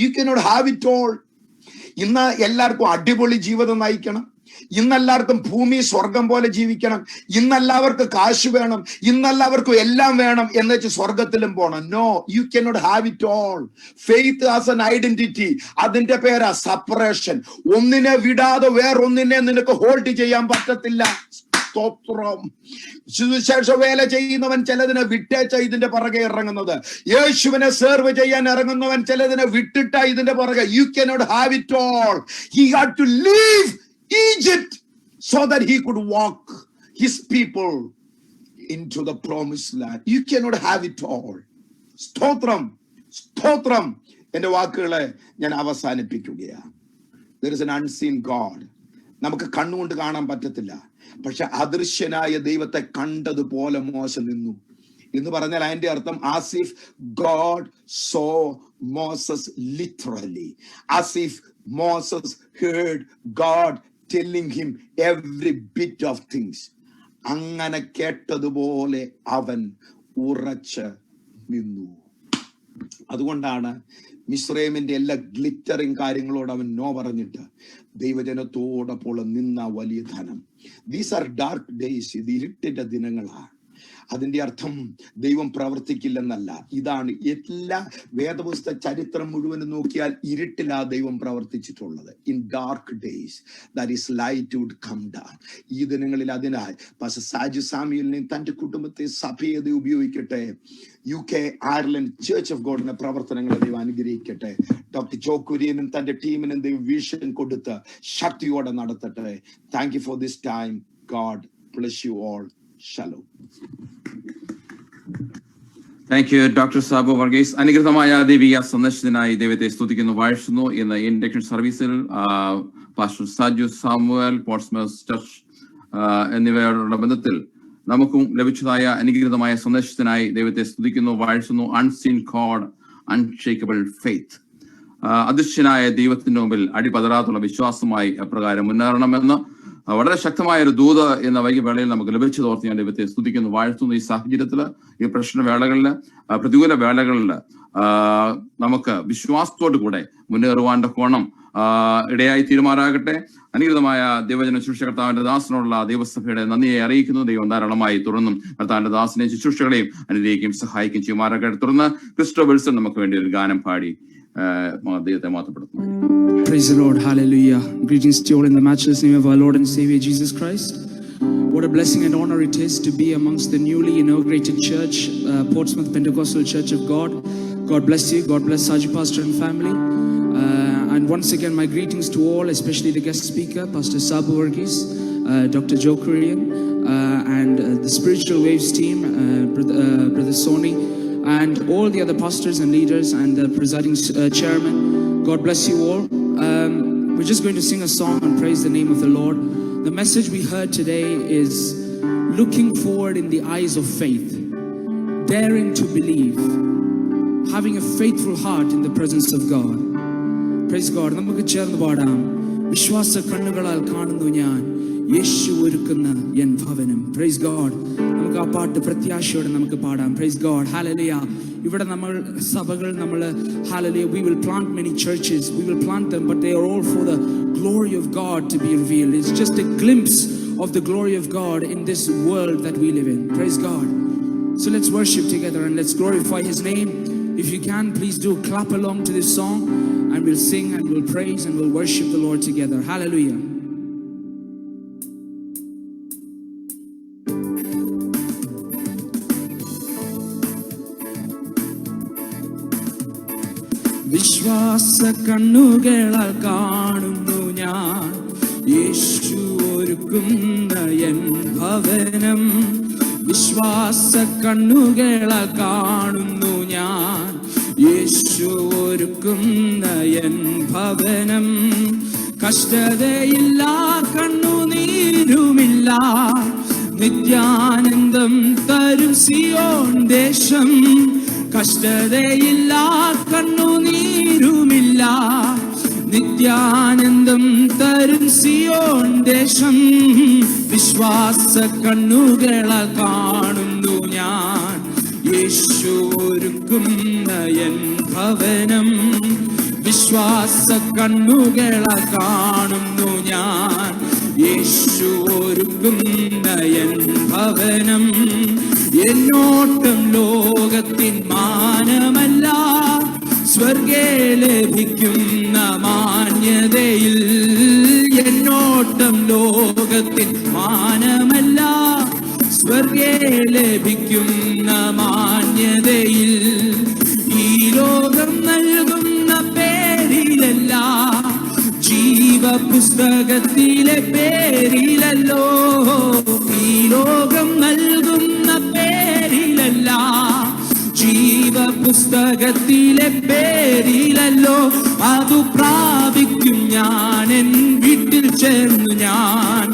J: You cannot have it all. ഇന്ന് എല്ലാവർക്കും അടിപൊളി ജീവിതം നയിക്കണം, ഇന്നെല്ലാവർക്കും ഭൂമി സ്വർഗം പോലെ ജീവിക്കണം, ഇന്നെല്ലാവർക്കും കാശ് വേണം, ഇന്നെല്ലാവർക്കും എല്ലാം വേണം എന്ന് വെച്ച് സ്വർഗത്തിലും പോണം. No, you cannot have it all. Faith as an identity. അതിന്റെ പേരാ സെപ്പറേഷൻ. ഒന്നിനെ വിടാതെ വേറൊന്നിനെ നിനക്ക് ഹോൾഡ് ചെയ്യാൻ പറ്റത്തില്ല. സ്തോത്രം. സുവിശേഷ വേല ചെയ്യുന്നവൻ ചിലതിനെ വിട്ടേച്ച ഇതിന്റെ പുറകെ ഇറങ്ങുന്നത്. യേശുവിനെ സെർവ് ചെയ്യാൻ ഇറങ്ങുന്നവൻ ചിലതിനെ വിട്ടിട്ട ഇതിന്റെ പുറകെ. You cannot have it all. He had to leave Egypt so that he could walk his people into the promised land. You cannot have it all. സ്തോത്രം, സ്തോത്രം. എന്റെ വാക്കുകളെ ഞാൻ അവസാനിപ്പിക്കുകയാണ്. There is an unseen God. നമുക്ക് കണ്ണുകൊണ്ട് കാണാൻ പറ്റത്തില്ല, പക്ഷെ അദൃശ്യനായ ദൈവത്തെ കണ്ടതുപോലെ മോശ നിന്നു എന്ന് പറഞ്ഞാൽ അതിന്റെ അർത്ഥം, as if God saw Moses literally, as if Moses heard God telling him every bit of things. അങ്ങനെ കേട്ടതുപോലെ അവൻ ഉറച്ച് നിന്നു. അതുകൊണ്ടാണ് മിസ്രൈമിന്റെ എല്ലാ ഗ്ലിറ്ററിങ് കാര്യങ്ങളോട് അവൻ നോ പറഞ്ഞിട്ട് ദൈവജനത്തോടൊപ്പോൾ നിന്ന വലിയ ധനം. These are dark days. ഇത് ഇരുട്ടിന്റെ ദിനങ്ങളാണ്. അതിന്റെ അർത്ഥം ദൈവം പ്രവർത്തിക്കില്ലെന്നല്ല. ഇതാണ് എല്ലാ വേദപുസ്തക ചരിത്രം മുഴുവനും നോക്കിയാൽ ഇരുട്ടിലാ ദൈവം പ്രവർത്തിച്ചിട്ടുള്ളത്. In dark days that is light would come down. ഈ ദിനങ്ങളിൽ അതിനാൽ പാസ്റ്റർ സാജു സാമുവലിനെയും തന്റെ കുടുംബത്തെ, സഭയെ ഉപയോഗിക്കട്ടെ. UK അയർലൻഡ് ചർച്ച് ഓഫ് ഗോഡിന്റെ പ്രവർത്തനങ്ങളെ ദൈവം അനുഗ്രഹിക്കട്ടെ. ഡോക്ടർ ജോ കുര്യനും തന്റെ ടീമിനും ദൈവം വിഷൻ കൊടുത്ത് ശക്തിയോടെ നടത്തട്ടെ. Thank you for this time. God bless you all. Shalom.
B: Thank you doctor Sabu Varghese. അനുഗ്രഹമായ ദൈവിക സന്ദേശത്തിനായി ദൈവത്തെ സ്തുതിക്കുന്നു, വാഴ്ത്തുന്നു. ഇന്ന് ഇൻഡക്ഷൻ സർവീസിൽ pastor Saju Samuel, Portsmouth church എന്നിവയോടുള്ള ബന്ധത്തിൽ നമുക്കും ലഭിച്ചതായ അനുഗ്രഹമായ സന്ദേശത്തിനായി ദൈവത്തെ സ്തുതിക്കുന്നു, വാഴ്ത്തുന്നു. Unseen God, unshakable faith. അദൃശ്യനായ ദൈവത്തിന്റെ മുമ്പിൽ അടിപതരാത്തുള്ള വിശ്വാസമായി അപ്രകാരം മുന്നേറണമെന്ന് വളരെ ശക്തമായ ഒരു ദൂത് എന്ന വൈകിവേളയിൽ നമുക്ക് ലഭിച്ചതോർത്ത് ഞാൻ ദൈവത്തെ സ്തുതിക്കുന്നു, വാഴ്ത്തുന്നു. ഈ സാഹചര്യത്തില്, ഈ പ്രശ്നവേളകളില്, പ്രതികൂല വേളകളില് നമുക്ക് വിശ്വാസത്തോടു കൂടെ മുന്നേറുവാൻ്റെ കോണം ഇടയായി തീരുമാറാകട്ടെ. അനുഗ്രതമായ ദൈവജന ശുശ്രൂഷ കർത്താവിന്റെ ദാസനുള്ള ദൈവസഭയുടെ നന്ദിയെ അറിയിക്കുന്നു. ദൈവം ധാരാളമായി തുടർന്നും കർത്താവിന്റെ ദാസനെയും ശുശ്രൂഷകളെയും അനുഗ്രഹിക്കുകയും സഹായിക്കുകയും ചെയ്യുമാറാകട്ടെ. തുടർന്ന് ക്രിസ്റ്റോ വിൽസൺ നമുക്ക് വേണ്ടി ഒരു ഗാനം പാടി ദൈവത്തെ മാറ്റപ്പെടുത്തുന്നു.
K: Praise the Lord. Hallelujah. Greetings to you all in the matchless name of our Lord and Savior Jesus Christ. What a blessing and honor it is to be amongst the newly inaugurated church, Portsmouth Pentecostal Church of God. God bless you. God bless Saji Pastor and family. And once again, my greetings to all, especially the guest speaker, Pastor Sabu Varghese, Dr. Joe Korean, and the Spiritual Waves team, Brother Sony, and all the other pastors and leaders and the presiding chairman. God bless you all. We're just going to sing a song and praise the name of the Lord. The message we heard today is looking forward in the eyes of faith, daring to believe, having a faithful heart in the presence of God. Praise God. നമുക്ക് ചേർന്ന് പാടാം. വിശ്വാസ കണ്ണുകളാൽ കാണുന്നു ഞാൻ യേശു ഒരുക്കുന്ന എൻ ഭവനം. Praise God. നമുക്ക് ആ പാട്ട് പ്രത്യാശയോടെ നമുക്ക് പാടാം. Praise God. ഹല്ലേലൂയ. ഇവിടെ നമ്മൾ സഭകൾ നമ്മൾ hallelujah, we will plant many churches, we will plant them, but they are all for the glory of God to be revealed. It's just a glimpse of the glory of God in this world that we live in. Praise God. So let's worship together and let's glorify his name. If you can, please do clap along to this song, and we'll sing and we'll praise and we'll worship the Lord together. Hallelujah. വിശ്വാസ കണ്ണുകളാൽ കാണുന്നു ഞാൻ യേശു ഒരുക്കുന്ന എൻ ഭവനം. വിശ്വാസ കണ്ണുകളാൽ കാണുന്നു ഞാൻ യേശു ഒരുക്കുന്ന എൻ ഭവനം. കഷ്ടതയില്ല, കണ്ണുനീരുമില്ല, നിത്യാനന്ദം തരും സിയോൻ ദേശം. കഷ്ടതയില്ല, കണ്ണുനീരുമില്ല, നിത്യാനന്ദം തരും സിയോൻ ദേശം. വിശ്വാസ കണ്ണുകളാൽ കാണുന്നു ഞാൻ യേശു ഒരുക്കുന്ന എൻ ഭവനം. വിശ്വാസ കണ്ണുകളാൽ കാണുന്നു ഞാൻ യേശു ഒരുക്കുന്ന എൻ ഭവനം. എന്നോട്ടം ലോകത്തിൻ മാനമല്ല, സ്വർഗേ ലഭിക്കുന്ന മാന്യതയിൽ. എന്നോട്ടം ലോകത്തിൻ മാനമല്ല, സ്വർഗേ ലഭിക്കുന്ന മാന്യതയിൽ. ഈ ലോകം നൽകുന്ന പേരിലല്ല, ജീവപുസ്തകത്തിലെ പേരിലല്ലോ. ഈ ലോകം നൽകുന്ന പേരിലല്ല, ജീവപുസ്തകത്തിലെ പേരിലല്ലോ. അതു പ്രാപിക്കും ഞാൻ എൻ വീട്ടിൽ ചേർന്നു ഞാൻ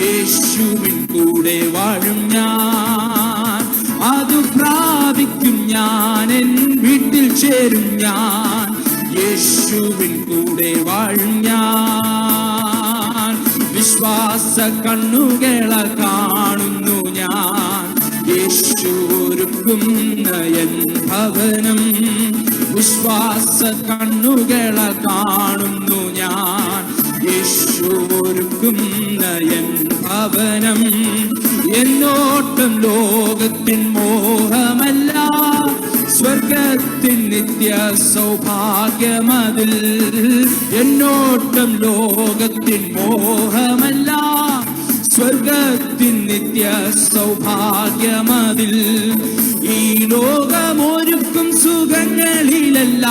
K: യേശുവിൻ കൂടെ വാഴും ഞാൻ. അതു പ്രാപിക്കും ഞാൻ എൻ വീട്ടിൽ ചേരും ഞാൻ യേശുവിൻ കൂടെ വാഴും ഞാൻ. വിശ്വാസ കണ്ണുകളാൽ കാണുന്നു ഞാൻ യേശു ഒരുക്കുന്ന എൻ ഭവനം. വിശ്വാസ കണ്ണുകളാൽ കാണുന്നു ഞാൻ യേശു ഒരുക്കുന്ന എൻ ഭവനം. എന്നോട്ടം ലോകത്തിൻ മോഹമല്ല, സ്വർഗത്തിൻ നിത്യ സൗഭാഗ്യമതിൽ. എന്നോട്ടം ലോകത്തിൻ മോഹമല്ല, സ്വർഗത്തിൻ നിത്യ സൗഭാഗ്യമതിൽ. ഈ ലോകമൊരുക്കും സുഖങ്ങളിലല്ല,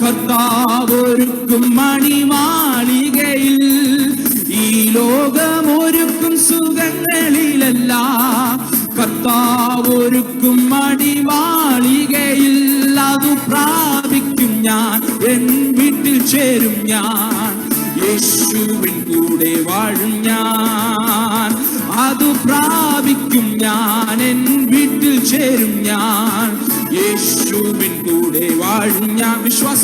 K: കർത്താവൊരുക്കും മണിമാളികയിൽ. ഈ ലോകമൊരുക്കും സുഖങ്ങളിലല്ല, കർത്താവൊരുക്കും മണിമാളികയിൽ. അതു പ്രാപിക്കും ഞാൻ എൻ വീട്ടിൽ ചേരും ഞാൻ യേശുവിൻ കൂടെ വാഴും ഞാൻ. അതു പ്രാപിക്കും ഞാൻ എൻ വീട്ടിൽ ചേരും ഞാൻ യേശുവിൻ കൂടെ വാഴും ഞാൻ. വിശ്വാസ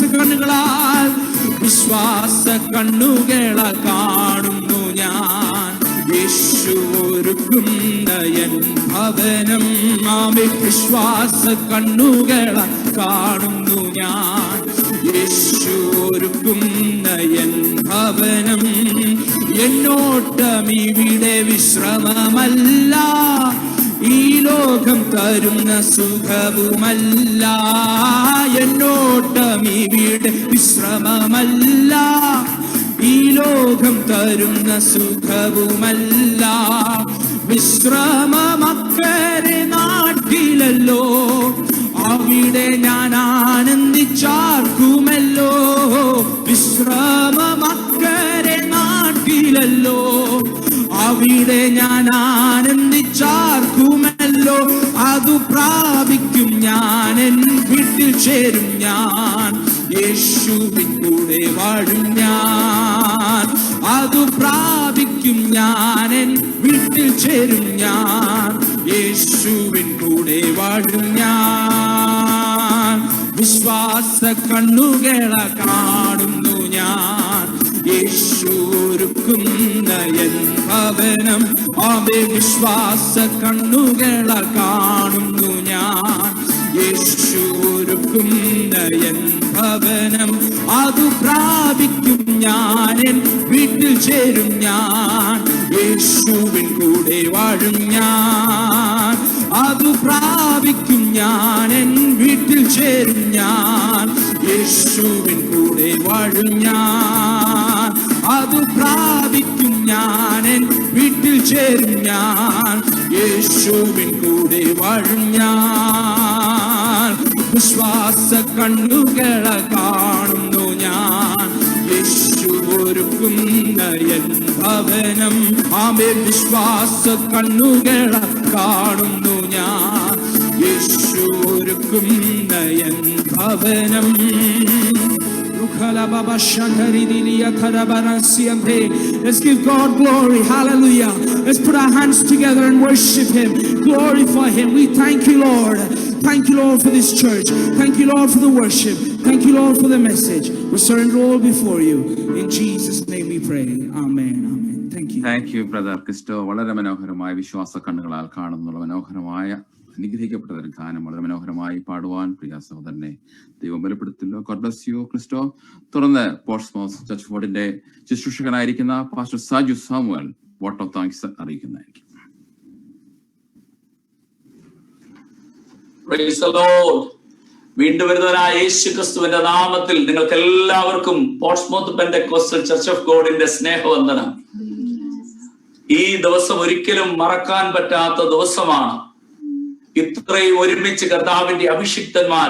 K: കണ്ണുകളാൽ കാണുന്നു ഞാൻ യേശു ഒരുക്കുന്ന എൻ ഭവനം ആമേ വിശ്വാസ കണ്ണുകള കാണുന്നു ഞാൻ. യേശു ഒരുക്കുന്ന എൻ ഭവനം എന്നോട്ടം ഇവിടെ വിശ്രമമല്ല, ഈ ലോകം തരുന്ന സുഖവുമല്ല. എന്നോട്ടം ഇവിടെ വിശ്രമമല്ല, ഈ ലോകം തരുന്ന സുഖവുമല്ല. വിശ്രമമക്കരെ നാട്ടിലല്ലോ, അവിടെ ഞാൻ ആനന്ദിച്ചാർക്കുമല്ലോ. വിശ്രമമക്കരെ നാട്ടിലല്ലോ, അവിടെ ഞാൻ ആനന്ദിച്ചാർക്കുമല്ലോ. അതു പ്രാപിക്കും ഞാൻ, എൻ വീട്ടിൽ ചേരും ഞാൻ, യേശുവിൻ കൂടെ വാഴും ഞാൻ. അതു പ്രാപിക്കും ഞാൻ, എൻ വീട്ടിൽ ചേരും ഞാൻ, യേശുവിൻ കൂടെ വാഴും ഞാൻ. വിശ്വാസ കണ്ണുകള കാണുന്നു ഞാൻ, യേശു ഒരുക്കുന്ന എൻ ഭവനം ആമേ വിശ്വാസ കണ്ണുകള കാണുന്നു ഞാൻ, യേശു ഒരുക്കുന്ന എൻ ഭവനം അതു പ്രാപിക്കും ഞാൻ, എൻ വീട്ടിൽ ചേരും ഞാൻ, യേശുവിൻ കൂടെ വാഴും ഞാൻ. അതു പ്രാപിക്കും ഞാൻ, എൻ വീട്ടിൽ ചേരും ഞാൻ, യേശുവിൻ കൂടെ വാഴും ഞാൻ. അതു പ്രാപിക്കും ഞാൻ, എൻ വീട്ടിൽ ചേരും ഞാൻ, യേശുവിൻ കൂടെ വാഴും ഞാൻ. വിശ്വാസ കണ്ണുകള കാണുന്നു ഞാൻ, യേശു ഒരുക്കുന്ന എൻ ഭവനം ആമേ വിശ്വാസ കണ്ണുകള കാണുന്നു ഞാൻ, യേശു ഒരുക്കുന്ന എൻ ഭവനം. Let's give God glory. Hallelujah. Let's put our hands together and worship Him. Glorify Him. We thank you, Lord. Thank you, Lord, for this church. Thank you, Lord, for the worship. Thank you, Lord, for the message. We surrender all before you. In Jesus' name we pray. Amen. Amen. Thank you.
B: Thank you brother Christo. വളരെ മനോഹരമായ വിശ്വാസ കണ്ണുകളാൽ കാണുന്നുള്ള മനോഹരമായ അനുഗ്രഹിക്കപ്പെട്ട ഒരു ഗാനം വളരെ മനോഹരമായി പാടുവാൻ പ്രിയ സഹോദരനെ ദൈവം ബലപ്പെടുത്തില്ലോ. God bless you Christo. തുടർന്ന് പോർട്സ്മൗത്ത് ചർച്ച് ബോർഡിന്റെ ശുശ്രൂഷകനായിരിക്കുന്ന pastor Saju Samuel vote of thanks അറിയിക്കുന്നതായിരിക്കും.
H: Praise the Lord. വീണ്ടും വരുന്നവനായ യേശു ക്രിസ്തുവിന്റെ നാമത്തിൽ നിങ്ങൾക്ക് എല്ലാവർക്കും പോർട്സ്മൗത്ത് പെന്റക്കോസ്റ്റൽ ചർച്ച് ഓഫ് ഗോഡിന്റെ സ്നേഹവന്ദനം. ഈ ദിവസം ഒരിക്കലും മറക്കാൻ പറ്റാത്ത ദിവസമാണ്. ഇത്രയും ഒരുമിച്ച് കർത്താവിന്റെ അഭിഷിക്തന്മാർ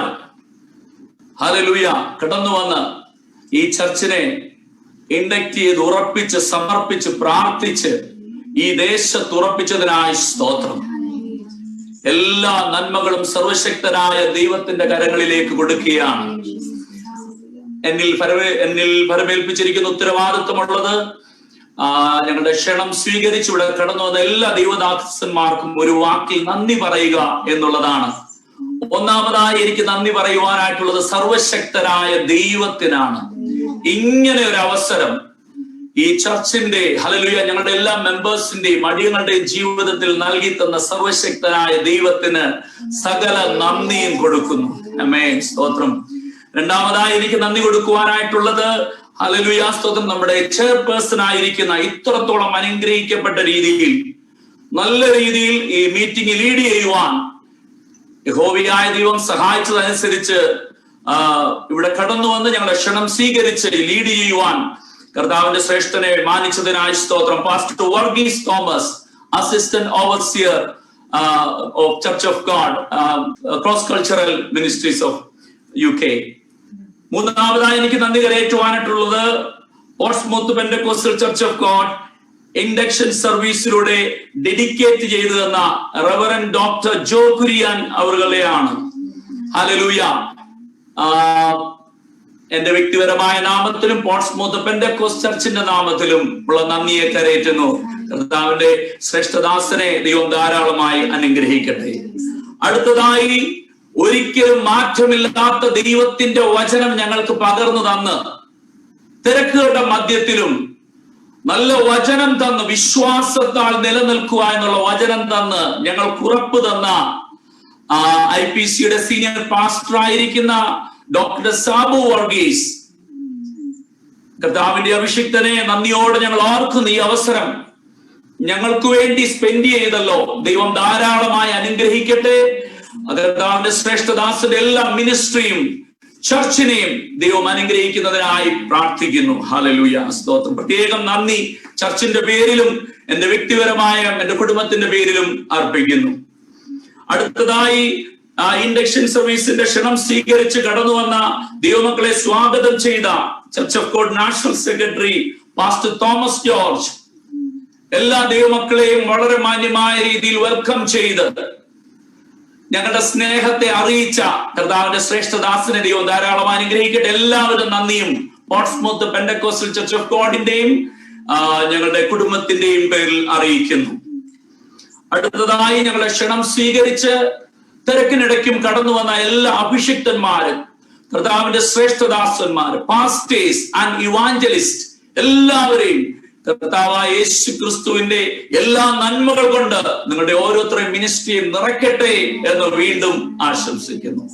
H: ഹല്ലേലൂയ കടന്നു വന്ന് ഈ ചർച്ചിനെ ഇൻഡക്ട് ചെയ്ത് ഉറപ്പിച്ച് സമർപ്പിച്ച് പ്രാർത്ഥിച്ച് ഈ ദേശത്ത് ഉറപ്പിച്ചതിനായി സ്തോത്രം. എല്ലാ നന്മകളും സർവശക്തനായ ദൈവത്തിന്റെ കരങ്ങളിലേക്ക് കൊടുക്കുകയാണ്. എന്നിൽ ഫലമേൽപ്പിച്ചിരിക്കുന്ന ഉത്തരവാദിത്വമുള്ളത് ഞങ്ങളുടെ ക്ഷണം സ്വീകരിച്ച് ഇവിടെ കടന്നു വന്ന എല്ലാ ദൈവദാസന്മാർക്കും ഒരു വാക്കിൽ നന്ദി പറയുക എന്നുള്ളതാണ്. ഒന്നാമതായി എനിക്ക് നന്ദി പറയുവാനായിട്ടുള്ളത് സർവശക്തനായ ദൈവത്തിനാണ്. ഇങ്ങനെ ഒരു അവസരം ഈ ചർച്ചിന്റെ ഹല്ലേലൂയ ഞങ്ങളുടെ എല്ലാ മെമ്പേഴ്സിന്റെയും അടിയങ്ങളുടെയും ജീവിതത്തിൽ നൽകി തന്ന സർവശക്തനായ ദൈവത്തിന് സകല നന്ദിയും കൊടുക്കുന്നു. ആമേൻ, സ്തോത്രം. രണ്ടാമതായി എനിക്ക് നന്ദി കൊടുക്കുവാനായിട്ടുള്ളത് ഹല്ലേലൂയ സ്തോത്രം നമ്മുടെ ചെയർപേഴ്സൺ ആയിരിക്കുന്ന ഇത്രത്തോളം അനുഗ്രഹിക്കപ്പെട്ട രീതിയിൽ നല്ല രീതിയിൽ ഈ മീറ്റിംഗ് ലീഡ് ചെയ്യുവാൻ യഹോവയായ ദൈവം സഹായിച്ചതനുസരിച്ച് ഇവിടെ കടന്നു വന്ന് ഞങ്ങളുടെ ക്ഷണം സ്വീകരിച്ച് ലീഡ് ചെയ്യുവാൻ കർത്താവിന്റെ ശ്രേഷ്ഠനെ മാനിച്ചതിനായി സ്തോത്രം. Pastor Varghese Thomas, assistant overseer of church of God cross cultural ministries of UK. മൂന്നാമതായി എനിക്ക് നന്ദി കരയേറ്റുവാനായിട്ടുള്ളത് Portsmouth Pentecostal church of God induction സർവീസിലൂടെ ഡെഡിക്കേറ്റ് ചെയ്തു തന്ന റവറൻ ഡോക്ടർ ജോ കുരിയാൻ അവരുടെയാണ്. ഹല്ലേലൂയ. എന്റെ വ്യക്തിപരമായ നാമത്തിലും പോർട്സ്മൗത്ത് പെന്റക്കോസ്റ്റ് ചർച്ചിന്റെ നാമത്തിലും ഉള്ള നന്ദിയെ കരയേറ്റുന്നു. കർത്താവിന്റെ ശ്രേഷ്ഠദാസനെ ദൈവം ധാരാളമായി അനുഗ്രഹിക്കട്ടെ. അടുത്തതായി ഒരിക്കലും മാറ്റമില്ലാത്ത ദൈവത്തിന്റെ വചനം ഞങ്ങൾക്ക് പകർന്നു തന്ന് തിരക്കുകളുടെ മധ്യത്തിലും നല്ല വചനം തന്ന് വിശ്വാസത്താൽ നിലനിൽക്കുക എന്നുള്ള വചനം തന്ന് ഞങ്ങൾക്ക് ഉറപ്പ് തന്ന IPCയുടെ സീനിയർ പാസ്റ്റർ ആയിരിക്കുന്ന ഡോക്ടർ സാബു വർഗീസ്, കർത്താവിന്റെ അഭിഷിക്തനെ നന്ദിയോടെ ഞങ്ങൾ ഓർക്കുന്ന ഈ അവസരം ഞങ്ങൾക്ക് വേണ്ടി സ്പെൻഡ് ചെയ്തല്ലോ. ദൈവം ധാരാളമായി അനുഗ്രഹിക്കട്ടെ. കർത്താവിന്റെ ശ്രേഷ്ഠദാസന്റെ എല്ലാ മിനിസ്ട്രിയും ചർച്ചിനെയും ദൈവം അനുഗ്രഹിക്കുന്നതിനായി പ്രാർത്ഥിക്കുന്നു. ഹല്ലേലൂയ, സ്തോത്രം. പ്രത്യേകം നന്ദി ചർച്ചിന്റെ പേരിലും എന്റെ വ്യക്തിപരമായ എന്റെ കുടുംബത്തിന്റെ പേരിലും അർപ്പിക്കുന്നു. അടുത്തതായി ഇൻഡക്ഷൻ സർവീസിന്റെ ക്ഷണം സ്വീകരിച്ച് കടന്നു വന്ന ദൈവമക്കളെ സ്വാഗതം ചെയ്ത church of God national secretary pastor Thomas George, എല്ലാ ദൈവമക്കളെയും വളരെ മാന്യമായ രീതിയിൽ വെൽക്കം ചെയ്ത് ഞങ്ങളുടെ സ്നേഹത്തെ അറിയിച്ച കർത്താവിന്റെ ശ്രേഷ്ഠദാസനെ ദൈവം ധാരാളം അനുഗ്രഹിക്കട്ടെ. എല്ലാവരും നന്ദിയും പോർട്സ്മൗത്ത് പെന്തക്കോസ്റ്റൽ ചർച്ച് ഓഫ് ഗോഡിന്റെയും ഞങ്ങളുടെ കുടുംബത്തിന്റെയും പേരിൽ അറിയിക്കുന്നു. അടുത്തതായി ഞങ്ങളെ ക്ഷണം സ്വീകരിച്ച് തിരക്കിനിടയ്ക്കും കടന്നു വന്ന എല്ലാ അഭിഷിക്തന്മാരും, കർത്താവിന്റെ ശ്രേഷ്ഠദാസന്മാർ, പാസ്റ്റേഴ്സ് ആൻഡ് ഇവാഞ്ചലിസ്റ്റ്, എല്ലാവരെയും കർത്താവായ യേശു ക്രിസ്തുവിന്റെ എല്ലാ നന്മകൾ കൊണ്ട് നിങ്ങളുടെ ഓരോരുത്തരെയും മിനിസ്ട്രിയും നിറയ്ക്കട്ടെ എന്ന് വീണ്ടും ആശംസിക്കുന്നു.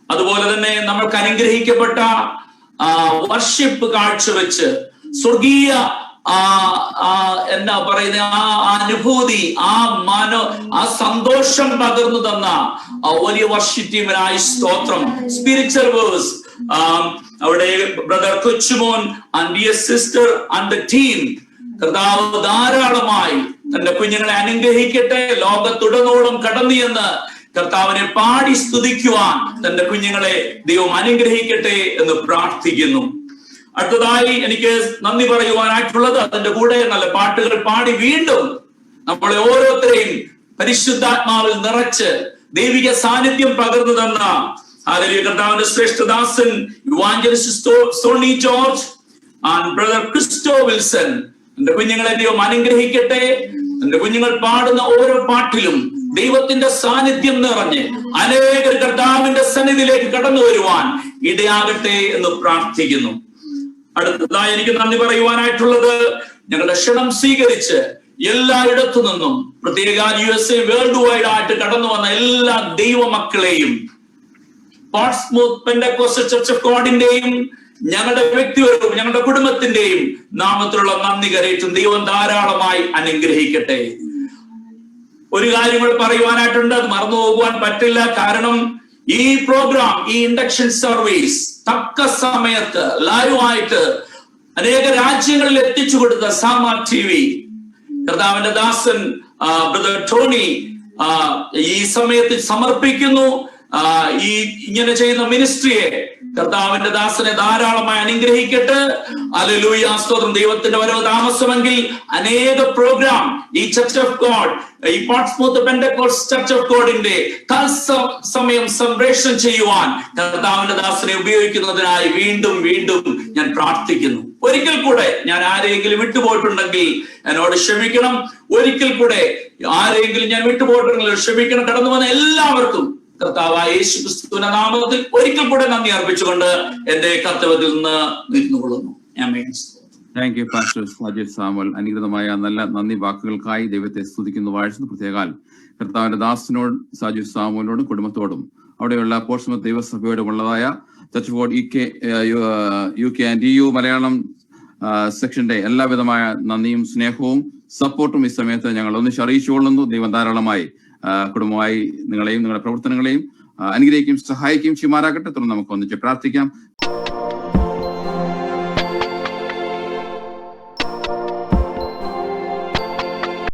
H: അതുപോലെ തന്നെ നമ്മൾക്ക് അനുഗ്രഹിക്കപ്പെട്ട വർഷിപ്പ് കാഴ്ചവെച്ച് സ്വർഗീയ എന്താ പറയുന്ന ആ അനുഭൂതി, ആ സന്തോഷം പകർന്നു തന്ന വലിയ വർഷിപ്പ് ടീമിനായി സ്തോത്രം. സ്പിരിച്വൽ വേഴ്സ് അവിടെ brother Kochumon and dear sister and the team, കർത്താവ് ധാരാളമായി തന്റെ കുഞ്ഞുങ്ങളെ അനുഗ്രഹിക്കട്ടെ. ലോകത്തുടനോളം കടന്നു എന്ന് കർത്താവിനെ പാടി സ്തുതിക്കുവാൻ തന്റെ കുഞ്ഞുങ്ങളെ ദൈവം അനുഗ്രഹിക്കട്ടെ എന്ന് പ്രാർത്ഥിക്കുന്നു. അടുത്തതായി എനിക്ക് നന്ദി പറയുവാനായിട്ടുള്ളത്, അതിന്റെ കൂടെ നല്ല പാട്ടുകൾ പാടി വീണ്ടും നമ്മളെ ഓരോരുത്തരെയും പരിശുദ്ധാത്മാവിൽ നിറച്ച് ദൈവിക സാന്നിധ്യം പകർന്നു തന്ന കർത്താവിന്റെ ശ്രേഷ്ഠദാസൻ evangelist Sony George and brother Christo Wilson, എന്റെ കുഞ്ഞുങ്ങളെ ദൈവം അനുഗ്രഹിക്കട്ടെ. എന്റെ കുഞ്ഞുങ്ങൾ പാടുന്ന ഓരോ പാട്ടിലും ദൈവത്തിന്റെ സാന്നിധ്യം നിറഞ്ഞ് അനേകർ കർത്താവിന്റെ സന്നിധിയിലേക്ക് കടന്നു വരുവാൻ ഇടയാകട്ടെ എന്ന് പ്രാർത്ഥിക്കുന്നു. അടുത്തതായി എനിക്ക് നന്ദി പറയുവാനായിട്ടുള്ളത്, ഞങ്ങളുടെ ക്ഷണം സ്വീകരിച്ച് എല്ലായിടത്തു നിന്നും പ്രത്യേക USA വേൾഡ് വൈഡ് ആയിട്ട് കടന്നു വന്ന എല്ലാ ദൈവമക്കളെയും പോർട്സ്മൗത്ത് പെന്തക്കോസ്റ്റൽ ചർച്ച് ഓഫ് ഗോഡിന്റെയും ഞങ്ങളുടെ വ്യക്തിപരവും ഞങ്ങളുടെ കുടുംബത്തിന്റെയും നാമത്തിലുള്ള നന്ദി കരയിട്ടും ദൈവം ധാരാളമായി അനുഗ്രഹിക്കട്ടെ. ഒരു കാര്യം കൂടെ പറയുവാനായിട്ടുണ്ട്, അത് മറന്നു പോകുവാൻ പറ്റില്ല. കാരണം ഈ പ്രോഗ്രാം, ഈ ഇൻഡക്ഷൻ സർവീസ് തക്ക സമയത്ത് ലൈവായിട്ട് അനേക രാജ്യങ്ങളിൽ എത്തിച്ചു കൊടുത്ത സാമ TV, കർത്താവിന്റെ ദാസൻ ബ്രദർ ടോണി ഈ സമയത്ത് സമർപ്പിക്കുന്നു. ഈ ഇങ്ങനെ ചെയ്യുന്ന മിനിസ്ട്രിയെ കർത്താവിന്റെ ദാസനെ ധാരാളമായി അനുഗ്രഹിക്കട്ടെ. ഹല്ലേലൂയ, സ്തോത്രം. ദൈവത്തിന്റെ വരവ് താമസമെങ്കിൽ അനേക പ്രോഗ്രാം ഈ ചർച്ച് ഓഫ് ഗോഡ്, ഈ പോർട്സ്മൗത്ത് പെന്തക്കോസ്റ്റ് ചർച്ച് ഓഫ് ഗോഡിന്റെ തത്സമയം സംപ്രേഷണം ചെയ്യുവാൻ കർത്താവിന്റെ ദാസനെ ഉപയോഗിക്കുന്നതിനായി വീണ്ടും വീണ്ടും ഞാൻ പ്രാർത്ഥിക്കുന്നു. ഒരിക്കൽ കൂടെ ഞാൻ ആരെങ്കിലും വിട്ടുപോയിട്ടുണ്ടെങ്കിൽ എന്നോട് ക്ഷമിക്കണം. ഒരിക്കൽ കൂടെ ആരെങ്കിലും ഞാൻ വിട്ടുപോയിട്ടുണ്ടെങ്കിൽ ക്ഷമിക്കണം. കടന്നു വന്ന എല്ലാവർക്കും കർത്താവായ യേശു ക്രിസ്തുവിന്റെ നാമത്തിൽ ഒരിക്കൽ കൂടെ നന്ദി അർപ്പിച്ചുകൊണ്ട് എന്റെ കർത്തവ്യത്തിൽ നിന്ന് നിന്നുകൊള്ളുന്നു.
B: Thank you pastor Sajid Samuel. അനുഗ്രതമായ നല്ല നന്ദി വാക്കുകൾക്കായി ദൈവത്തെ സ്തുതിക്കുന്നു, വാഴ്ത്തുന്നു. പ്രത്യേകാൽ കർത്താവിന്റെ ദാസനോട് സാജിദ് സാമുവലിനോടും കുടുംബത്തോടും അവിടെയുള്ള പോർട്സ്മൗത്ത് ദൈവസഭയോടുമുള്ളതായ church of God UK and EU Malayalam സെക്ഷന്റെ എല്ലാവിധമായ നന്ദിയും സ്നേഹവും സപ്പോർട്ടും ഈ സമയത്ത് ഞങ്ങൾ ഒന്നിച്ച് അറിയിച്ചുകൊള്ളുന്നു. ദൈവം ധാരാളമായി കുടുംബമായി നിങ്ങളെയും നിങ്ങളുടെ പ്രവർത്തനങ്ങളെയും അനുഗ്രഹിക്കുകയും സഹായിക്കുകയും ചെയ്യുമാറാകട്ടെ. തുടർന്ന് നമുക്ക് ഒന്നിച്ച് പ്രാർത്ഥിക്കാം.